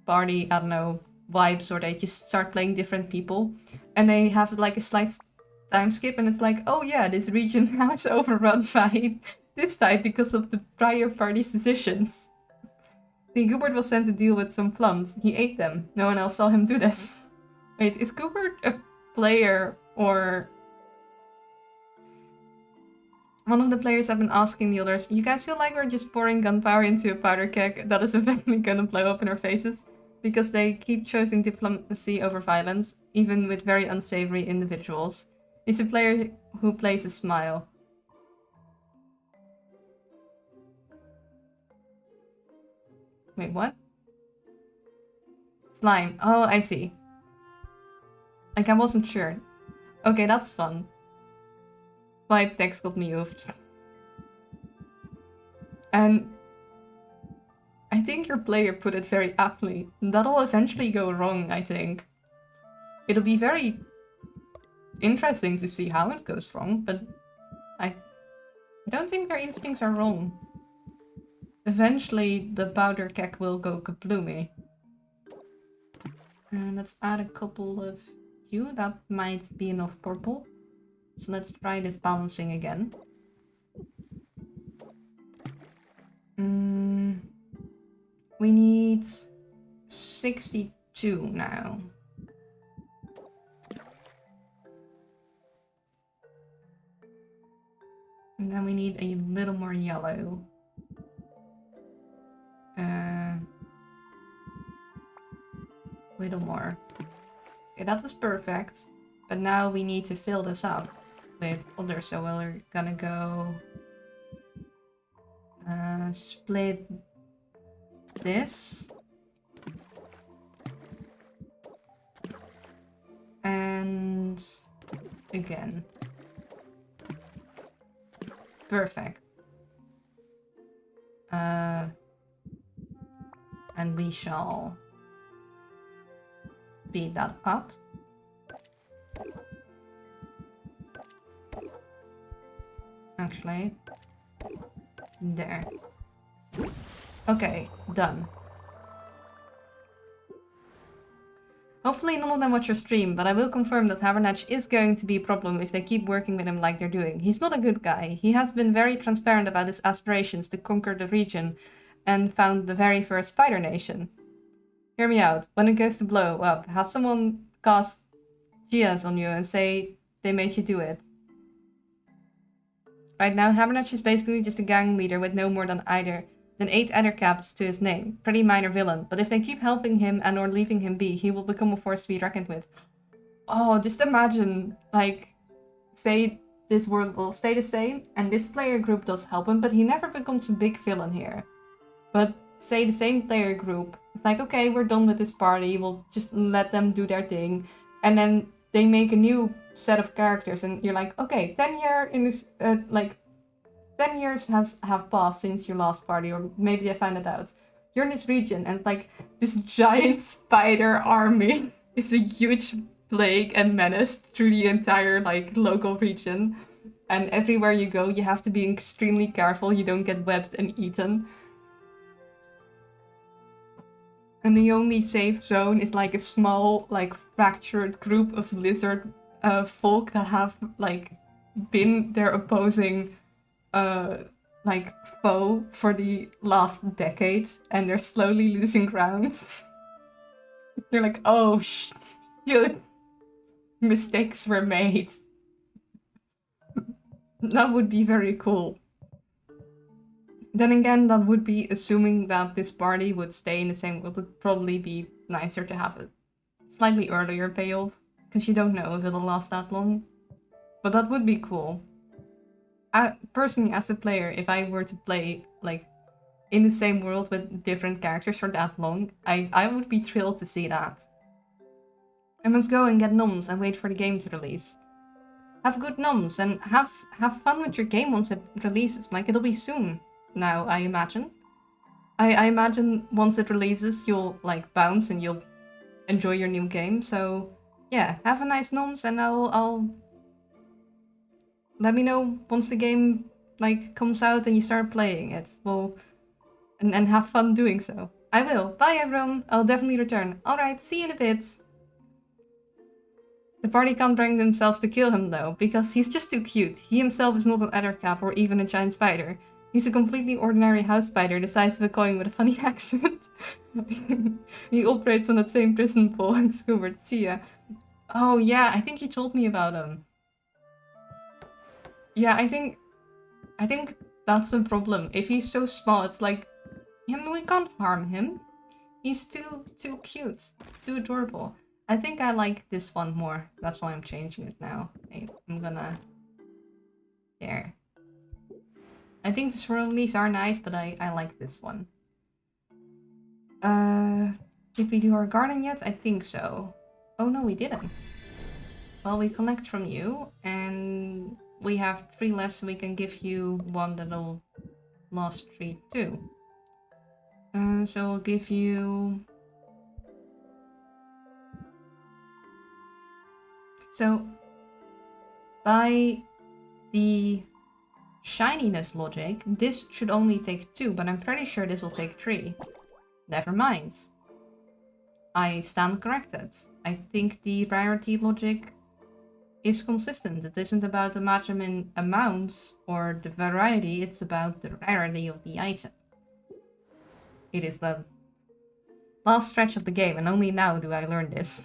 party, I don't know, vibes, or they just start playing different people and they have like a slight time skip and it's like, oh yeah, this region now is overrun by this type because of the prior party's decisions. See, Goobert was sent to deal with some plums. He ate them. No one else saw him do this. Wait, is Goobert a player or... One of the players have been asking the others, you guys feel like we're just pouring gunpowder into a powder keg that is eventually gonna blow up in our faces? Because they keep choosing diplomacy over violence, even with very unsavory individuals. He's a player who plays a smile. Wait, what? Slime. Oh, I see. Like, I wasn't sure. Okay, that's fun. Swipe text got me oofed. And I think your player put it very aptly. That'll eventually go wrong, I think. It'll be very interesting to see how it goes wrong, but I don't think their instincts are wrong. Eventually, the powder keg will go kabloomy. And let's add a couple of hue. That might be enough purple. So let's try this balancing again. We need 62 now. And then we need a little more yellow. Little more. Okay, that is perfect. But now we need to fill this up with other, so we're gonna go split this and again. Perfect. And we shall speed that up. Actually, there. Okay, done. Hopefully none of them watch your stream, but I will confirm that Habernatch is going to be a problem if they keep working with him like they're doing. He's not a good guy. He has been very transparent about his aspirations to conquer the region and found the very first spider nation. Hear me out. When it goes to blow up, have someone cast Gias on you and say they made you do it. Right now, Habernatch is basically just a gang leader with no more than 8 Ettercaps to his name. Pretty minor villain, but if they keep helping him and or leaving him be, he will become a force to be reckoned with. Oh, just imagine, like, say this world will stay the same, and this player group does help him, but he never becomes a big villain here. But say the same player group, it's like, okay, we're done with this party, we'll just let them do their thing, and then they make a new set of characters, and you're like, okay, 10 years have passed since your last party, or maybe they find it out. You're in this region, and like this giant spider army is a huge plague and menace through the entire like local region. And everywhere you go, you have to be extremely careful you don't get webbed and eaten. And the only safe zone is like a small, like fractured group of lizard folk that have like been their opposing like foe for the last decade, and they're slowly losing ground. You're like, oh shoot, mistakes were made. That would be very cool. Then again, that would be assuming that this party would stay in the same world. It would probably be nicer to have a slightly earlier payoff, because you don't know if it'll last that long. But that would be cool. Personally, as a player, if I were to play like in the same world with different characters for that long, I would be thrilled to see that. I must go and get noms and wait for the game to release. Have good noms and have fun with your game once it releases. Like, it'll be soon now, I imagine. I imagine once it releases, you'll like bounce and you'll enjoy your new game. So yeah, have a nice noms, and I'll let me know once the game like comes out and you start playing it. Well, and have fun doing so. I will. Bye everyone. I'll definitely return. Alright, see you in a bit. The party can't bring themselves to kill him though, because he's just too cute. He himself is not an ettercap or even a giant spider. He's a completely ordinary house spider the size of a coin with a funny accent. He operates on that same prison pole and Scoobert. See ya. Oh yeah, I think you told me about him. Yeah, I think that's the problem. If he's so small, it's like, we can't harm him. He's too cute, too adorable. I think I like this one more. That's why I'm changing it now. I'm gonna... There. I think the swirlies are nice, but I like this one. Did we do our garden yet? I think so. Oh no, we didn't. Well, we collect from you, and we have 3 left, so we can give you one that'll last 3 too. So I'll give you... So, by the shininess logic, this should only take 2, but I'm pretty sure this will take 3. Never mind. I stand corrected. I think the rarity logic is consistent. It isn't about the matching in amounts or the variety, it's about the rarity of the item. It is the last stretch of the game, and only now do I learn this.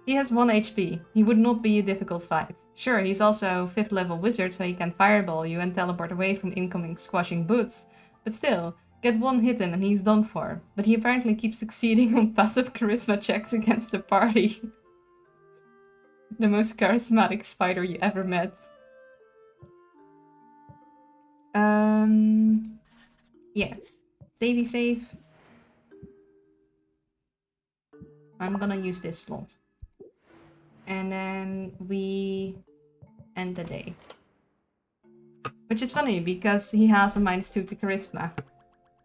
He has 1 HP. He would not be a difficult fight. Sure, he's also 5th level wizard, so he can fireball you and teleport away from incoming squashing boots. But still, get 1 hit in and he's done for. But he apparently keeps succeeding on passive charisma checks against the party. The most charismatic spider you ever met. Yeah. Savey save. I'm gonna use this slot. And then we end the day. Which is funny, because he has a -2 to charisma.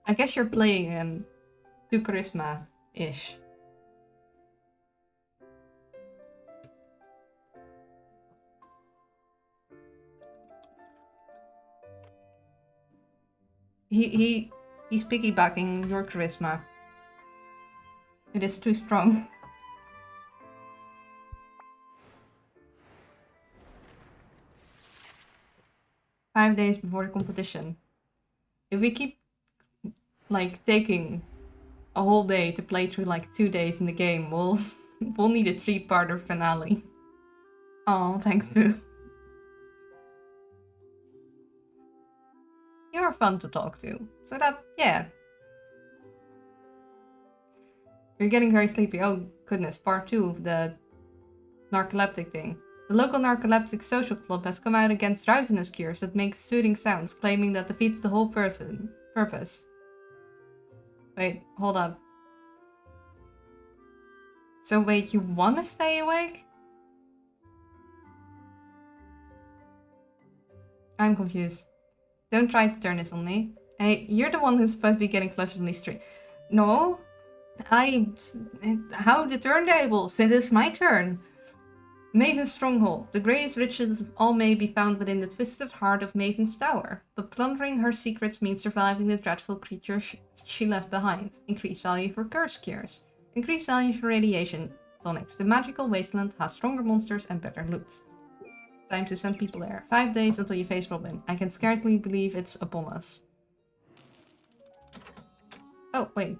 I guess you're playing him to charisma-ish. He's piggybacking your charisma. It is too strong. Five days before the competition. If we keep like taking a whole day to play through like 2 days in the game, we'll need a 3-parter finale. Oh, thanks, Boo. You're fun to talk to. So that, yeah. You're getting very sleepy. Oh goodness, part 2 of the narcoleptic thing. The local narcoleptic social club has come out against drowsiness cures that make soothing sounds, claiming that defeats the whole purpose. Wait, hold up. So wait, you want to stay awake? I'm confused. Don't try to turn this on me. Hey, you're the one who's supposed to be getting flushed on these streets. No, how the turntables? It is my turn. Maven's Stronghold. The greatest riches of all may be found within the twisted heart of Maven's Tower, but plundering her secrets means surviving the dreadful creatures she left behind. Increased value for curse cures. Increased value for radiation tonics. The magical wasteland has stronger monsters and better loot. Time to send people there. 5 days until you face Robin. I can scarcely believe it's upon us. Oh, wait.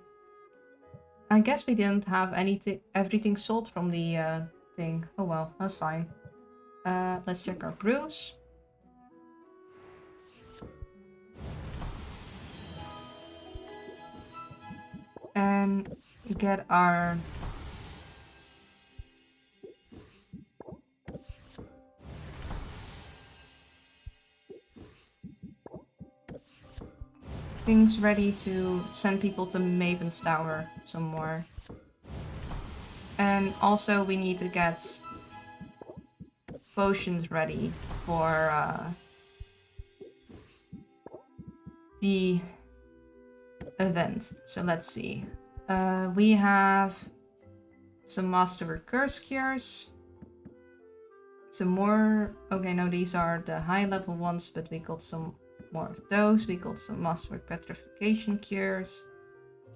I guess we didn't have everything sold from the thing. Oh well, that's fine. Let's check our brews. And get our... things ready to send people to Maven's Tower some more. And also we need to get potions ready for the event. So let's see. We have some Master Curse Cures. Some more... okay, no, these are the high level ones, but we got some more of those. We got some Masterwork Petrification Cures,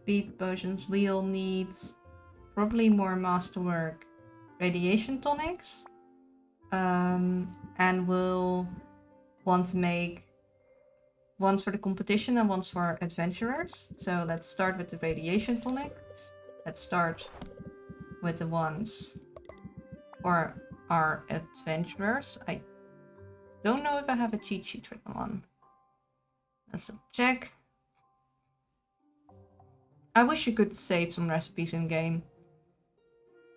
Speed Potions, Wheel Needs, probably more Masterwork Radiation Tonics. And we'll want to make ones for the competition and ones for adventurers. So let's start with the Radiation Tonics. Let's start with the ones for our adventurers. I don't know if I have a cheat sheet for them on. Let's check. I wish you could save some recipes in game.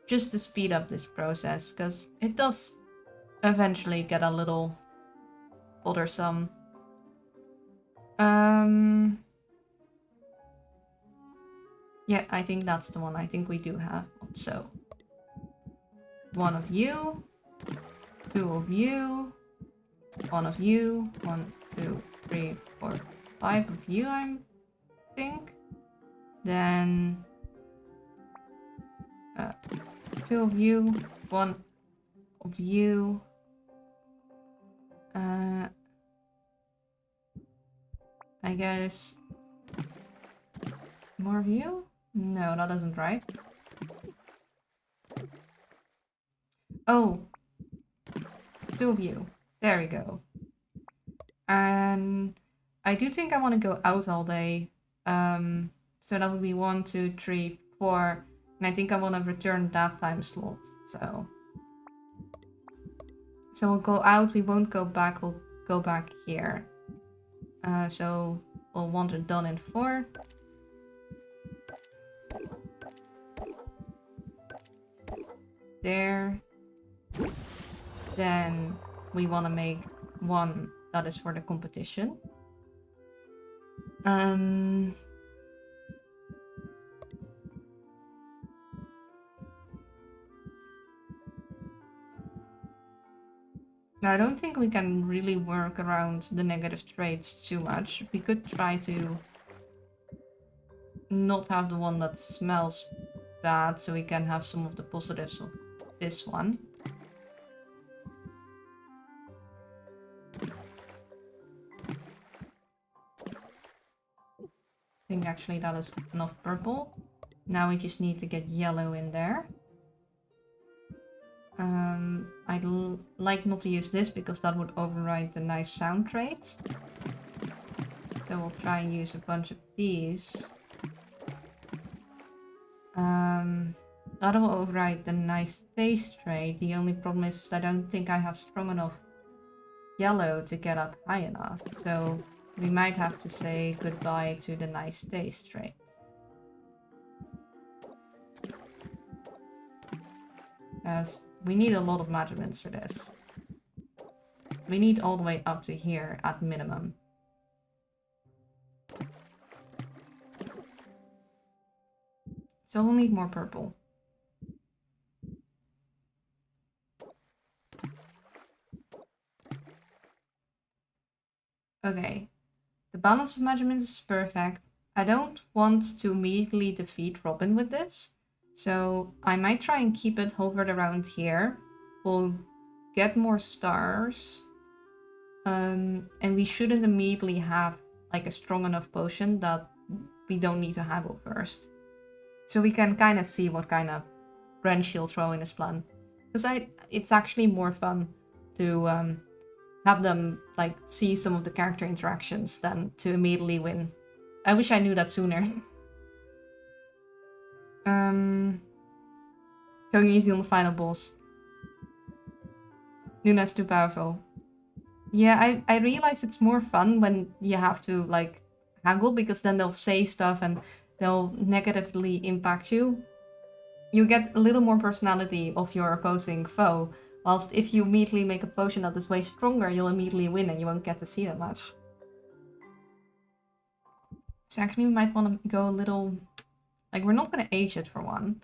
Just to speed up this process, because it does eventually get a little bothersome. Yeah, I think that's the one. I think we do have one. So, one of you, two of you, one of you, 1, 2, 3, 4, 5 of you, I think. Then 2 of you, 1 of you. I guess more of you? No, that isn't right. Oh, 2 of you. There we go. And I do think I want to go out all day. So that would be 1, 2, 3, 4. And I think I want to return that time slot. So we'll go out. We won't go back. We'll go back here. So we'll want it done in 4. There. Then we want to make 1 that is for the competition. I don't think we can really work around the negative traits too much. We could try to not have the one that smells bad, so we can have some of the positives of this one. I think actually that is enough purple. Now we just need to get yellow in there. I'd like not to use this because that would override the nice sound traits. So we'll try and use a bunch of these. That will override the nice taste trait. The only problem is I don't think I have strong enough yellow to get up high enough. So we might have to say goodbye to the nice taste trait. As we need a lot of measurements for this. We need all the way up to here at minimum. So we'll need more purple. Okay. The balance of measurements is perfect. I don't want to immediately defeat Robin with this, so I might try and keep it hovered around here. We'll get more stars, and we shouldn't immediately have like a strong enough potion that we don't need to haggle first. So we can kind of see what kind of wrench she'll throw in his plan. Because it's actually more fun to have them like see some of the character interactions than to immediately win. I wish I knew that sooner. Going easy on the final boss. Luna's too powerful. Yeah, I realize it's more fun when you have to like haggle, because then they'll say stuff and they'll negatively impact you. You get a little more personality of your opposing foe, whilst if you immediately make a potion that is way stronger, you'll immediately win and you won't get to see that much. So actually we might want to go a little... Like, we're not going to age it for one.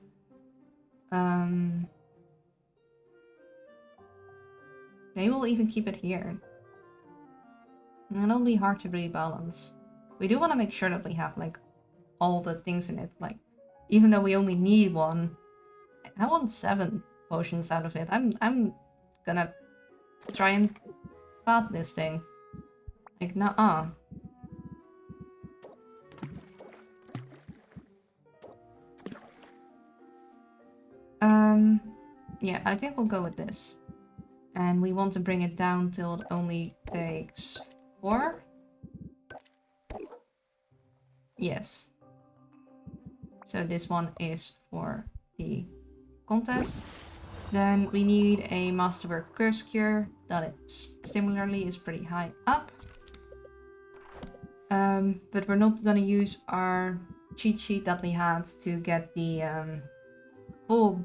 Maybe we'll even keep it here. And it'll be hard to rebalance. We do want to make sure that we have, like, all the things in it. Like, even though we only need one, I want 7 potions out of it. I'm gonna try and bat this thing. Like, nuh-uh. Yeah, I think we'll go with this. And we want to bring it down till it only takes 4. Yes. So this one is for the contest. Then we need a Masterwork Curse Cure that similarly is pretty high up. But we're not gonna use our cheat sheet that we had to get the full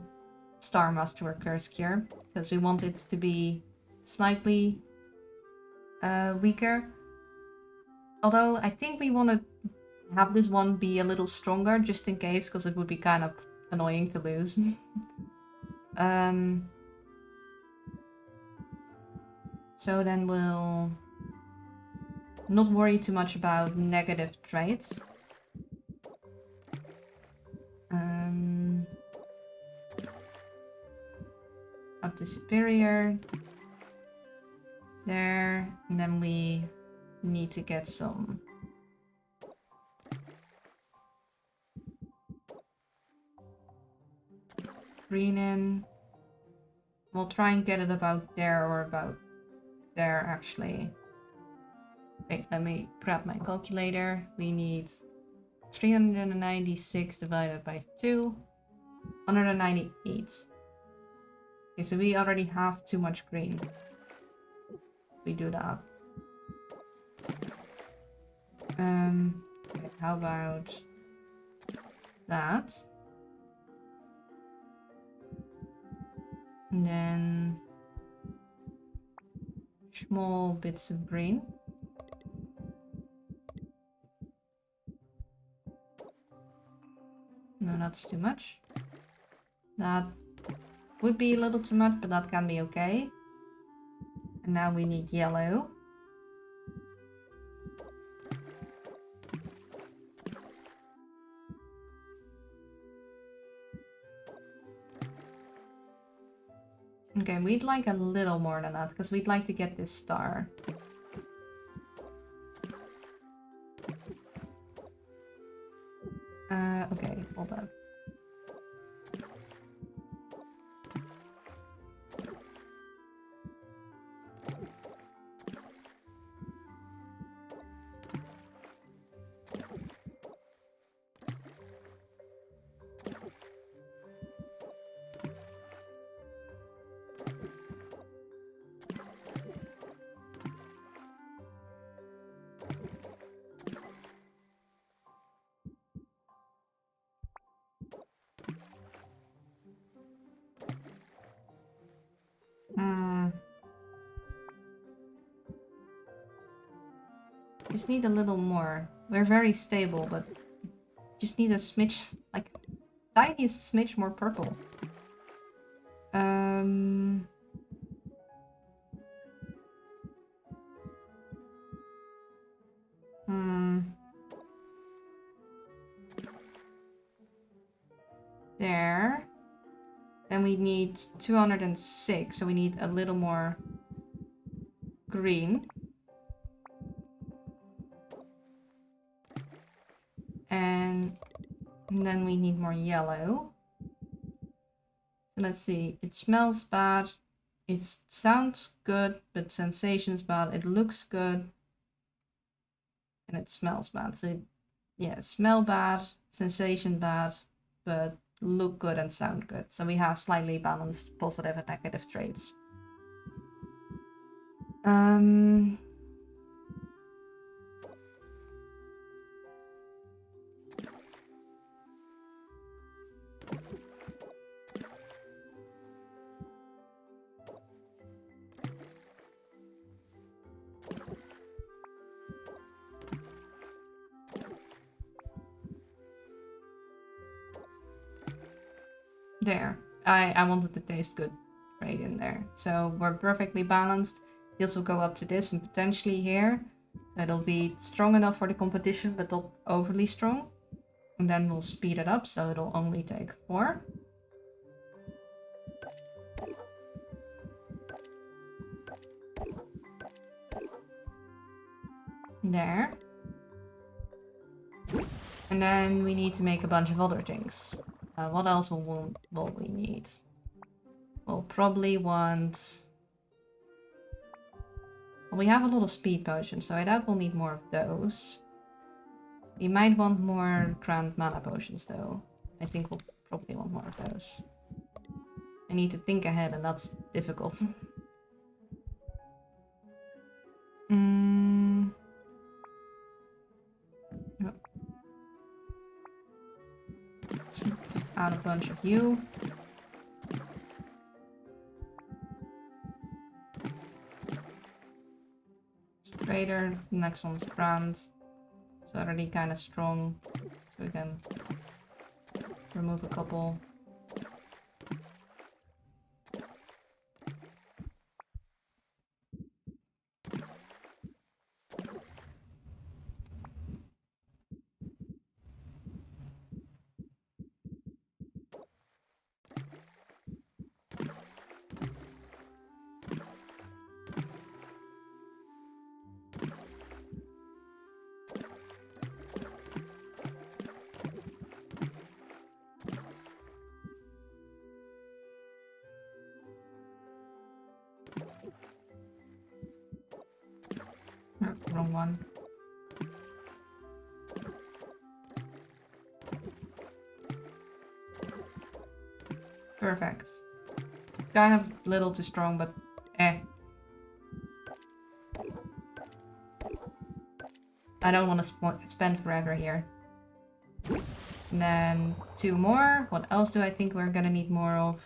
Star Masterwork Curse Cure, because we want it to be slightly weaker. Although I think we want to have this one be a little stronger just in case, because it would be kind of annoying to lose. So then we'll not worry too much about negative traits. Up to superior. There. And then we need to get some green in. We'll try and get it about there or about there actually. Wait, let me grab my calculator. We need 396 divided by 2. 198. Okay, so we already have too much green. We do that. Okay, how about that? And then small bits of green. No, that's too much. That would be a little too much, but that can be okay. And now we need yellow. Okay, we'd like a little more than that, because we'd like to get this star. Okay, hold on. Just need a little more. We're very stable, but just need a smidge, like, tiniest smidge more purple. we need 206, so we need a little more green. And then we need more yellow. So let's see, it smells bad, it sounds good, but sensation's bad, it looks good, and it smells bad. So yeah, smell bad, sensation bad, but look good and sound good. So we have slightly balanced positive and negative traits. There. I wanted to taste good right in there. So we're perfectly balanced. This will go up to this and potentially here. It'll be strong enough for the competition, but not overly strong. And then we'll speed it up, so it'll only take 4. There. And then we need to make a bunch of other things. What else will we need? We'll probably want... Well, we have a lot of speed potions, so I doubt we'll need more of those. We might want more grand mana potions, though. I think we'll probably want more of those. I need to think ahead, and that's difficult. Just add a bunch of you. Greater, the next one's grand. It's already kind of strong, so we can remove a couple. Wrong one. Perfect. Kind of little too strong, but eh. I don't want to spend forever here. And then 2 more. What else do I think we're gonna need more of?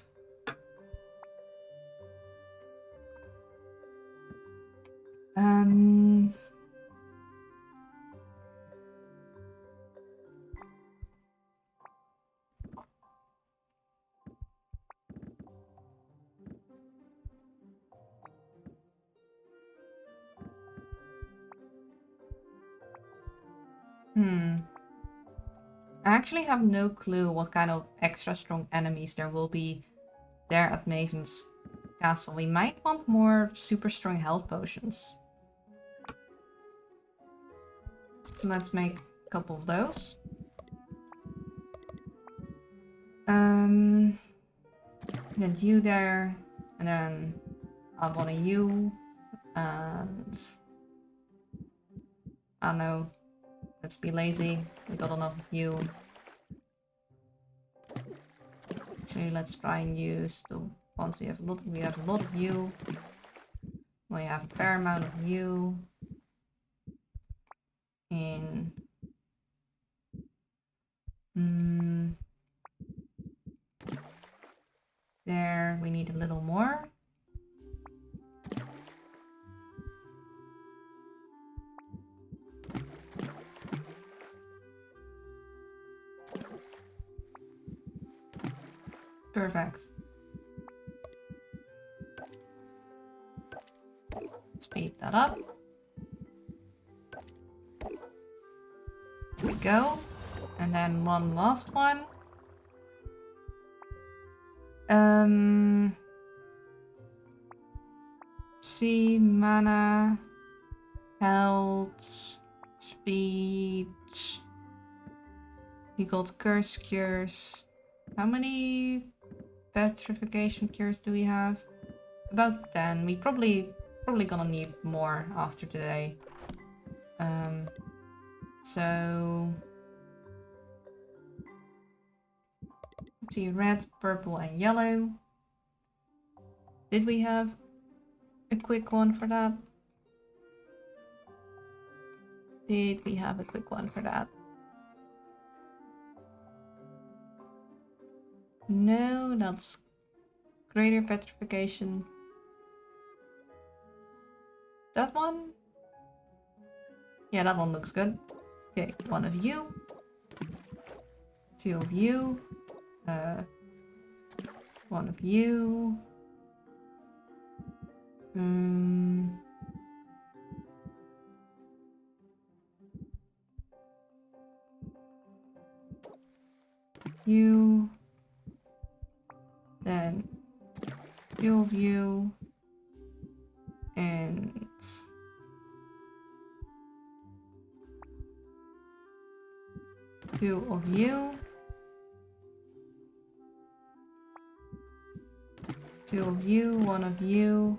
I actually have no clue what kind of extra strong enemies there will be there at Maven's castle. We might want more super strong health potions. So let's make a couple of those. Then you there, and then I want a you, and I don't know. Let's be lazy. We got enough of you. Actually, let's try and use the ones we have a lot of you. We have a fair amount of you. In there, we need a little more. Perfect. Speed that up. There we go. And then one last one. See, mana, health, speech. We got curse cures. How many petrification cures do we have? About 10. We probably gonna need more after today. So let's see, red, purple, and yellow. Did we have a quick one for that? Did we have a quick one for that? No, that's greater petrification. That one? Yeah, that one looks good. Okay, one of you. Two of you. One of you. You. Then two of you. And two of you. Two of you, one of you,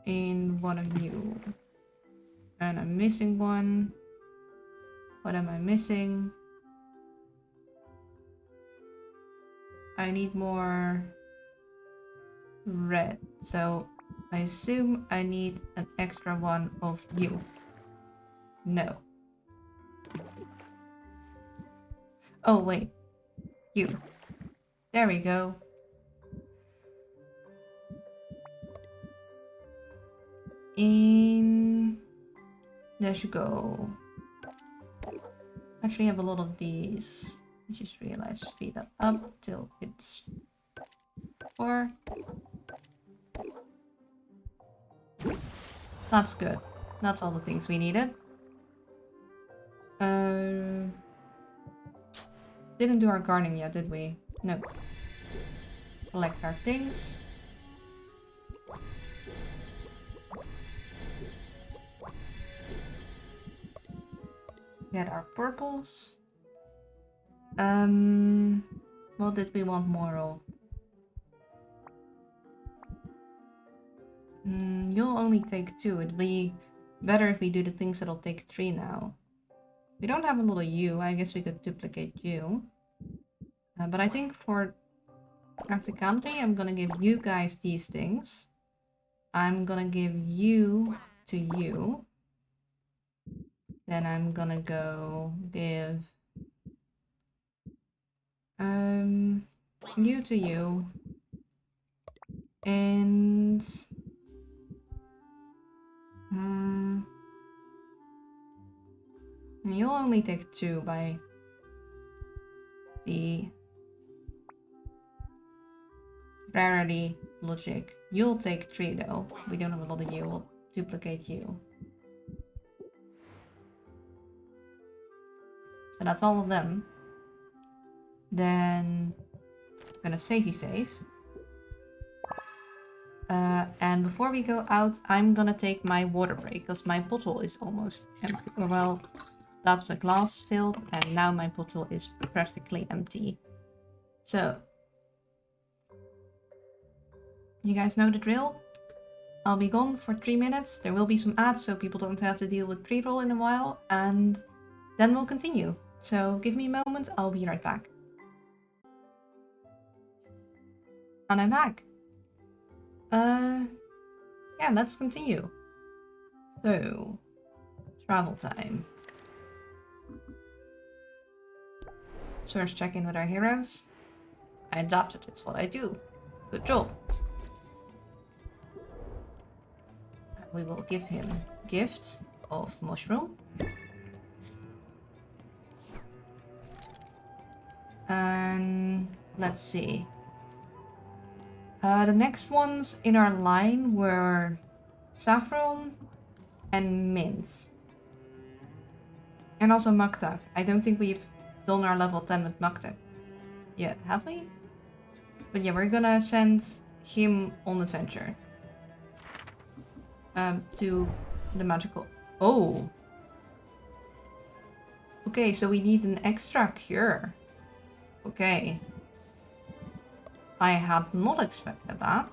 and one of you. And I'm missing one. What am I missing? I need more red. So I assume I need an extra one of you. No. Oh, wait. You. There we go. In... There you go. Actually, I have a lot of these. I just realized speed that up till it's 4. That's good. That's all the things we needed. Didn't do our gardening yet, did we? No. Collect our things. Get our purples. What did we want more of? You'll only take 2. It'd be better if we do the things that'll take 3 now. We don't have a lot of you. I guess we could duplicate you. But I think for practicality, I'm gonna give you guys these things. I'm gonna give you to you. Then I'm gonna go give you to you. And you'll only take 2 by the rarity logic. You'll take 3 though. We don't have a lot of you. We'll duplicate you. So that's all of them. Then I'm gonna save. And before we go out, I'm gonna take my water break because my bottle is almost empty. Well, that's a glass filled, and now my bottle is practically empty. So, you guys know the drill. I'll be gone for 3 minutes. There will be some ads so people don't have to deal with pre-roll in a while, and then we'll continue. So give me a moment, I'll be right back. And I'm back. Yeah, let's continue. So, travel time. Source check in with our heroes. I adapted, it's what I do. Good job. We will give him gift of mushroom. And let's see. The next ones in our line were Saffron and Mint. And also Maktak. I don't think we've done our level 10 with Maktak yet, have we? But yeah, we're gonna send him on adventure. To the magical... Oh! Okay, so we need an extra cure. Okay. I had not expected that.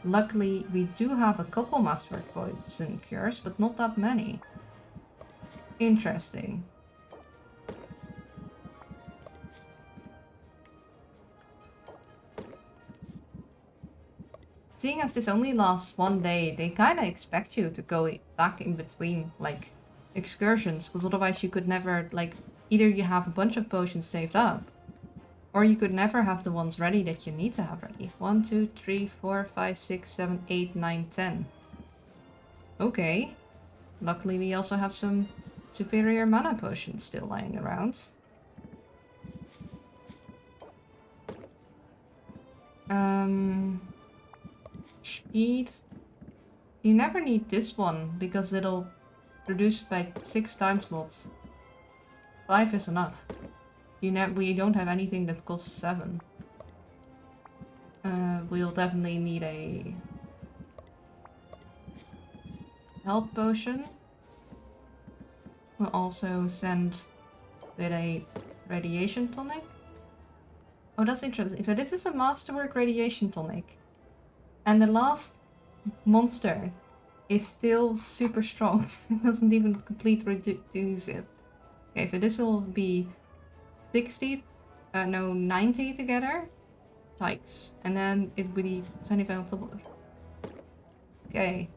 Luckily, we do have a couple Masterwork Poison cures, but not that many. Interesting. Seeing as this only lasts one day, they kinda expect you to go back in between, like, excursions, because otherwise you could never, like, either you have a bunch of potions saved up, or you could never have the ones ready that you need to have ready. 1, 2, 3, 4, 5, 6, 7, 8, 9, 10. Okay. Luckily we also have some superior mana potions still lying around. Speed. You never need this one, because it'll reduce by 6 time slots. 5 is enough. We don't have anything that costs 7. We'll definitely need a health potion. We'll also send with a radiation tonic. Oh, that's interesting. So this is a Masterwork radiation tonic. And the last monster is still super strong. It doesn't even completely reduce it. Okay, so this will be 60, no, 90 together. Yikes. And then it will be 25 on top of it. Okay.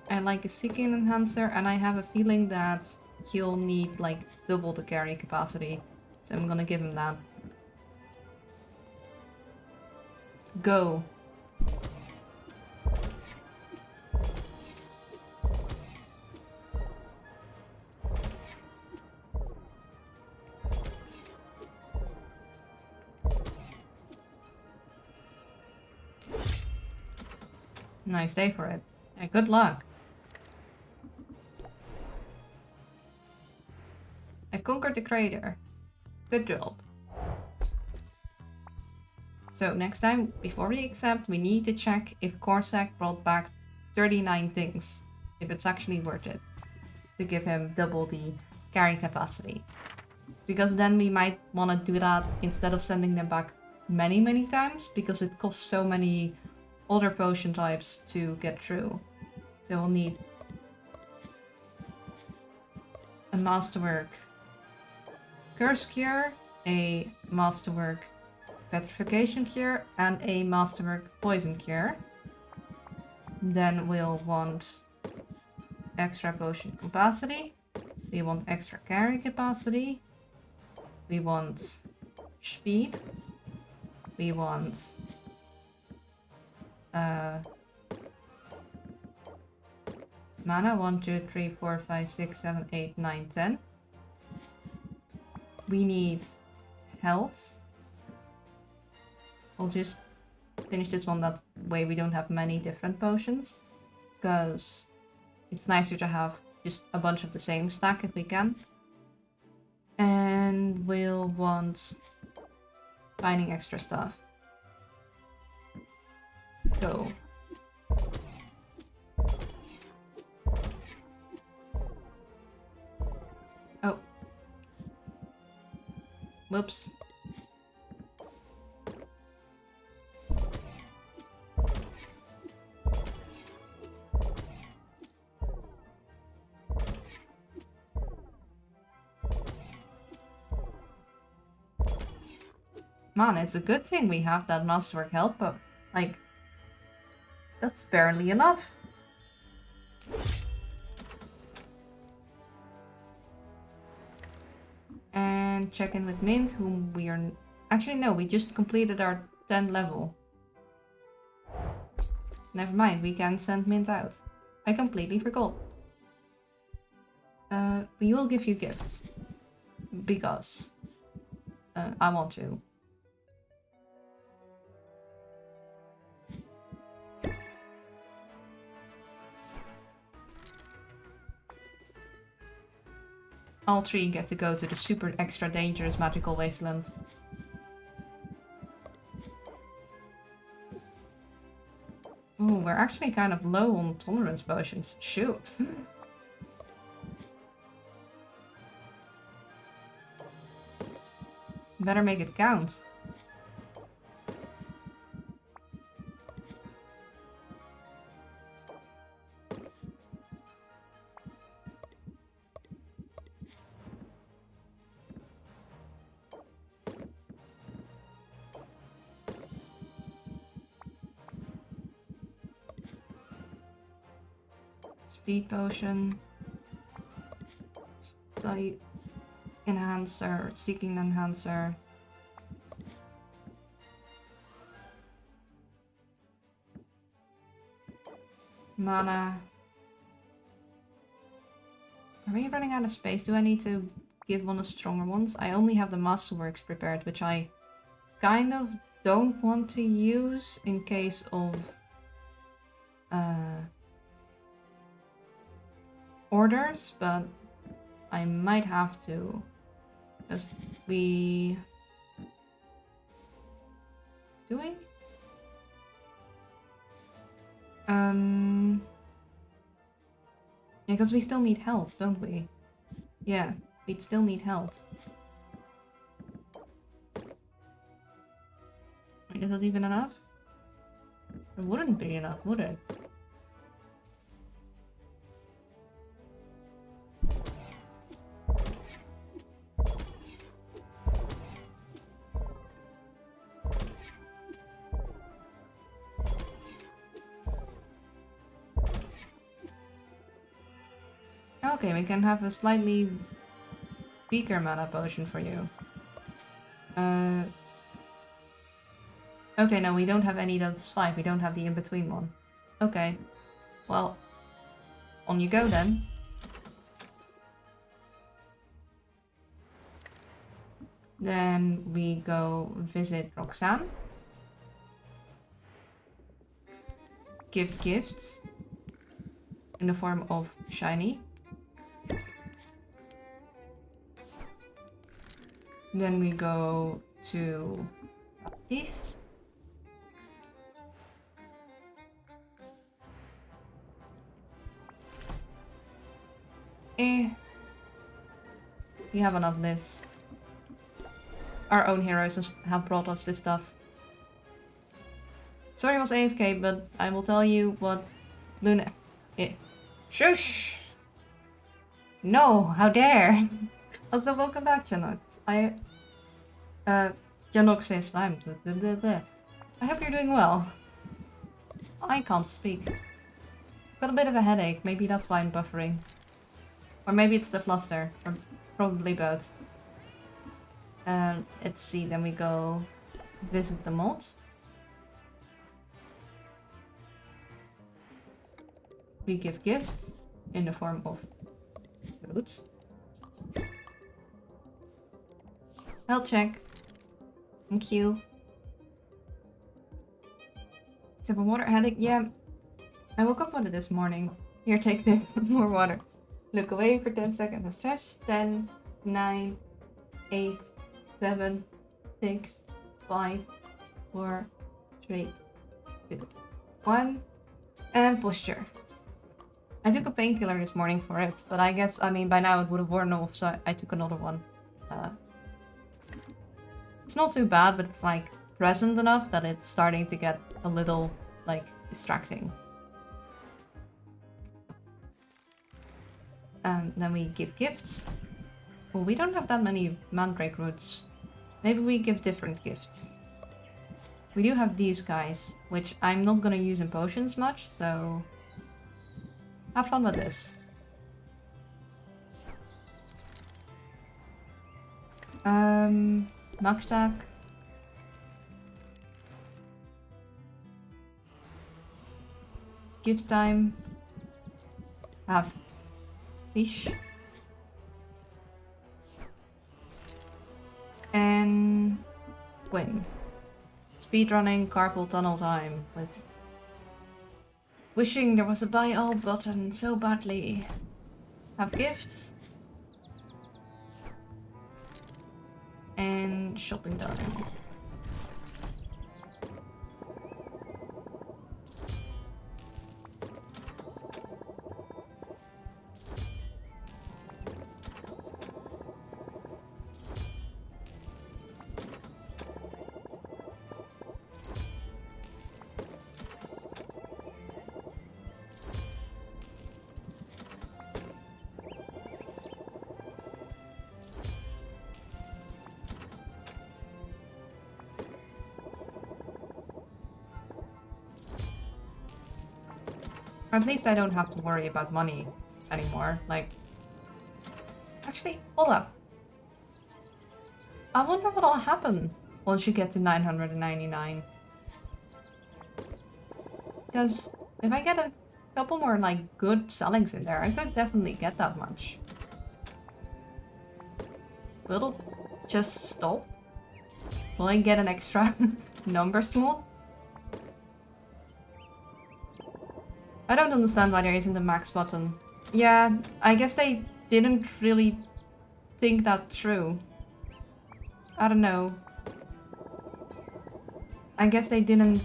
I like a Seeking Enhancer, and I have a feeling that he'll need like double the carry capacity. So I'm gonna give him that. Go. Nice day for it. Yeah, good luck. I conquered the crater. Good job. So next time, before we accept, we need to check if Corsac brought back 39 things. If it's actually worth it. To give him double the carry capacity. Because then we might want to do that instead of sending them back many times. Because it costs so many other potion types to get through. So we'll need a Masterwork Curse Cure, a Masterwork Petrification Cure, and a Masterwork Poison Cure. Then we'll want extra potion capacity. We want extra carry capacity. We want speed. We want mana. 1, 2, 3, 4, 5, 6, 7, 8, 9, 10. We need health. We'll just finish this one that way we don't have many different potions. Because it's nicer to have just a bunch of the same stack if we can. And we'll want finding extra stuff. Go. Oh. Whoops. Man, it's a good thing we have that Masterwork help, but like, that's barely enough. And check in with Mint, whom we are... Actually, no, we just completed our 10th level. Never mind, we can send Mint out. I completely forgot. We will give you gifts. Because I want to. All three get to go to the super extra dangerous magical wasteland. Oh, we're actually kind of low on tolerance potions. Shoot. Better make it count. Speed potion. Like enhancer, seeking enhancer. Mana. Are we running out of space? Do I need to give one of the stronger ones? I only have the Masterworks prepared, which I kind of don't want to use in case of orders, but I might have to. Because we... Do we? Yeah, because we still need health, don't we? Yeah, we'd still need health. Is that even enough? It wouldn't be enough, would it? Okay, we can have a slightly weaker mana potion for you. Okay, no, we don't have any that's 5. We don't have the in-between one. Okay. Well, on you go then. Then we go visit Roxanne. Gift gifts. In the form of shiny. Then we go to east. We have enough of this. Our own heroes have brought us this stuff. Sorry I was AFK, but I will tell you what Luna... Shush! No, how dare! Also, welcome back, Janux. Janux says, I hope you're doing well. I can't speak. Got a bit of a headache, maybe that's why I'm buffering. Or maybe it's the fluster, or probably both. Let's see, then we go visit the mods. We give gifts in the form of fruits. Health check. Thank you. Sip of water, headache. Yeah, I woke up with it this morning. Here, take this. More water. Look away for 10 seconds and stretch. 10, 9, 8, 7, 6, 5, 4, 3, 2, 1. And posture. I took a painkiller this morning for it, but I guess, I mean, by now it would have worn off, so I took another one. It's not too bad, but it's like present enough that it's starting to get a little, like, distracting. Then we give gifts. Well, we don't have that many mandrake roots. Maybe we give different gifts. We do have these guys, which I'm not gonna use in potions much, so... Have fun with this. Maktak. Gift time. Have fish. And win. Speedrunning carpal tunnel time with wishing there was a buy all button so badly. Have gifts. And shopping time. At least I don't have to worry about money anymore. Like, actually, hold up. I wonder what'll happen once you get to 999. Because if I get a couple more, like, good sellings in there, I could definitely get that much. Will it just stop? Will I get an extra number slot? I don't understand why there isn't a max button. Yeah, I guess they didn't really think that through. I don't know. I guess they didn't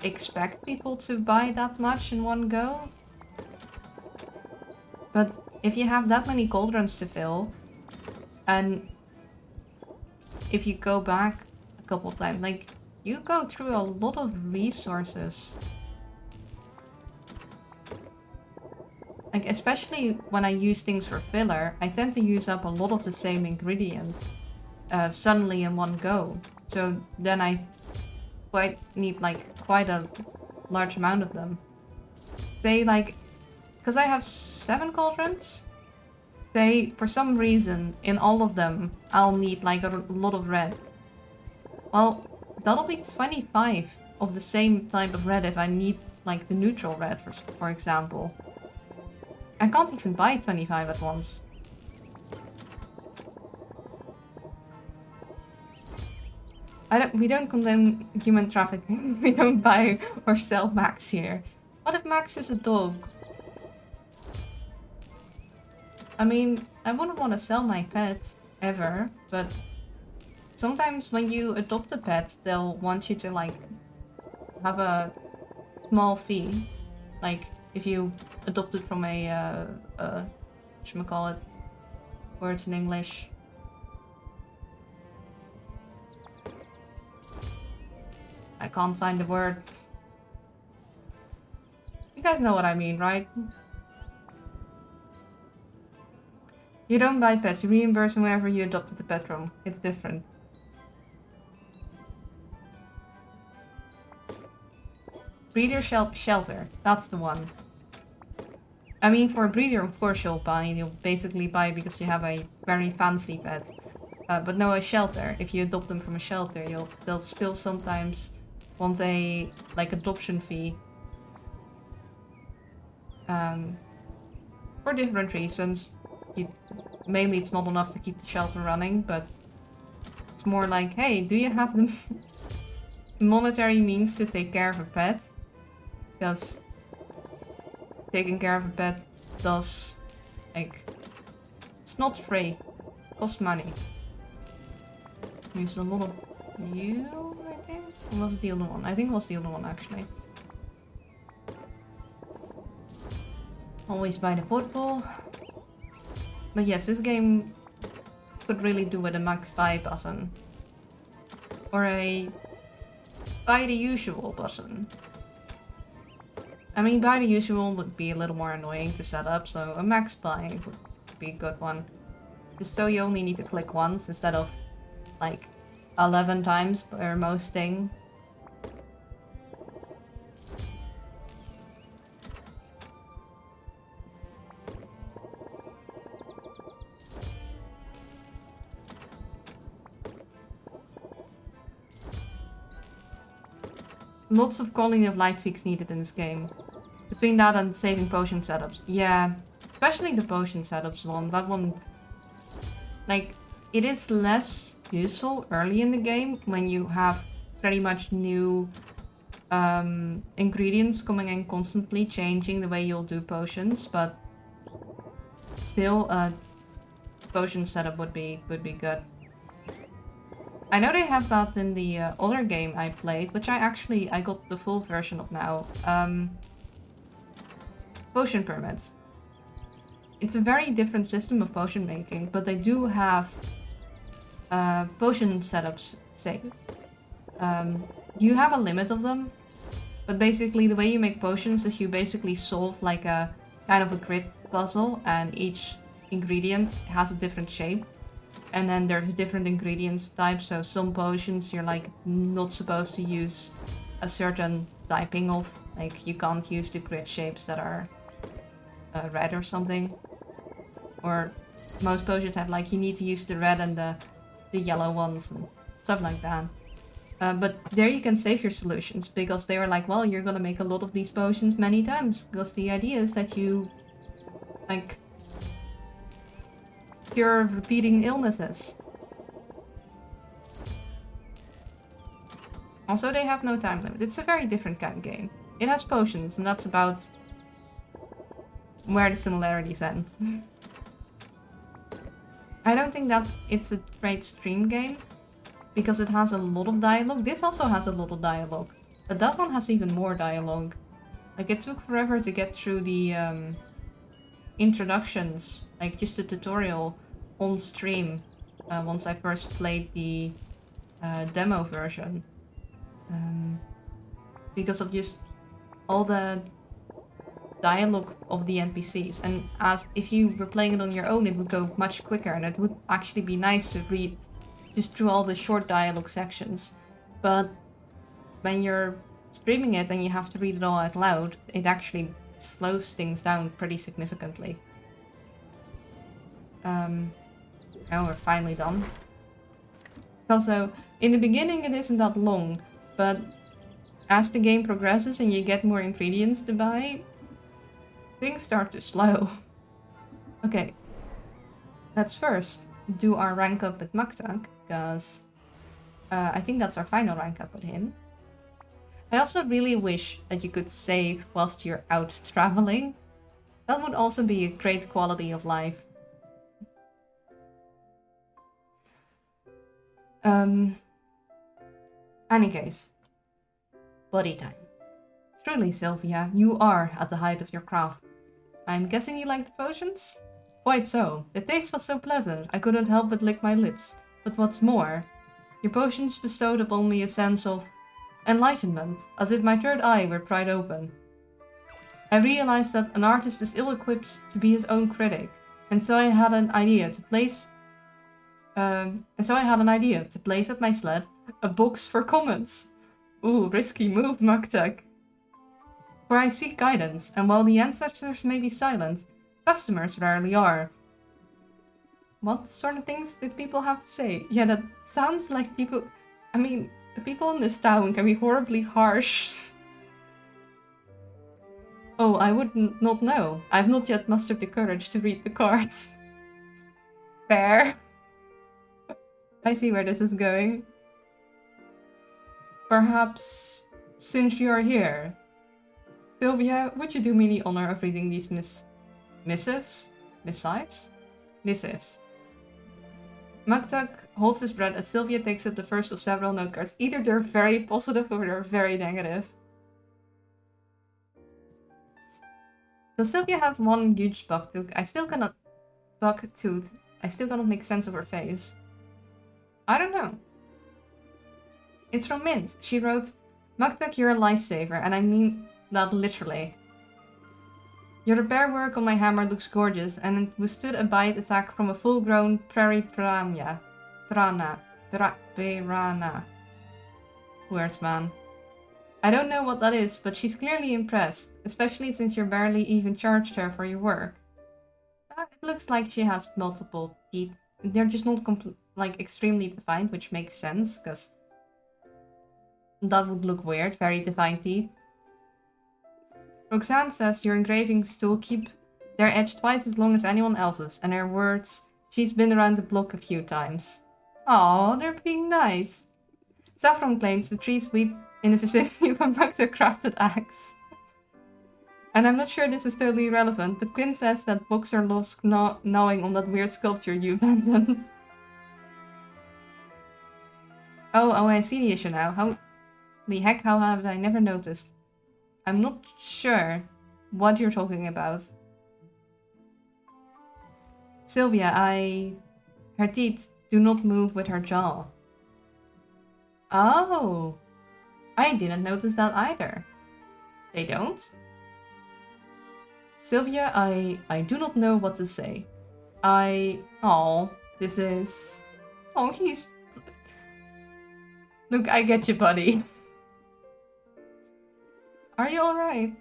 expect people to buy that much in one go. But if you have that many cauldrons to fill, and if you go back a couple times, like, you go through a lot of resources. Like, especially when I use things for filler, I tend to use up a lot of the same ingredients suddenly in one go. So then I need like quite a large amount of them. Say like, because I have 7 cauldrons, say for some reason in all of them I'll need like a lot of red. Well, that'll be 25 of the same type of red if I need like the neutral red, for example. I can't even buy 25 at once. We don't condemn human trafficking. We don't buy or sell Max here. What if Max is a dog? I mean, I wouldn't want to sell my pet ever, but sometimes when you adopt a pet, they'll want you to like have a small fee. Like if you adopted from a whatchamacallit, words in English. I can't find the word. You guys know what I mean, right? You don't buy pets, you reimburse them whenever you adopted the pet from. It's different. Breeder shelter, that's the one. I mean, for a breeder, of course you'll buy. You'll basically buy because you have a very fancy pet. But no, a shelter. If you adopt them from a shelter, they'll still sometimes want a like adoption fee. For different reasons. Mainly it's not enough to keep the shelter running, but it's more like, hey, do you have the monetary means to take care of a pet? Because taking care of a pet does, like, it's not free. It costs money. Use a lot of you, I think? Or was it the other one? I think it was the other one, actually. Always buy the portable. But yes, this game could really do with a max buy button. Or a buy the usual button. I mean, buy the usual would be a little more annoying to set up, so a max buy would be a good one. Just so you only need to click once instead of like 11 times per most thing. Lots of quality of life tweaks needed in this game. Between that and saving potion setups. Yeah, especially the potion setups one. That one, like, it is less useful early in the game when you have pretty much new ingredients coming in constantly, changing the way you'll do potions, but still a potion setup would be good. I know they have that in the other game I played, which I got the full version of now. Potion permits. It's a very different system of potion making, but they do have potion setups saved. You have a limit of them, but basically the way you make potions is you basically solve like a kind of a grid puzzle, and each ingredient has a different shape. And then there's different ingredients types, so some potions you're like not supposed to use a certain typing of. Like, you can't use the grid shapes that are red or something. Or most potions have, like, you need to use the red and the yellow ones and stuff like that. But there you can save your solutions, because they were like, well, you're gonna make a lot of these potions many times, because the idea is that you, like, cure repeating illnesses. Also, they have no time limit. It's a very different kind of game. It has potions, and that's about where the similarities end. I don't think that it's a great stream game, because it has a lot of dialogue. This also has a lot of dialogue, but that one has even more dialogue. Like, it took forever to get through the introductions, like just the tutorial on stream, once I first played the demo version. Because of just all the dialogue of the NPCs, and as if you were playing it on your own, it would go much quicker, and it would actually be nice to read just through all the short dialogue sections. But when you're streaming it and you have to read it all out loud, it actually slows things down pretty significantly. Now we're finally done. Also, in the beginning it isn't that long, but as the game progresses and you get more ingredients to buy, things start to slow. Okay, let's first do our rank up with Maktak, because I think that's our final rank up with him. I also really wish that you could save whilst you're out traveling. That would also be a great quality of life. Any case, body time. Truly, Sylvia, you are at the height of your craft. I'm guessing you like the potions? Quite so. The taste was so pleasant, I couldn't help but lick my lips. But what's more, your potions bestowed upon me a sense of enlightenment, as if my third eye were pried open. I realized that an artist is ill-equipped to be his own critic, and so I had an idea to place at my sled a box for comments. Ooh, risky move, Maktak. For I seek guidance, and while the ancestors may be silent, customers rarely are. What sort of things did people have to say? Yeah, that sounds like people... I mean, the people in this town can be horribly harsh. Oh, I would not know. I've not yet mustered the courage to read the cards. Fair. I see where this is going. Perhaps, since you're here, Sylvia, would you do me the honor of reading these missives? Missives? Missives. Maktak holds his breath as Sylvia takes up the first of several note cards. Either they're very positive or they're very negative. Does Sylvia have one huge bucktooth? I still cannot make sense of her face. I don't know. It's from Mint. She wrote, Maktak, you're a lifesaver, and I mean that literally. Your repair work on my hammer looks gorgeous, and it withstood a bite attack from a full-grown prairie piranha. Piranha. Words, man. I don't know what that is, but she's clearly impressed, especially since you barely even charged her for your work. It looks like she has multiple teeth. They're just not extremely defined, which makes sense, because that would look weird, very defined teeth. Roxanne says your engravings will keep their edge twice as long as anyone else's, and her words, she's been around the block a few times. Aww, they're being nice. Saffron claims the trees weep in the vicinity of a Maktak crafted axe. And I'm not sure this is totally relevant, but Quinn says that books are lost gnawing on that weird sculpture you abandoned. Oh, I see the issue now. How the heck, how have I never noticed? I'm not sure what you're talking about. Sylvia, her teeth do not move with her jaw. Oh, I didn't notice that either. They don't? Sylvia, I do not know what to say. This is... Oh, he's... Look, I get you, buddy. Are you alright?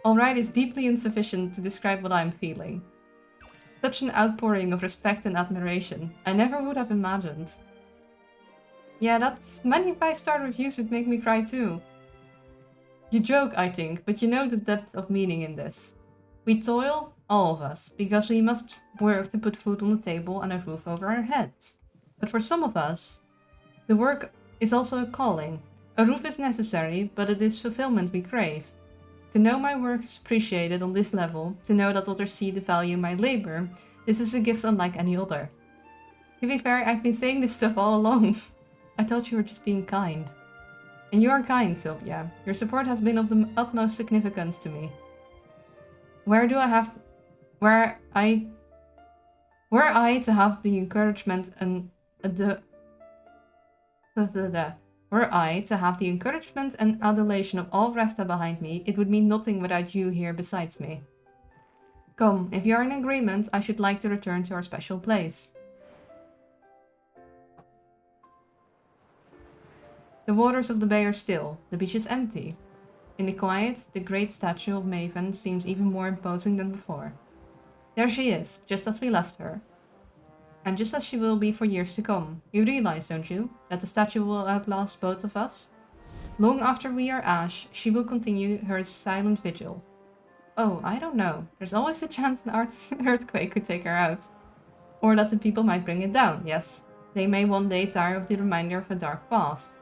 Alright is deeply insufficient to describe what I'm feeling. Such an outpouring of respect and admiration. I never would have imagined. Yeah, that's many 5-star reviews would make me cry too. You joke, I think, but you know the depth of meaning in this. We toil, all of us, because we must work to put food on the table and a roof over our heads. But for some of us, the work is also a calling. A roof is necessary, but it is fulfillment we crave. To know my work is appreciated on this level, to know that others see the value in my labor, this is a gift unlike any other. To be fair, I've been saying this stuff all along. I thought you were just being kind. And you are kind, Sylvia. Your support has been of the utmost significance to me. Were I to have the encouragement and Were I to have the encouragement and adulation of all Rafta behind me, it would mean nothing without you here besides me. Come, if you are in agreement, I should like to return to our special place. The waters of the bay are still, the beach is empty. In the quiet, the great statue of Maven seems even more imposing than before. There she is, just as we left her. And just as she will be for years to come. You realize, don't you, that the statue will outlast both of us? Long after we are ash, she will continue her silent vigil. Oh, I don't know. There's always a chance an earthquake could take her out. Or that the people might bring it down, yes. They may one day tire of the reminder of a dark past.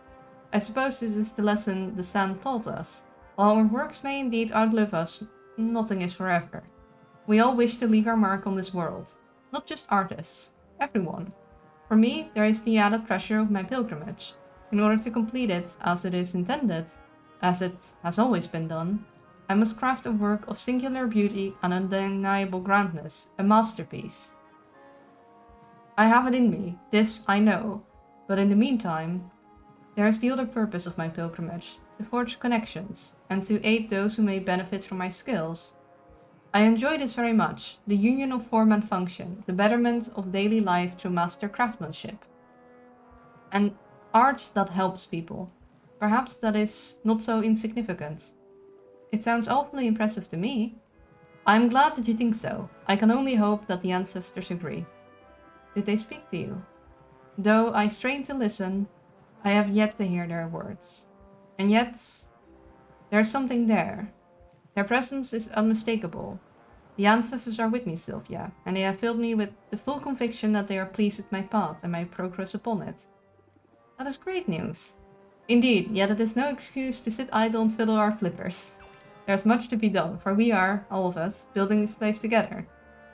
I suppose this is the lesson the sand taught us. While our works may indeed outlive us, nothing is forever. We all wish to leave our mark on this world. Not just artists. Everyone. For me, there is the added pressure of my pilgrimage. In order to complete it as it is intended, as it has always been done, I must craft a work of singular beauty and undeniable grandness, a masterpiece. I have it in me, this I know, but in the meantime, there is the other purpose of my pilgrimage, to forge connections, and to aid those who may benefit from my skills. I enjoy this very much, the union of form and function, the betterment of daily life through master craftsmanship. And art that helps people. Perhaps that is not so insignificant. It sounds awfully impressive to me. I'm glad that you think so. I can only hope that the ancestors agree. Did they speak to you? Though I strain to listen, I have yet to hear their words. And yet, there's something there. Their presence is unmistakable. The ancestors are with me, Sylvia, and they have filled me with the full conviction that they are pleased with my path and my progress upon it. That is great news. Indeed, yet it is no excuse to sit idle and twiddle our flippers. There's much to be done, for we are, all of us, building this place together.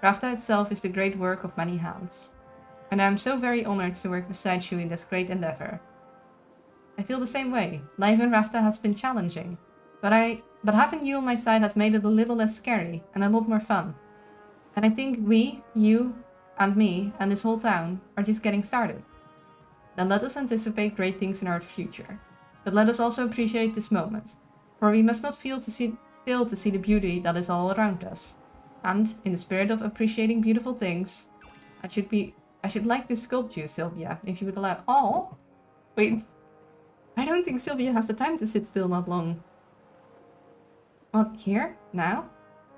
Rafta itself is the great work of many hands. And I am so very honored to work beside you in this great endeavor. I feel the same way. Life in Rafta has been challenging, but having you on my side has made it a little less scary and a lot more fun. And I think we, you, and me, and this whole town are just getting started. Then let us anticipate great things in our future. But let us also appreciate this moment, for we must not fail to see the beauty that is all around us. And, in the spirit of appreciating beautiful things, I should like to sculpt you, Sylvia, if you would allow. Oh! Wait. I don't think Sylvia has the time to sit still that long. What, here? Now?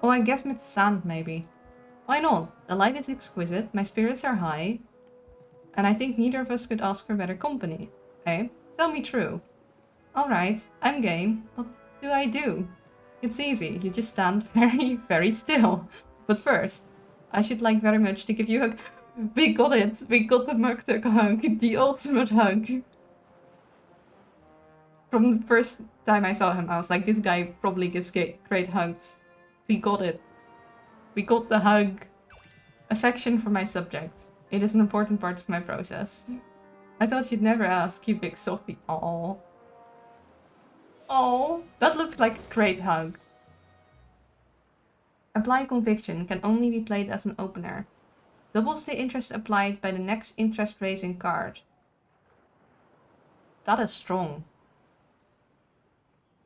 Oh, I guess with sand, maybe. Why not? The light is exquisite, my spirits are high, and I think neither of us could ask for better company. Eh? Tell me true. Alright, I'm game. What do I do? It's easy, you just stand very, very still. But first, I should like very much to give you a hug. We got it! We got the Muktuk hug, the ultimate hug. From the first time I saw him, I was like, this guy probably gives great hugs. We got it. We got the hug. Affection for my subject. It is an important part of my process. I thought you'd never ask, you big softy. Aww. Aww. That looks like a great hug. Apply conviction can only be played as an opener. Doubles the interest applied by the next interest-raising card. That is strong.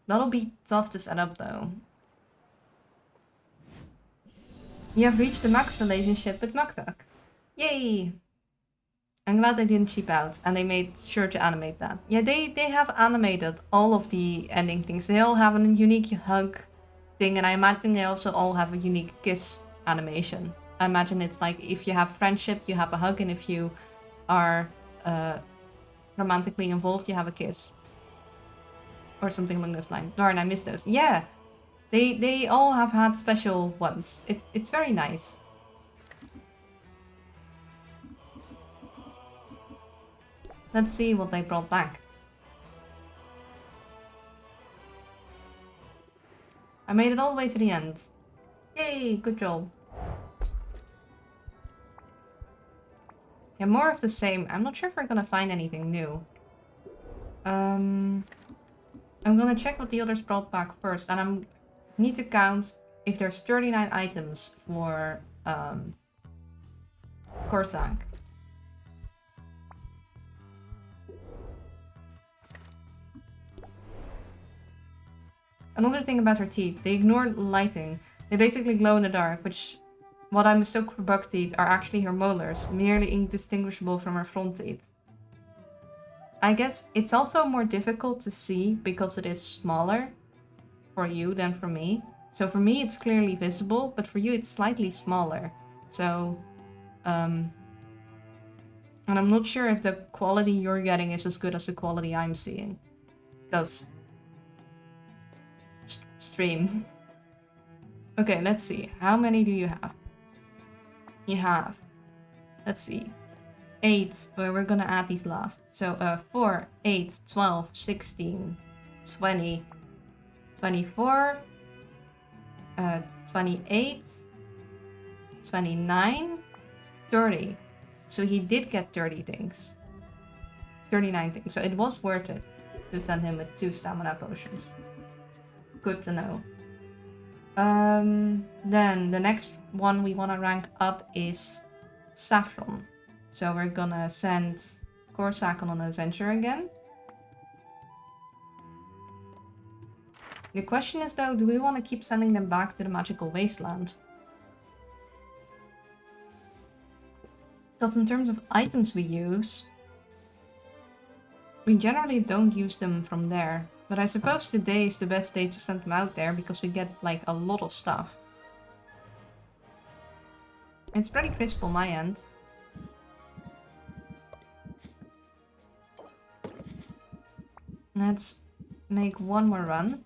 That'll be tough to set up though. You have reached the max relationship with Muktuk. Yay! I'm glad they didn't cheap out, and they made sure to animate that. Yeah, they have animated all of the ending things. They all have a unique hug thing, and I imagine they also all have a unique kiss animation. I imagine it's like if you have friendship, you have a hug, and if you are romantically involved, you have a kiss. Or something along those lines. Darn, I missed those. Yeah, they all have had special ones. It's very nice. Let's see what they brought back. I made it all the way to the end. Yay, good job. Yeah, more of the same. I'm not sure if we're gonna find anything new. I'm gonna check what the others brought back first, and I need to count if there's 39 items for Corsac. Another thing about her teeth, they ignore lighting. They basically glow in the dark, which, what I mistook for bug teeth, are actually her molars, merely indistinguishable from her front teeth. I guess it's also more difficult to see because it is smaller for you than for me. So for me it's clearly visible, but for you it's slightly smaller. So, and I'm not sure if the quality you're getting is as good as the quality I'm seeing. Because... stream. Okay, let's see. How many do you have? You have... let's see. 8, where we're gonna add these last. So 4, 8, 12, 16, 20, 24, 28, 29, 30. So he did get 30 things. 39 things. So it was worth it to send him with 2 stamina potions. Good to know. Then the next one we want to rank up is Saffron. So we're gonna send Corsac on an adventure again. The question is though, do we want to keep sending them back to the magical wasteland? Because in terms of items we use, we generally don't use them from there. But I suppose today is the best day to send them out there because we get like a lot of stuff. It's pretty crisp on my end. Let's make one more run.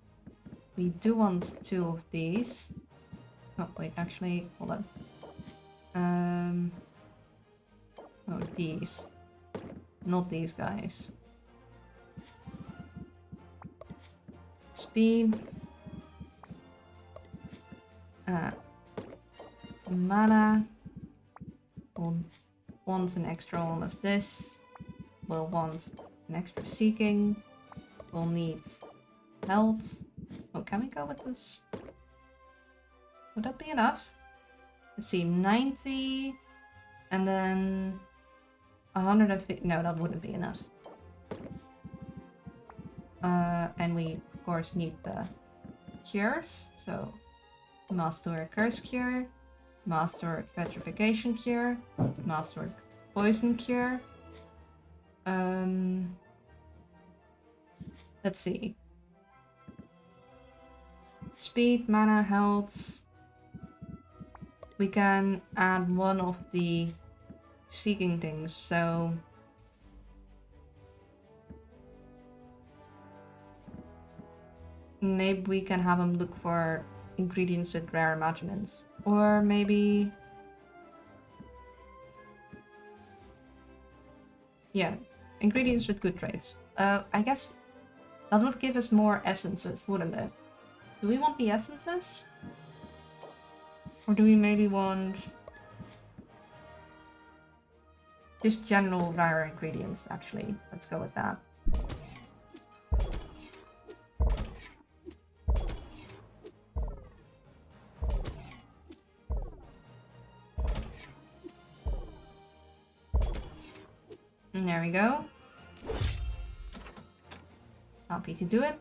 We do want 2 of these. Oh wait, actually, hold on. Oh, these. Not these guys. Speed. Mana. We'll want an extra one of this. We'll want an extra seeking. We'll need health. Oh, can we go with this? Would that be enough? Let's see, 90. And then 150. No, that wouldn't be enough. And we, of course, need the cures. So, Master Curse Cure, Master Petrification Cure, Master Poison Cure. Let's see. Speed, mana, health. We can add one of the seeking things, so... maybe we can have him look for ingredients with rare imaginments. Or maybe... yeah, ingredients with good traits. I guess that would give us more essences, wouldn't it? Do we want the essences? Or do we maybe want... just general rare ingredients, actually. Let's go with that. And there we go. Happy to do it.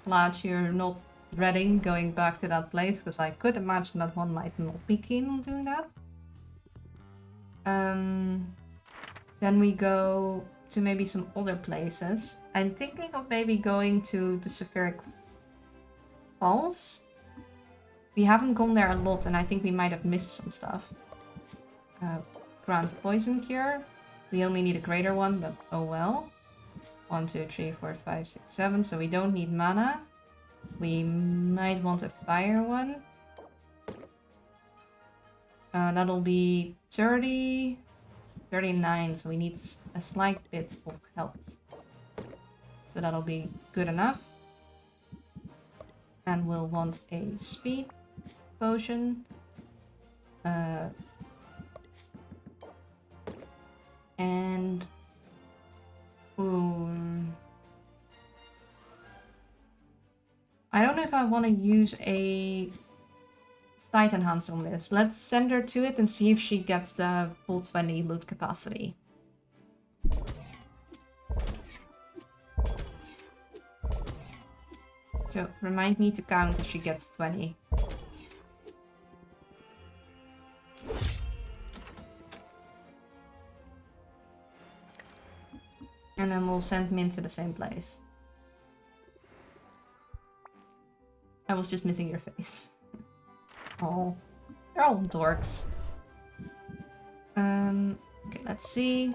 Glad you're not dreading going back to that place, because I could imagine that one might not be keen on doing that. Then we go to maybe some other places. I'm thinking of maybe going to the Saffron Falls. We haven't gone there a lot, and I think we might have missed some stuff. Grant Poison Cure. We only need a greater one, but oh well. 1, 2, 3, 4, 5, 6, 7. So we don't need mana. We might want a fire one. That'll be 30, 39. So we need a slight bit of health. So that'll be good enough. And we'll want a speed potion. And I don't know if I want to use a sight enhancer on this. Let's send her to it and see if she gets the full 20 loot capacity. So remind me to count if she gets 20. And then we'll send Min to the same place. I was just missing your face. Oh, they're all dorks. Okay, let's see.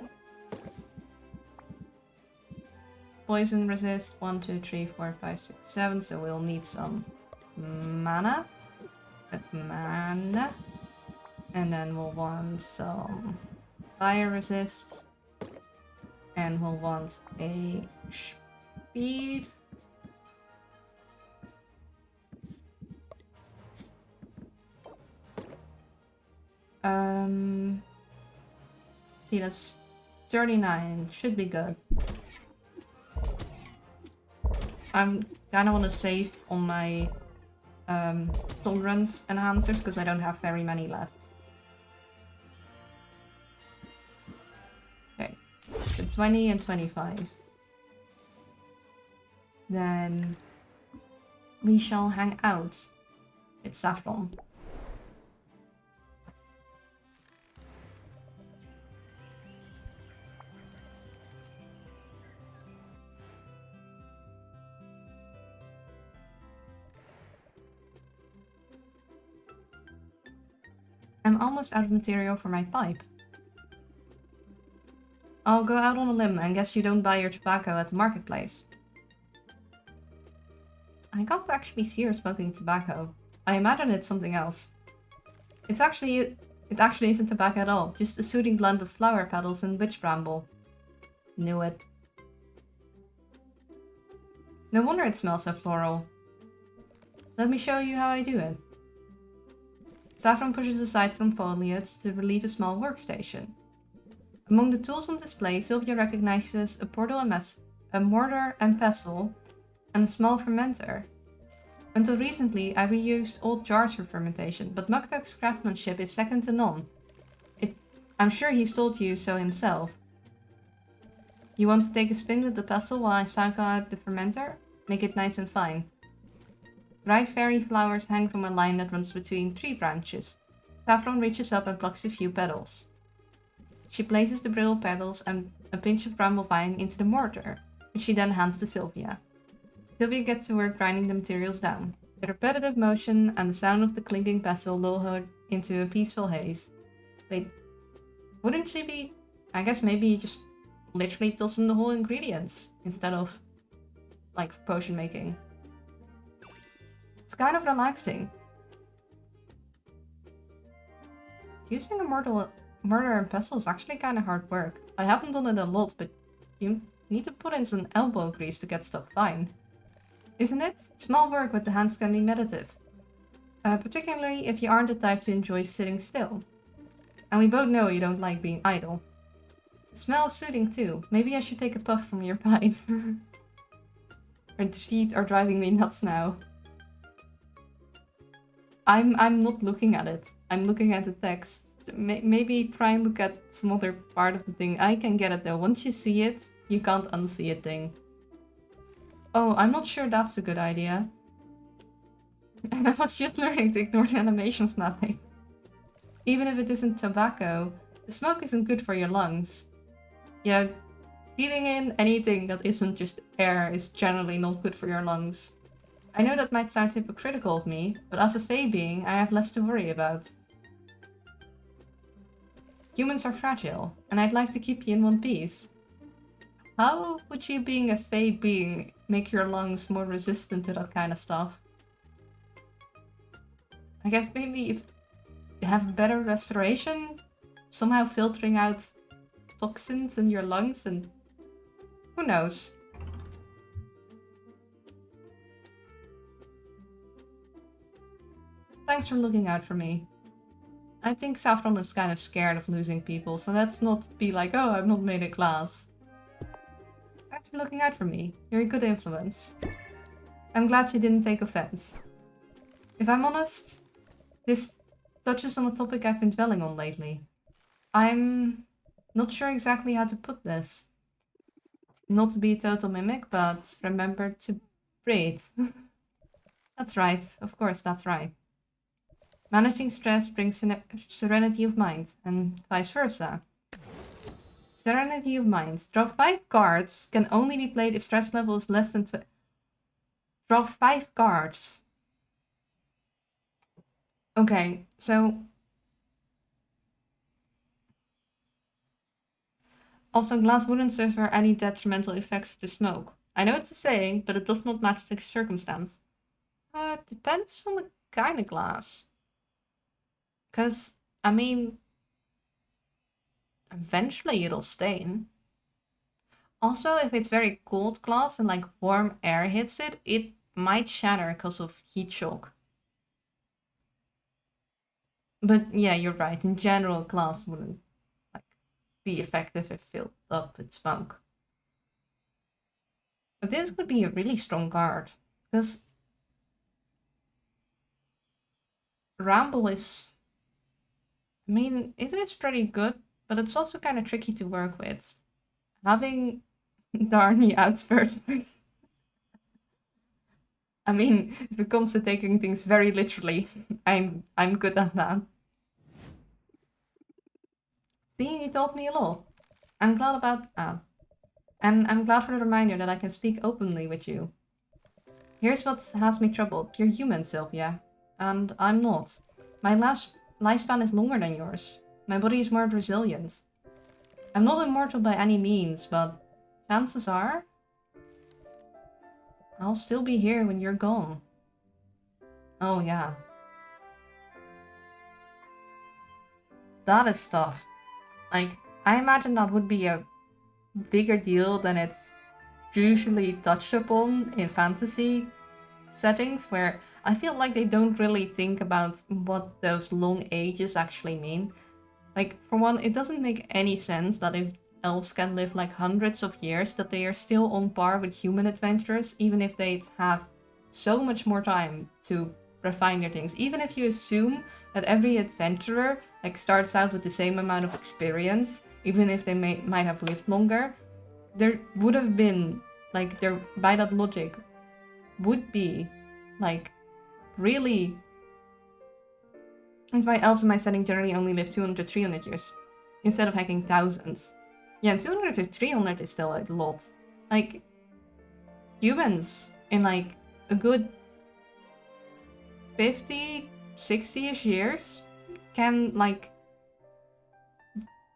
Poison resist 1, 2, 3, 4, 5, 6, 7. So we'll need some mana. And then we'll want some fire resist. And we'll want a speed. See, that's 39. Should be good. I'm kinda wanna save on my tolerance enhancers because I don't have very many left. Okay, so 20 and 25. Then we shall hang out. It's Saffron. I'm almost out of material for my pipe. I'll go out on a limb and guess you don't buy your tobacco at the marketplace. I can't actually see her smoking tobacco. I imagine it's something else. It actually isn't tobacco at all, just a soothing blend of flower petals and witch bramble. Knew it. No wonder it smells so floral. Let me show you how I do it. Saffron pushes aside some foliage to relieve a small workstation. Among the tools on display, Sylvia recognizes a portal a mortar and pestle, and a small fermenter. Until recently, I reused old jars for fermentation, but Muktuk's craftsmanship is second to none. I'm sure he's told you so himself. You want to take a spin with the pestle while I cycle out the fermenter? Make it nice and fine. Bright fairy flowers hang from a line that runs between 3 branches. Saffron reaches up and plucks a few petals. She places the brittle petals and a pinch of bramble vine into the mortar, which she then hands to Sylvia. Sylvia gets to work grinding the materials down. The repetitive motion and the sound of the clinking pestle lull her into a peaceful haze. Wait, wouldn't she be... I guess maybe just literally toss in the whole ingredients instead of, like, potion making. It's kind of relaxing. Using a mortar and pestle is actually kind of hard work. I haven't done it a lot, but you need to put in some elbow grease to get stuff fine. Isn't it? Small work with the hands can be meditative. Particularly if you aren't the type to enjoy sitting still. And we both know you don't like being idle. The smell is soothing too. Maybe I should take a puff from your pipe. Her feet are driving me nuts now. I'm not looking at it. I'm looking at the text. Maybe try and look at some other part of the thing. I can get it though. Once you see it, you can't unsee a thing. Oh, I'm not sure that's a good idea. And I was just learning to ignore the animation snapping. Even if it isn't tobacco, the smoke isn't good for your lungs. Yeah, breathing in anything that isn't just air is generally not good for your lungs. I know that might sound hypocritical of me, but as a Fae being, I have less to worry about. Humans are fragile, and I'd like to keep you in one piece. How would you being a Fae being make your lungs more resistant to that kind of stuff? I guess maybe if you have better restoration, somehow filtering out toxins in your lungs, and who knows? Thanks for looking out for me. I think Saffron is kind of scared of losing people, so let's not be like, oh, I'm not made of glass. Thanks for looking out for me. You're a good influence. I'm glad you didn't take offense. If I'm honest, this touches on a topic I've been dwelling on lately. I'm not sure exactly how to put this. Not to be a total mimic, but remember to breathe. That's right, of course, that's right. Managing stress brings serenity of mind, and vice versa. Serenity of mind. Draw 5 cards, can only be played if stress level is less than Draw 5 cards. Okay, so... Also, glass wouldn't suffer any detrimental effects to smoke. I know it's a saying, but it does not match the circumstance. Depends on the kind of glass. Because, I mean, eventually it'll stain. Also, if it's very cold glass and like warm air hits it, it might shatter because of heat shock. But yeah, you're right. In general, glass wouldn't like be effective if filled up with smoke. But this could be a really strong card, because Ramble is... I mean, it is pretty good, but it's also kind of tricky to work with. Having Darnie outspurt... I mean, if it comes to taking things very literally, I'm good at that. See, you taught me a lot. I'm glad about that. And I'm glad for the reminder that I can speak openly with you. Here's what has me troubled. You're human, Sylvia. And I'm not. My lifespan is longer than yours. My body is more resilient. I'm not immortal by any means, but chances are I'll still be here when you're gone. Oh yeah. That is tough. Like, I imagine that would be a bigger deal than it's usually touched upon in fantasy settings, where I feel like they don't really think about what those long ages actually mean. Like, for one, it doesn't make any sense that if elves can live like hundreds of years, that they are still on par with human adventurers, even if they have so much more time to refine their things. Even if you assume that every adventurer like starts out with the same amount of experience, even if they might have lived longer, there would have been like there by that logic would be like really... That's why elves in my setting generally only live 200 to 300 years instead of hacking thousands. Yeah, 200 to 300 is still a lot. Like, humans in like a good 50, 60-ish years can like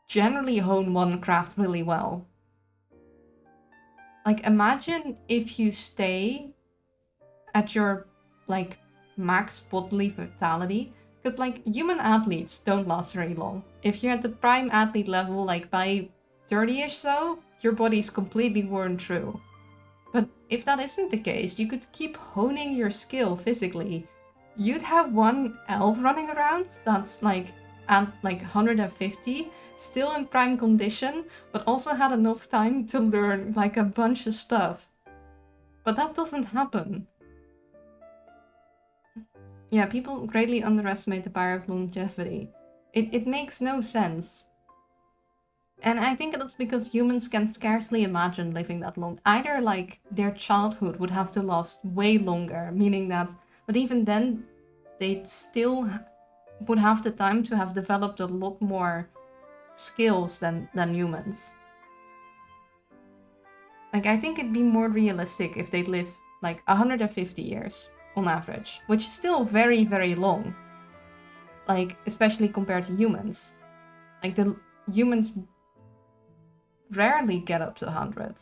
generally hone one craft really well. Like, imagine if you stay at your like max bodily vitality, because like human athletes don't last very long. If you're at the prime athlete level, like by 30-ish so, your body's completely worn through. But if that isn't the case, you could keep honing your skill physically. You'd have one elf running around that's like at like 150, still in prime condition, but also had enough time to learn like a bunch of stuff. But that doesn't happen. Yeah, people greatly underestimate the power of longevity. It makes no sense. And I think that's because humans can scarcely imagine living that long. Either like their childhood would have to last way longer, meaning that, but even then, they'd still would have the time to have developed a lot more skills than humans. Like, I think it'd be more realistic if they'd live like 150 years on average, which is still very, very long. Like, especially compared to humans. Like, the humans rarely get up to 100.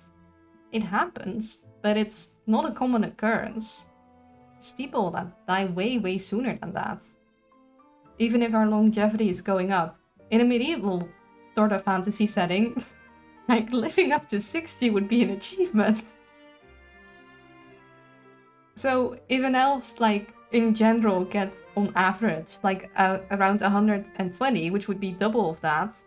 It happens, but it's not a common occurrence. There's people that die way, way sooner than that. Even if our longevity is going up. In a medieval sort of fantasy setting, like living up to 60 would be an achievement. So if an elf, like, in general get on average, like around 120, which would be double of that,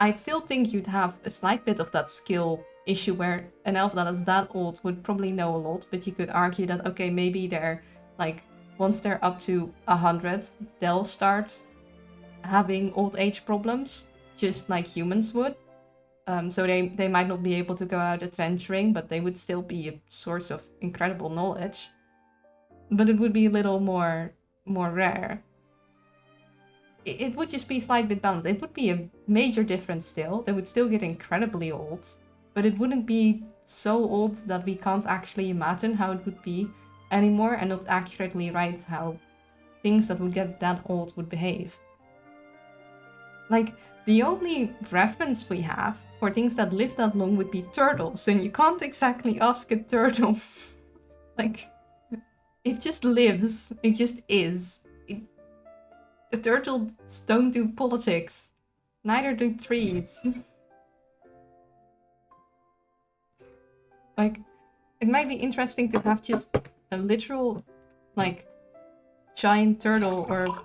I'd still think you'd have a slight bit of that skill issue where an elf that is that old would probably know a lot, but you could argue that, okay, maybe they're, like, once they're up to 100, they'll start having old age problems, just like humans would. So they might not be able to go out adventuring, but they would still be a source of incredible knowledge. But it would be a little more rare. It would just be a slight bit balanced. It would be a major difference still. They would still get incredibly old, but it wouldn't be so old that we can't actually imagine how it would be anymore and not accurately write how things that would get that old would behave. Like, the only reference we have for things that live that long would be turtles, and you can't exactly ask a turtle. Like, it just lives. It just is. The turtles don't do politics. Neither do trees. Like, it might be interesting to have just a literal, like, giant turtle or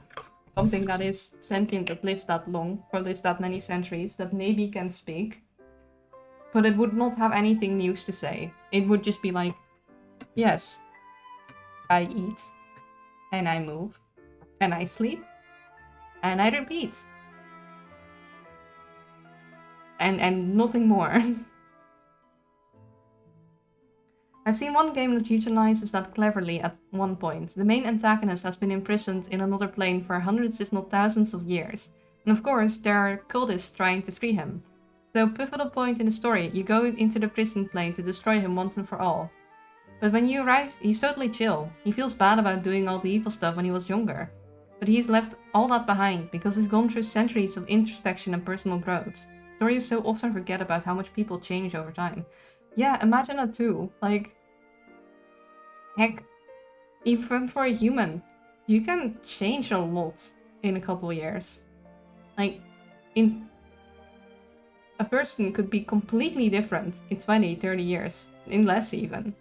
something that is sentient that lives that long, or lives that many centuries, that maybe can speak. But it would not have anything new to say. It would just be like, yes, I eat, and I move, and I sleep, and I repeat. And nothing more. I've seen one game that utilizes that cleverly at one point. The main antagonist has been imprisoned in another plane for hundreds if not thousands of years. And of course, there are cultists trying to free him. So, pivotal point in the story, you go into the prison plane to destroy him once and for all. But when you arrive, he's totally chill. He feels bad about doing all the evil stuff when he was younger. But he's left all that behind because he's gone through centuries of introspection and personal growth. Stories so often forget about how much people change over time. Yeah, imagine that too. Like, heck, even for a human, you can change a lot in a couple years. Like, a person could be completely different in 20, 30 years, in less even.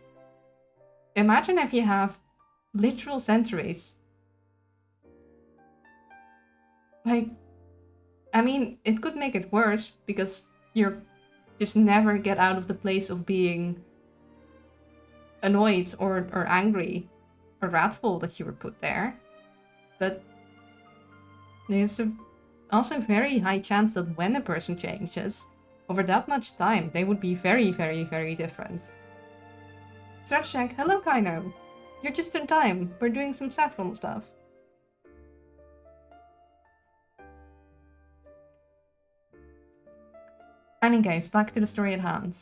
Imagine if you have literal centuries. Like, I mean, it could make it worse because you're just never get out of the place of being annoyed or angry or wrathful that you were put there. But there's also a very high chance that when a person changes, over that much time, they would be very, very, very different. Stretch Shank, hello Kaino. You're just in time. We're doing some Saffron stuff. Anyways, back to the story at hand.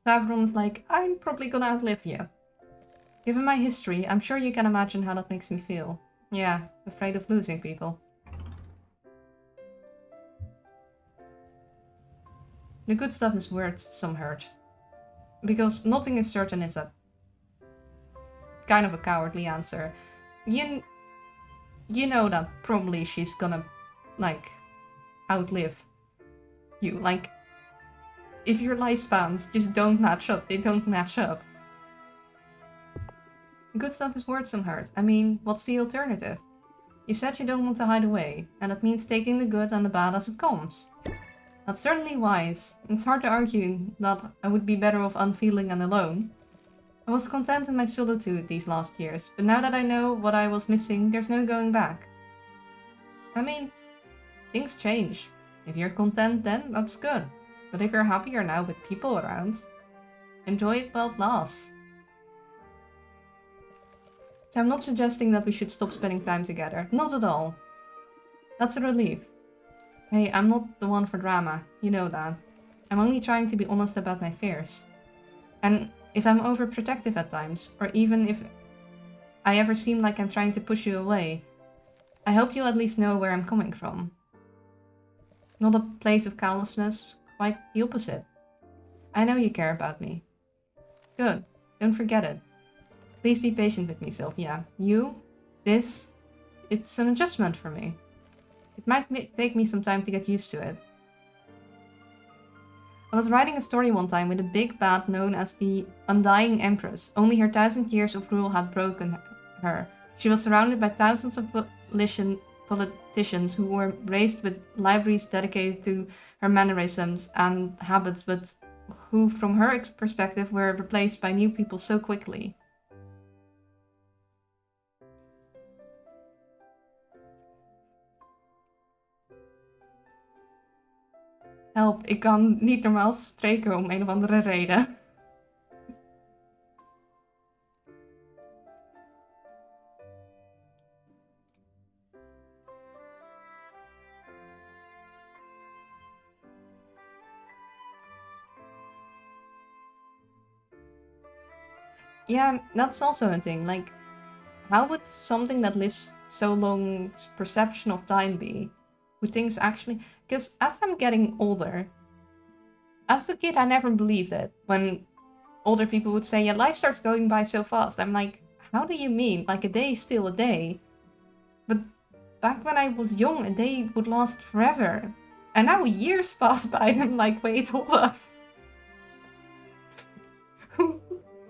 Saffron's like, I'm probably gonna outlive you. Given my history, I'm sure you can imagine how that makes me feel. Yeah, afraid of losing people. The good stuff is worth some hurt. Because nothing is certain, is it? Kind of a cowardly answer. You know that probably she's gonna, like, outlive you. Like, if your lifespans just don't match up, they don't match up. Good stuff is worth some hurt. I mean, what's the alternative? You said you don't want to hide away, and that means taking the good and the bad as it comes. That's certainly wise. It's hard to argue that I would be better off unfeeling and alone. I was content in my solitude these last years, but now that I know what I was missing, there's no going back. I mean, things change. If you're content then, that's good. But if you're happier now with people around, enjoy it while it lasts. So I'm not suggesting that we should stop spending time together. Not at all. That's a relief. Hey, I'm not the one for drama. You know that. I'm only trying to be honest about my fears. And if I'm overprotective at times, or even if I ever seem like I'm trying to push you away, I hope you at least know where I'm coming from. Not a place of callousness, quite the opposite. I know you care about me. Good. Don't forget it. Please be patient with me, Sylvia. It's an adjustment for me. It might take me some time to get used to it. I was writing a story one time with a big bad known as the Undying Empress. Only her 1,000 years of rule had broken her. She was surrounded by thousands of politicians who were raised with libraries dedicated to her mannerisms and habits, but who, from her perspective, were replaced by new people so quickly. Help, ik kan niet normaal spreken om een of andere reden. Yeah, that's also a thing. Like, how would something that lives so long's perception of time be? Would things actually... Because as I'm getting older, as a kid I never believed it. When older people would say, yeah, life starts going by so fast. I'm like, how do you mean? Like, a day is still a day. But back when I was young, a day would last forever. And now years pass by and I'm like, wait, hold up.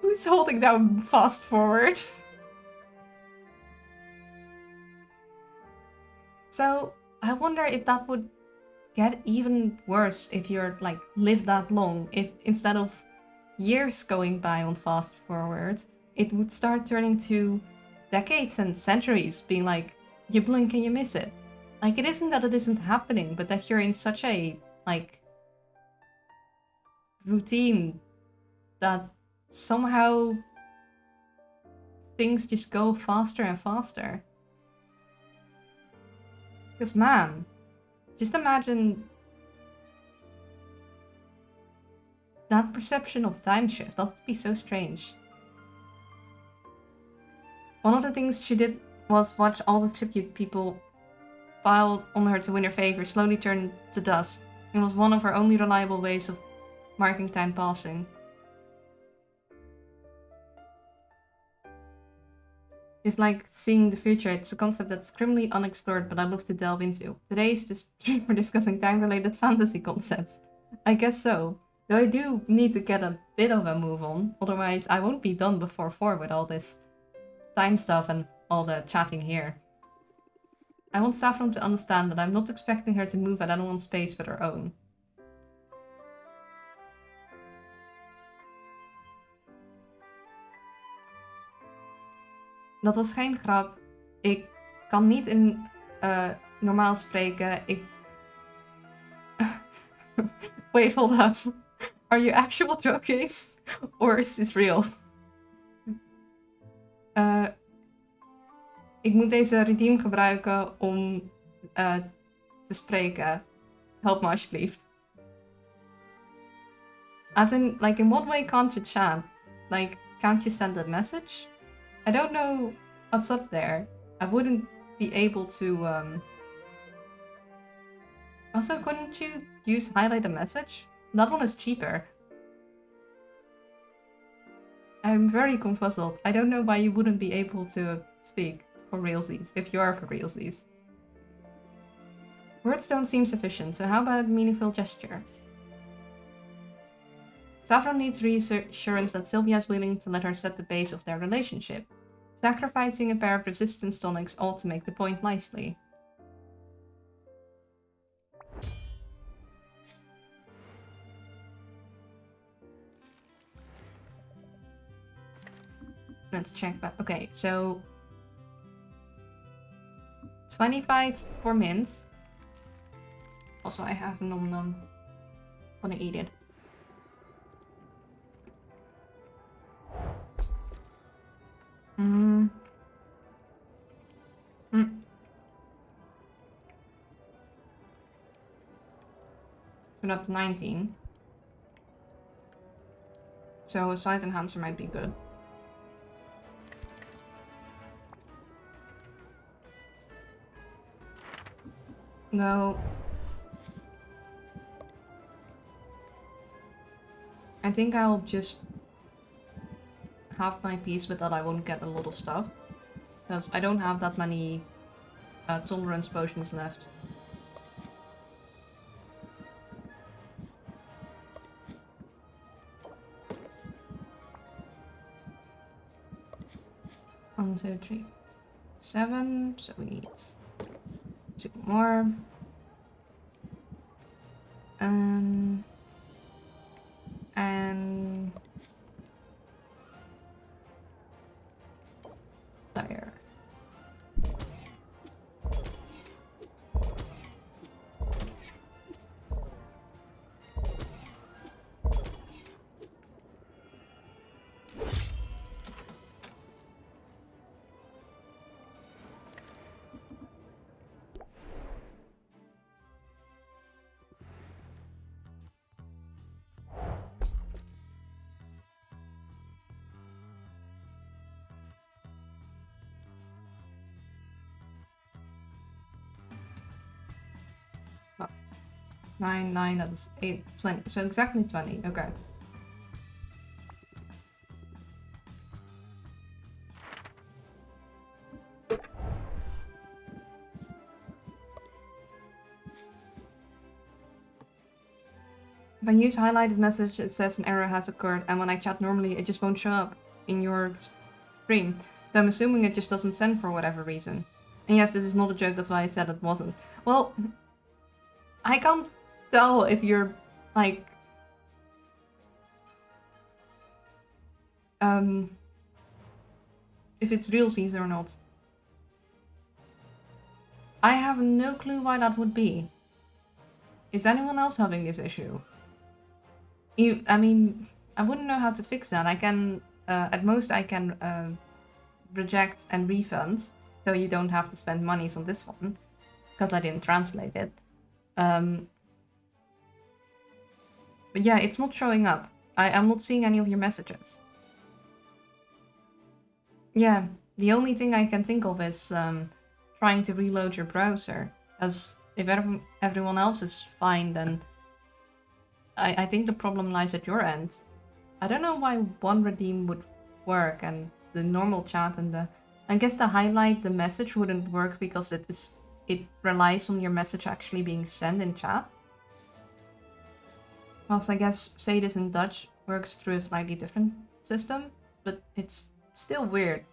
Who's holding down fast forward? So I wonder if that would get even worse if you're like live that long. If instead of years going by on fast forward, it would start turning to decades and centuries, being like, you blink and you miss it. Like, it isn't that it isn't happening, but that you're in such a like routine that somehow things just go faster and faster. Because man, just imagine that perception of time shift. That would be so strange. One of the things she did was watch all the tribute people piled on her to win her favor slowly turn to dust. It was one of her only reliable ways of marking time passing. It's like seeing the future. It's a concept that's criminally unexplored, but I'd love to delve into. Today is the stream for discussing time-related fantasy concepts. I guess so. Though I do need to get a bit of a move on, otherwise I won't be done before 4 with all this time stuff and all the chatting here. I want Saffron to understand that I'm not expecting her to move at anyone's pace but her own. Dat was geen grap. Ik kan niet in normaal spreken. Wait, hold up. Are you actually joking? Or is this real? Ik moet deze redeem gebruiken om te spreken. Help me alsjeblieft. As in, like, in what way can't you chat? Like, can't you send a message? I don't know what's up there. I wouldn't be able to, Also, couldn't you highlight a message? That one is cheaper. I'm very confuzzled. I don't know why you wouldn't be able to speak for realsies, if you are for realsies. Words don't seem sufficient, so how about a meaningful gesture? Saffron needs reassurance that Sylvia is willing to let her set the base of their relationship. Sacrificing a pair of resistance tonics ought to make the point nicely. Let's check back. Okay, so 25 for mints. Also, I have nom nom. Gonna eat it. So that's 19. So a sight enhancer might be good. No. I think I'll just have my piece with that. I won't get a lot of stuff. Because I don't have that many tolerance potions left. One, two, three, 7. So we need 2 more. And fire. Oh. 9, 9, that is 8, 20. So exactly 20, okay. If I use highlighted message, it says an error has occurred, and when I chat normally, it just won't show up in your stream. So I'm assuming it just doesn't send for whatever reason. And yes, this is not a joke, that's why I said it wasn't. Well, I can't tell if you're, like... if it's real Caesar or not. I have no clue why that would be. Is anyone else having this issue? I mean, I wouldn't know how to fix that. I can, at most I can reject and refund, so you don't have to spend monies on this one, because I didn't translate it. But yeah, it's not showing up. I'm not seeing any of your messages. Yeah, the only thing I can think of is trying to reload your browser, as if everyone else is fine, then I think the problem lies at your end. I don't know why one redeem would work and the normal chat and the... I guess the highlight the message wouldn't work because it relies on your message actually being sent in chat. Whilst I guess say this in Dutch works through a slightly different system, but it's still weird.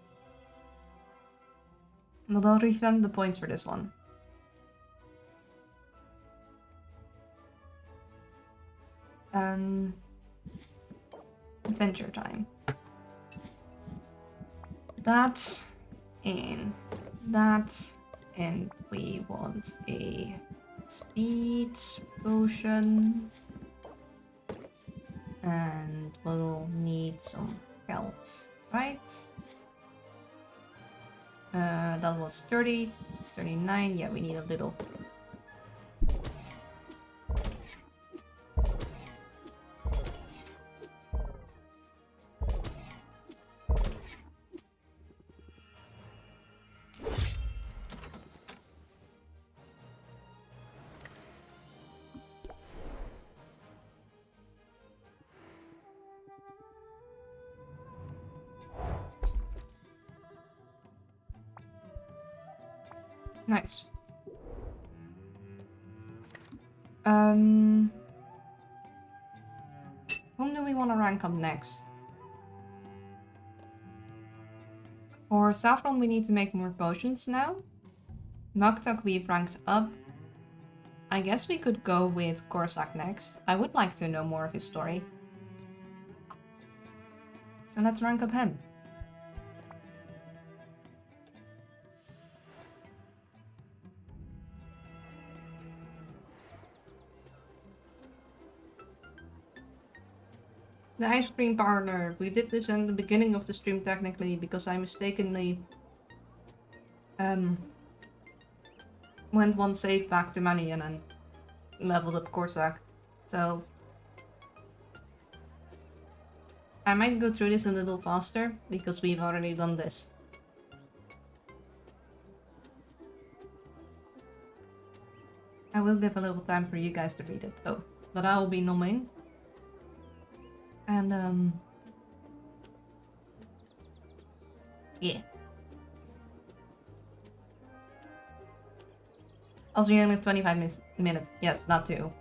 But I'll refund the points for this one. Adventure time. That, and we want a speed potion, and we'll need some health, right? That was 30, 39, yeah, we need a little. Nice. Whom do we want to rank up next? For Saffron, we need to make more potions now. Mugtuk we've ranked up. I guess we could go with Corsac next. I would like to know more of his story. So let's rank up him. The ice cream parlor. We did this in the beginning of the stream technically because I mistakenly went one save back to money and then leveled up Corsac. So I might go through this a little faster because we've already done this. I will give a little time for you guys to read it. Oh, but I will be numbing. And yeah. Also, you only have 25 minutes. Yes, that too.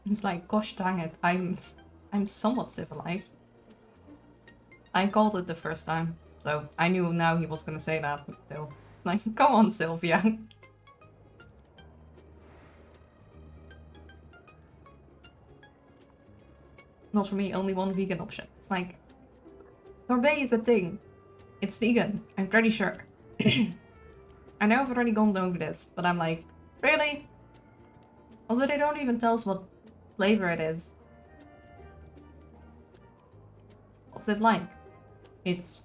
It's like, gosh dang it, I'm somewhat civilized. I called it the first time, so I knew now he was gonna say that. So it's like, come on, Sylvia. Not for me, only one vegan option. It's like, sorbet is a thing. It's vegan, I'm pretty sure. I know I've already gone over this, but I'm like, really? Also, they don't even tell us what flavor it is. What's it like? It's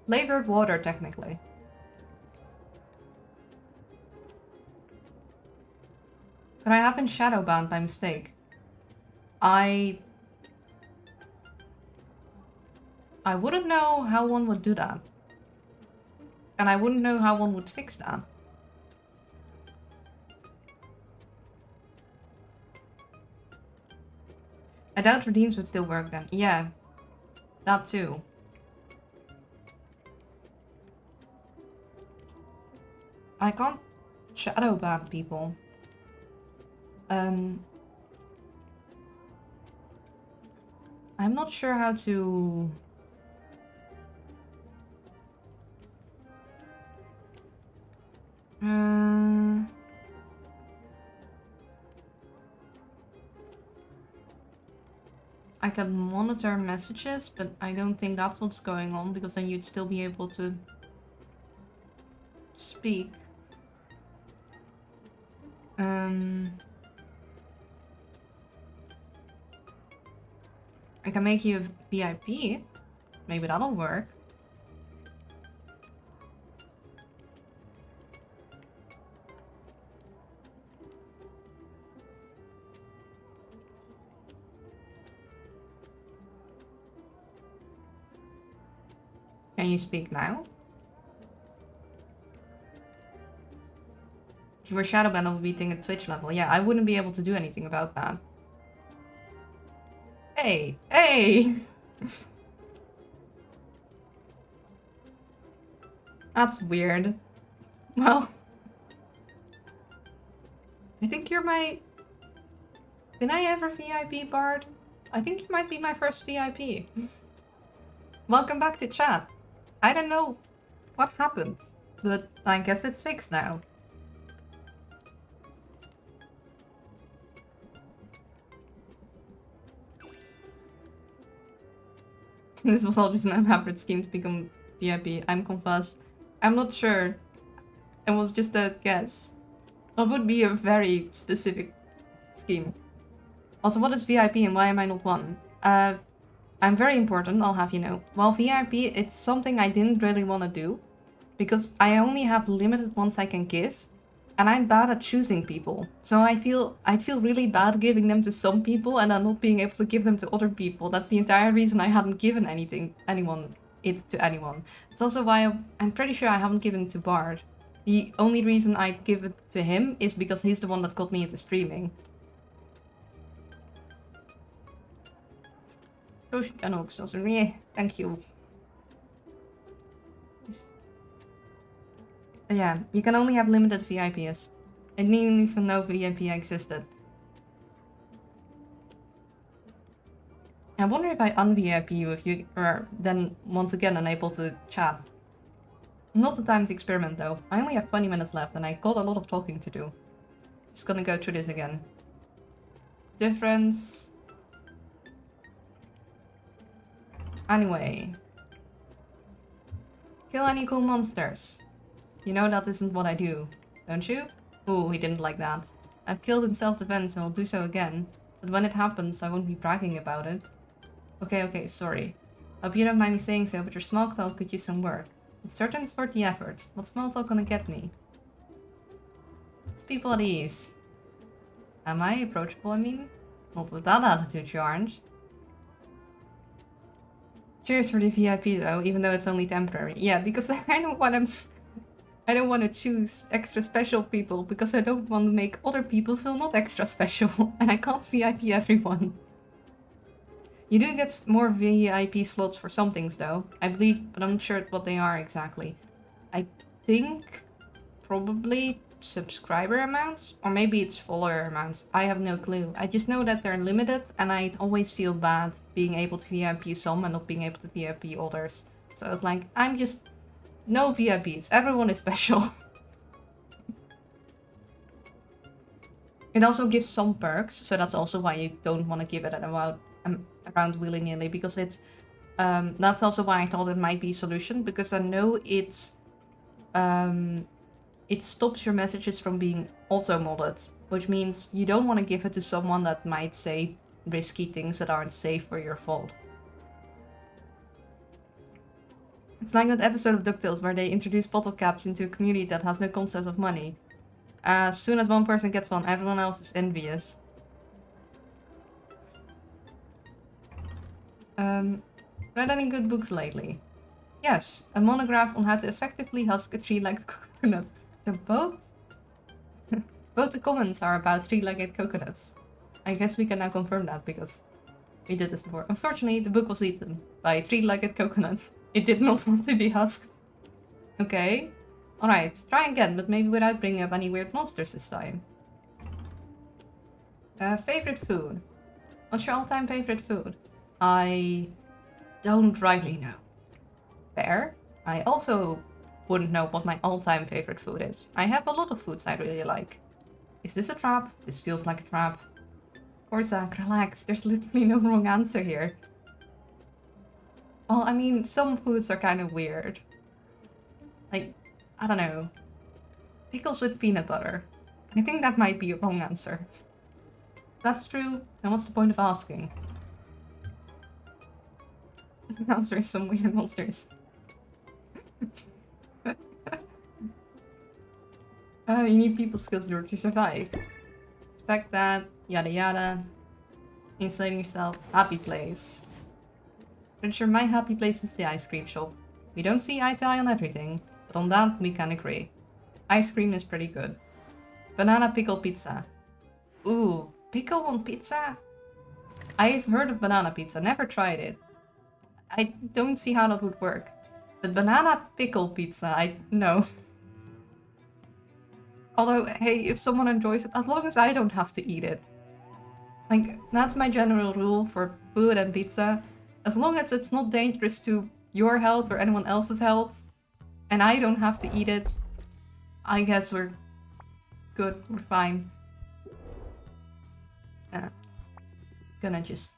flavored water, technically. But I have been shadow banned by mistake. I wouldn't know how one would do that. And I wouldn't know how one would fix that. I doubt redeems would still work then. Yeah, that too. I can't shadow ban people. I'm not sure how to... I can monitor messages, but I don't think that's what's going on, because then you'd still be able to speak. I can make you a VIP. Maybe that'll work. Can you speak now? If you were shadowbanned of beating at Twitch level, yeah, I wouldn't be able to do anything about that. Hey, hey! That's weird. Well, I think you're my... Did I ever VIP Bard? I think you might be my first VIP. Welcome back to chat. I don't know what happened, but I guess it's fixed now. This was all just an elaborate scheme to become VIP. I'm confessed. I'm not sure. It was just a guess. That would be a very specific scheme. Also, what is VIP and why am I not one? I'm very important, I'll have you know. Well, VIP, it's something I didn't really want to do, because I only have limited ones I can give, and I'm bad at choosing people. So I'd feel really bad giving them to some people and then not being able to give them to other people. That's the entire reason I haven't given anyone to anyone. It's also why I'm pretty sure I haven't given to Bard. The only reason I'd give it to him is because he's the one that got me into streaming. Potionomics also, yeah, thank you. Yeah, you can only have limited VIPs. I didn't even know VIP existed. I wonder if I un-VIP you if you are then once again unable to chat. Not the time to experiment though. I only have 20 minutes left and I got a lot of talking to do. Just gonna go through this again. Difference. Anyway. Kill any cool monsters. You know that isn't what I do, don't you? Ooh, he didn't like that. I've killed in self-defense and will do so again. But when it happens, I won't be bragging about it. Okay, sorry. Hope you don't mind me saying so, but your small talk could use some work. It's certain it's worth the effort. What's small talk gonna get me? It's people at ease. Am I approachable, I mean? Not with that attitude, you aren't. Cheers for the VIP though, even though it's only temporary. Yeah, because I don't want to choose extra special people because I don't want to make other people feel not extra special, and I can't VIP everyone. You do get more VIP slots for some things though, I believe, but I'm not sure what they are exactly. I think probably subscriber amounts, or maybe it's follower amounts. I have no clue. I just know that they're limited, and I always feel bad being able to VIP some and not being able to VIP others. So I was like, I'm just no VIPs. Everyone is special. It also gives some perks, so that's also why you don't want to give it around willy-nilly, because it's that's also why I thought it might be a solution, because I know it stops your messages from being auto-modded, which means you don't want to give it to someone that might say risky things that aren't safe for your fault. It's like that episode of DuckTales where they introduce bottle caps into a community that has no concept of money. As soon as one person gets one, everyone else is envious. Read any good books lately? Yes, a monograph on how to effectively husk a tree-legged coconut. So both the comments are about three-legged coconuts. I guess we can now confirm that because we did this before. Unfortunately, the book was eaten by a three-legged coconut. It did not want to be husked. Okay. Alright, try again, but maybe without bringing up any weird monsters this time. Favorite food? What's your all-time favorite food? I don't rightly know. Fair. I also wouldn't know what my all-time favorite food is. I have a lot of foods I really like. Is this a trap? This feels like a trap. Corsac, relax. There's literally no wrong answer here. Well, I mean, some foods are kind of weird. Like, I don't know. Pickles with peanut butter. I think that might be a wrong answer. If that's true, then what's the point of asking? The answer is some weird monsters. You need people skills in order to survive. Expect that, yada yada. Insulating yourself, happy place. Pretty sure my happy place is the ice cream shop. We don't see eye to eye on everything, but on that we can agree. Ice cream is pretty good. Banana pickle pizza. Ooh, pickle on pizza? I've heard of banana pizza, never tried it. I don't see how that would work. But banana pickle pizza, no. Although, hey, if someone enjoys it, as long as I don't have to eat it. Like, that's my general rule for food and pizza. As long as it's not dangerous to your health or anyone else's health, and I don't have to eat it, I guess we're good, we're fine. Gonna just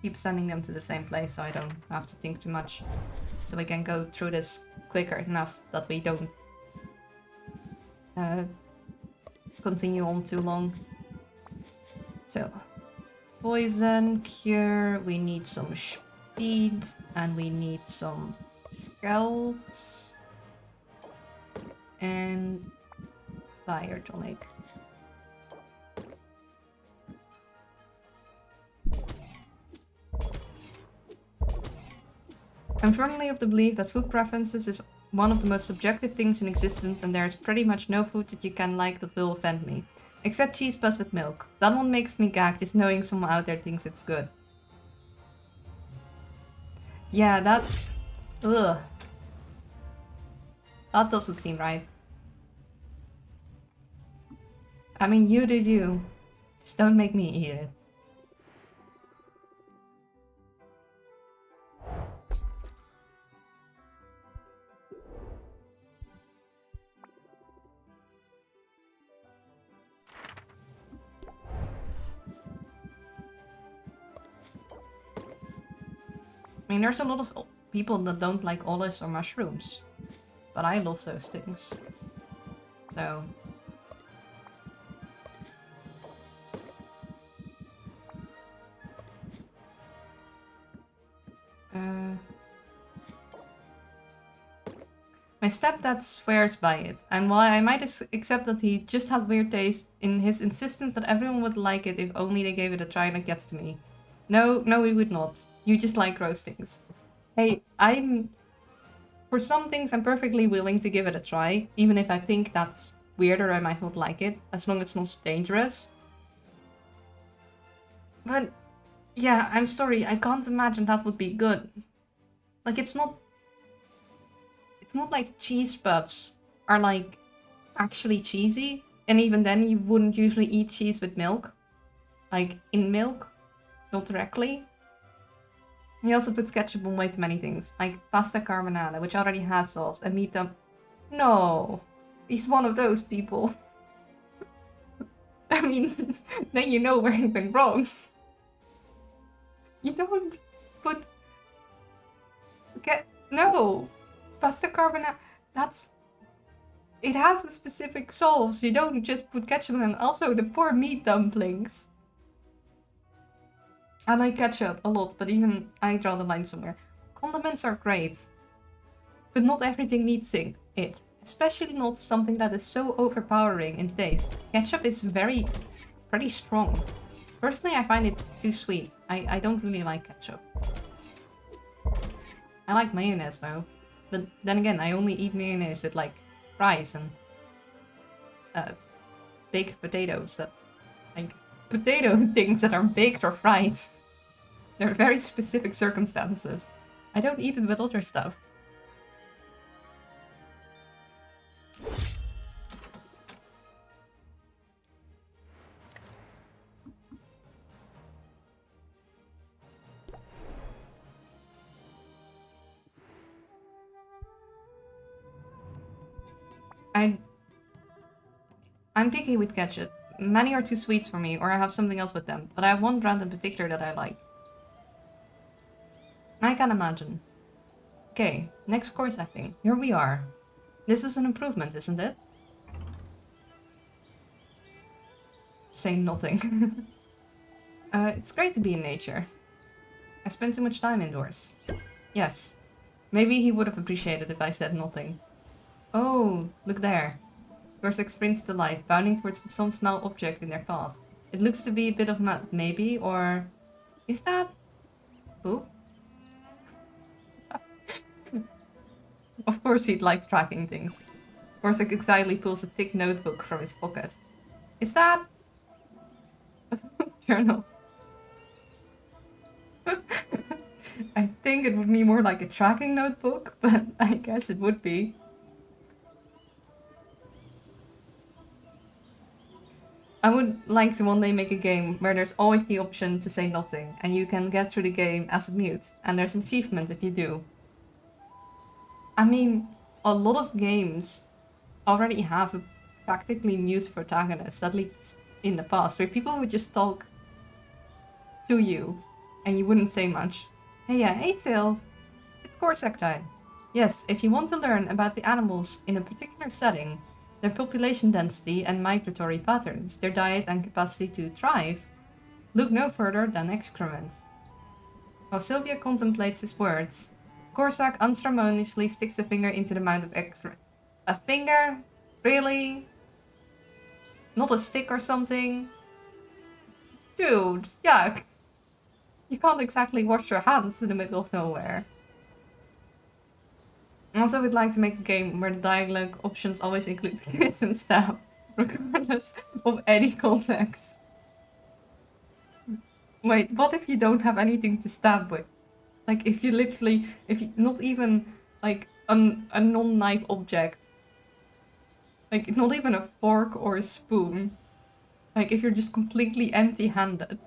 keep sending them to the same place so I don't have to think too much. So we can go through this quicker enough that we don't continue on too long. So, poison, cure, we need some speed, and we need some health, and fire tonic. I'm firmly of the belief that food preferences is one of the most subjective things in existence, and there is pretty much no food that you can like that will offend me. Except cheese puffs with milk. That one makes me gag just knowing someone out there thinks it's good. Yeah, that... Ugh. That doesn't seem right. I mean, you do you. Just don't make me eat it. I mean, there's a lot of people that don't like olives or mushrooms. But I love those things. So... My stepdad swears by it, and while I might accept that he just has weird taste, in his insistence that everyone would like it if only they gave it a try, that gets to me. No, he would not. You just like gross things. Hey, for some things, I'm perfectly willing to give it a try, even if I think that's weird or I might not like it, as long as it's not dangerous. But, yeah, I'm sorry, I can't imagine that would be good. Like, it's not like cheese puffs are, like, actually cheesy, and even then you wouldn't usually eat cheese with milk. Like, in milk, not directly. He also puts ketchup on way too many things, like pasta carbonara, which already has sauce, and meat dump. No! He's one of those people. I mean, then you know where you've been wrong. You don't put... No! Pasta carbonara, that's... It has a specific sauce, you don't just put ketchup on. Also, the poor meat dumplings. I like ketchup a lot, but even I draw the line somewhere. Condiments are great, but not everything needs it. Especially not something that is so overpowering in taste. Ketchup is pretty strong. Personally, I find it too sweet. I don't really like ketchup. I like mayonnaise though. But then again, I only eat mayonnaise with like fries and baked potatoes that... Like, potato things that are baked or fried. There are very specific circumstances. I don't eat it with other stuff. I'm picky with ketchup. Many are too sweet for me, or I have something else with them, but I have one brand in particular that I like. I can imagine. Okay, next course acting. Here we are. This is an improvement, isn't it? Say nothing. It's great to be in nature. I spend too much time indoors. Yes. Maybe he would have appreciated if I said nothing. Oh, look there. Corsac sprints to life, bounding towards some small object in their path. It looks to be a bit of mud, maybe, or... Is that... poop? Of course he'd like tracking things. Corsac excitedly pulls a thick notebook from his pocket. Is that... journal? I think it would be more like a tracking notebook, but I guess it would be. I would like to one day make a game where there's always the option to say nothing, and you can get through the game as a mute, and there's an achievement if you do. I mean, a lot of games already have a practically mute protagonist, at least in the past, where people would just talk to you, and you wouldn't say much. Hey Sil, it's Corsac time. Yes, if you want to learn about the animals in a particular setting, their population density and migratory patterns, their diet and capacity to thrive, look no further than excrement. While Sylvia contemplates his words, Corsac unceremoniously sticks a finger into the mouth of excrement. A finger? Really? Not a stick or something? Dude, yuck. You can't exactly wash your hands in the middle of nowhere. Also, we'd like to make a game where the dialogue options always include kiss and stab, regardless of any context. Wait, what if you don't have anything to stab with? Like, if you literally, not even, like, a non-knife object. Like, not even a fork or a spoon. Like, if you're just completely empty-handed.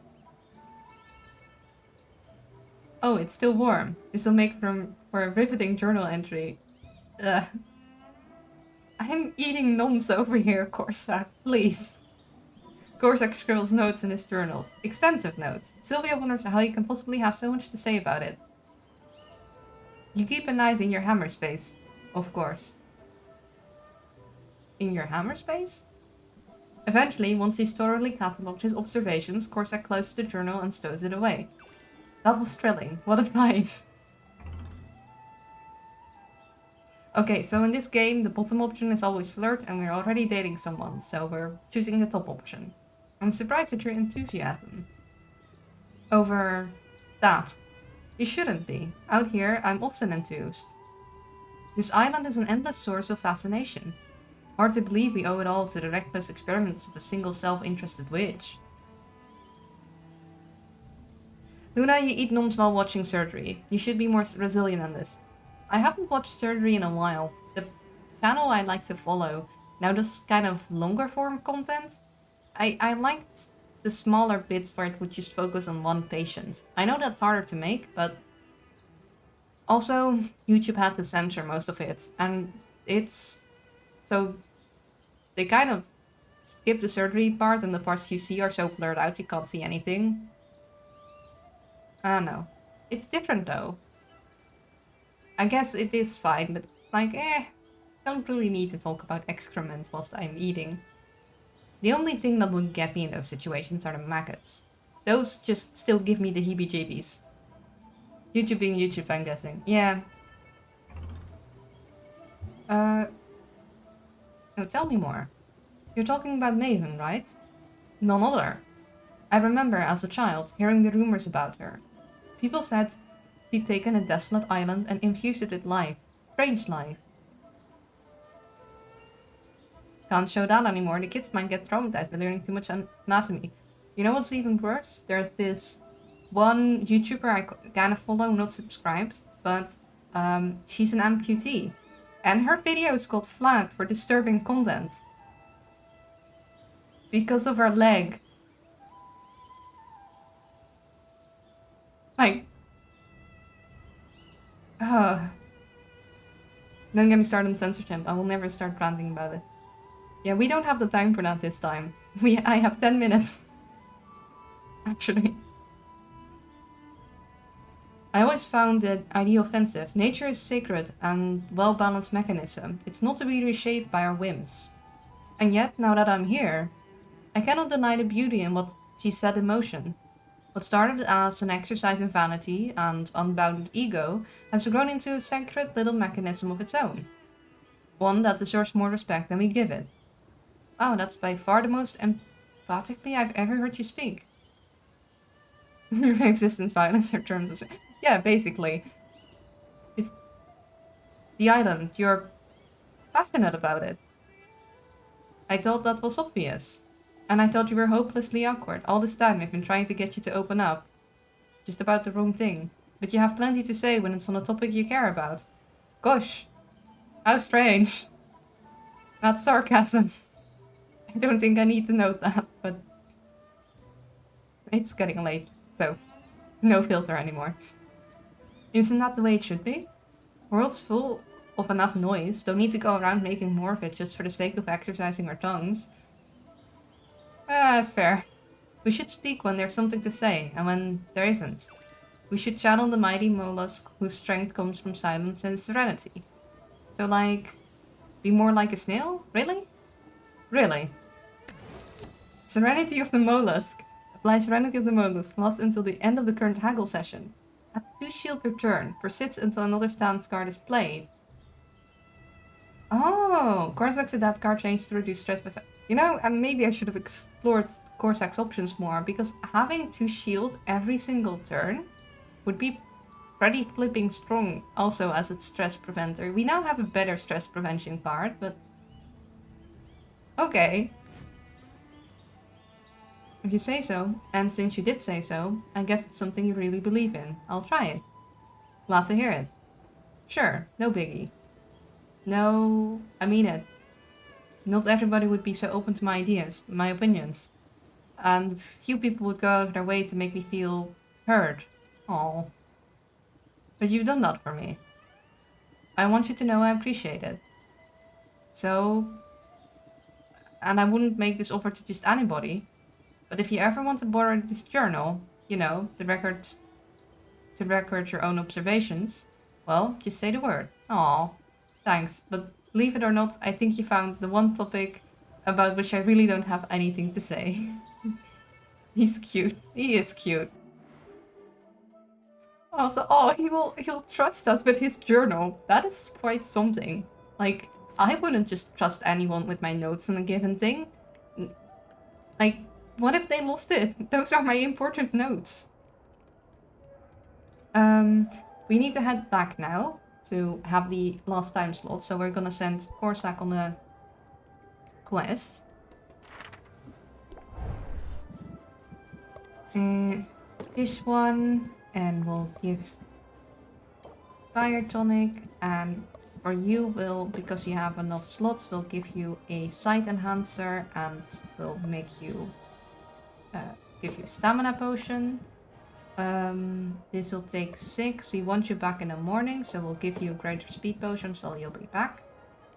Oh, it's still warm. This will make for a riveting journal entry. Ugh. I'm eating noms over here, Corsac, please. Corsac scribbles notes in his journals. Extensive notes. Sylvia wonders how you can possibly have so much to say about it. You keep a knife in your hammer space, of course. In your hammer space? Eventually, once he's thoroughly catalogued his observations, Corsac closes the journal and stows it away. That was thrilling. What a fight. Okay, so in this game, the bottom option is always flirt, and we're already dating someone, so we're choosing the top option. I'm surprised at your enthusiasm over that. You shouldn't be. Out here, I'm often enthused. This island is an endless source of fascination. Hard to believe we owe it all to the reckless experiments of a single self-interested witch. Luna, you eat noms while watching surgery. You should be more resilient than this. I haven't watched surgery in a while. The channel I like to follow now does kind of longer form content. I liked the smaller bits where it would just focus on one patient. I know that's harder to make, but also YouTube had to censor most of it, and it's so they kind of skip the surgery part, and the parts you see are so blurred out you can't see anything. I don't know. It's different though. I guess it is fine, but like, don't really need to talk about excrement whilst I'm eating. The only thing that would get me in those situations are the maggots. Those just still give me the heebie-jeebies. YouTube being YouTube, I'm guessing. Yeah. No, tell me more. You're talking about Maven, right? None other. I remember, as a child, hearing the rumors about her. People said she'd taken a desolate island and infused it with life. Strange life. Can't show that anymore. The kids might get traumatized by learning too much anatomy. You know what's even worse? There's this one YouTuber I kind of follow, not subscribed, but she's an amputee. And her videos got flagged for disturbing content. Because of her leg. Like... don't get me started on censorship. I will never start ranting about it. Yeah, we don't have the time for that this time. I have 10 minutes. Actually. I always found the idea offensive. Nature is sacred and well-balanced mechanism. It's not to be reshaped by our whims. And yet, now that I'm here, I cannot deny the beauty in what she set in motion. What started as an exercise in vanity and unbounded ego has grown into a sacred little mechanism of its own. One that deserves more respect than we give it. Wow, that's by far the most empathically I've ever heard you speak. Your existence violence in terms of... Yeah, basically. It's... The island, you're passionate about it. I thought that was obvious. And I thought you were hopelessly awkward. All this time I've been trying to get you to open up. Just about the wrong thing. But you have plenty to say when it's on a topic you care about. Gosh. How strange. That's sarcasm. I don't think I need to note that, but... It's getting late, so... No filter anymore. Isn't that the way it should be? World's full of enough noise. Don't need to go around making more of it just for the sake of exercising our tongues. Fair. We should speak when there's something to say, and when there isn't. We should channel the mighty mollusk whose strength comes from silence and serenity. So, like, be more like a snail? Really? Really? Serenity of the mollusk. Apply Serenity of the mollusk. Lasts until the end of the current haggle session. At 2 shield per turn. Persists until another stance card is played. Oh! Corsac's adapt card change to reduce stress by... You know, and maybe I should have explored Corsac's options more, because having 2 shield every single turn would be pretty flipping strong, also as a stress preventer. We now have a better stress prevention card, but... Okay. If you say so, and since you did say so, I guess it's something you really believe in. I'll try it. Glad to hear it. Sure, no biggie. No, I mean it. Not everybody would be so open to my ideas, my opinions. And few people would go out of their way to make me feel heard. Aww. But you've done that for me. I want you to know I appreciate it. So... And I wouldn't make this offer to just anybody. But if you ever want to borrow this journal, you know, to record your own observations, well, just say the word. Aww. Thanks, but believe it or not, I think you found the one topic about which I really don't have anything to say. He's cute. He is cute. Also, oh, he'll trust us with his journal. That is quite something. Like, I wouldn't just trust anyone with my notes on a given thing. Like, what if they lost it? Those are my important notes. We need to head back now to have the last time slot, so we're gonna send Corsac on a quest. This one, and we'll give fire tonic, and for you will, because you have enough slots, we'll give you a sight enhancer, and we'll make you give you stamina potion. This will take 6. We want you back in the morning, so we'll give you a greater speed potion, so you'll be back.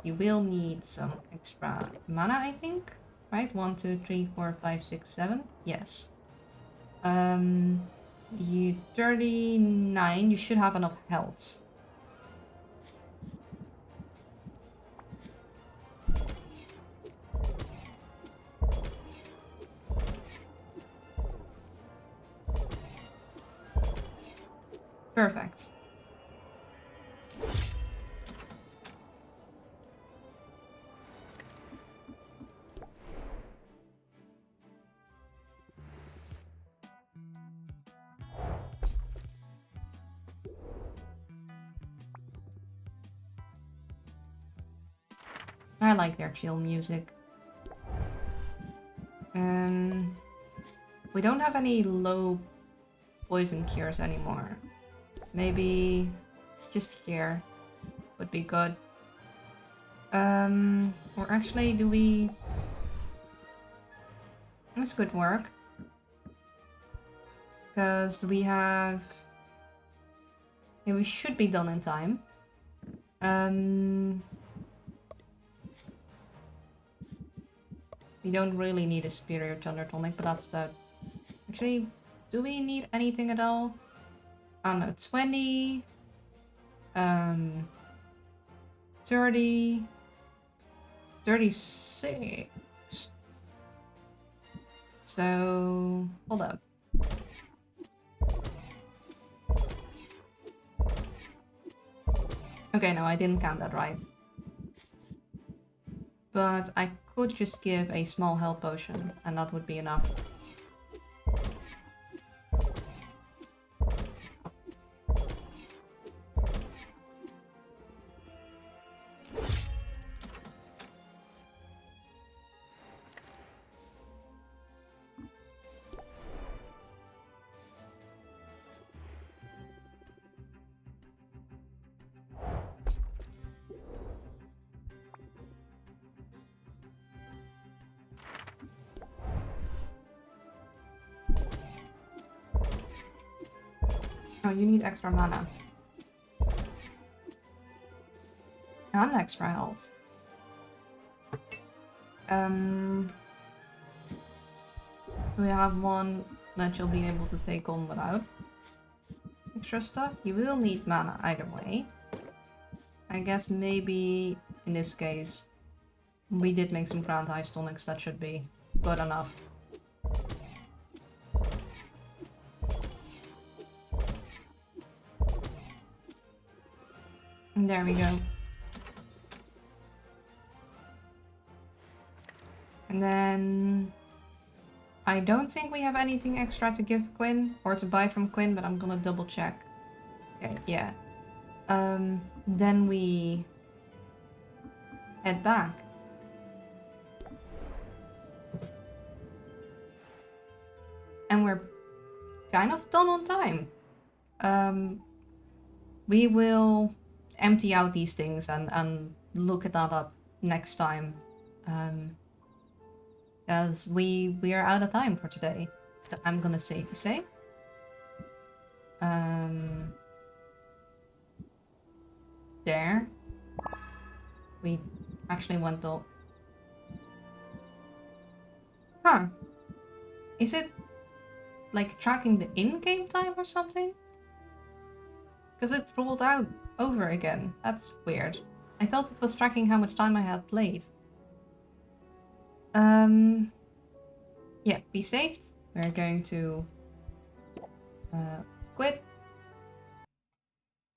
You will need some extra mana, I think. Right? 1, 2, 3, 4, 5, 6, 7. Yes. You 39. You should have enough health. Perfect. I like their chill music. We don't have any low poison cures anymore. Maybe just here would be good. Or actually, do we... This could work. Because we have... Yeah, we should be done in time. We don't really need a superior thunder tonic, but that's the... Actually, do we need anything at all? I don't know, 20... 30... 36... So... Hold up. Okay, no, I didn't count that right. But I could just give a small health potion, and that would be enough. Oh, you need extra mana. And extra health. We have one that you'll be able to take on without extra stuff. You will need mana either way. I guess maybe in this case we did make some ground ice tonics, that should be good enough. And there we go. And then I don't think we have anything extra to give Quinn or to buy from Quinn, but I'm gonna double check. Okay, yeah. Then we head back. And we're kind of done on time. We will empty out these things and look at that up next time. Because we are out of time for today. So I'm gonna save a save. There. We actually went the... Huh. Is it like tracking the in-game time or something? Because it rolled out over again. That's weird. I thought it was tracking how much time I had played. Yeah, we saved. We're going to quit.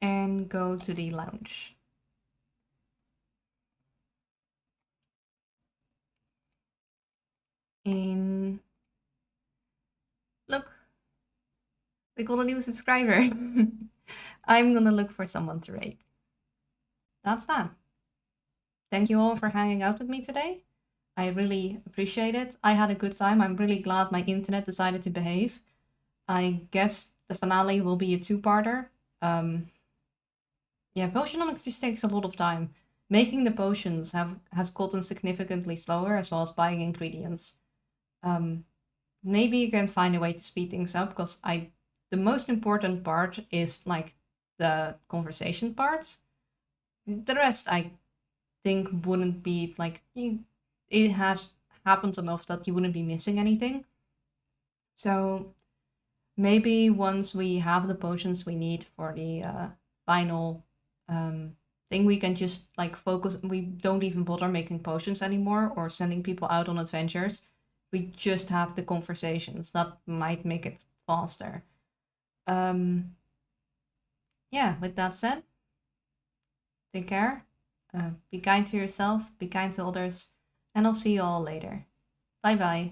and go to the lounge. And look, we got a new subscriber. I'm gonna look for someone to raid. That's that. Thank you all for hanging out with me today. I really appreciate it. I had a good time. I'm really glad my internet decided to behave. I guess the finale will be a two-parter. Yeah, Potionomics just takes a lot of time. Making the potions has gotten significantly slower, as well as buying ingredients. Maybe you can find a way to speed things up, because the most important part is like the conversation parts. The rest I think wouldn't be like it has happened enough that you wouldn't be missing anything. So maybe once we have the potions we need for the final thing, we can just like focus. We don't even bother making potions anymore or sending people out on adventures. We just have the conversations. That might make it faster. Yeah, with that said, take care. Be kind to yourself, be kind to others, and I'll see you all later. Bye bye.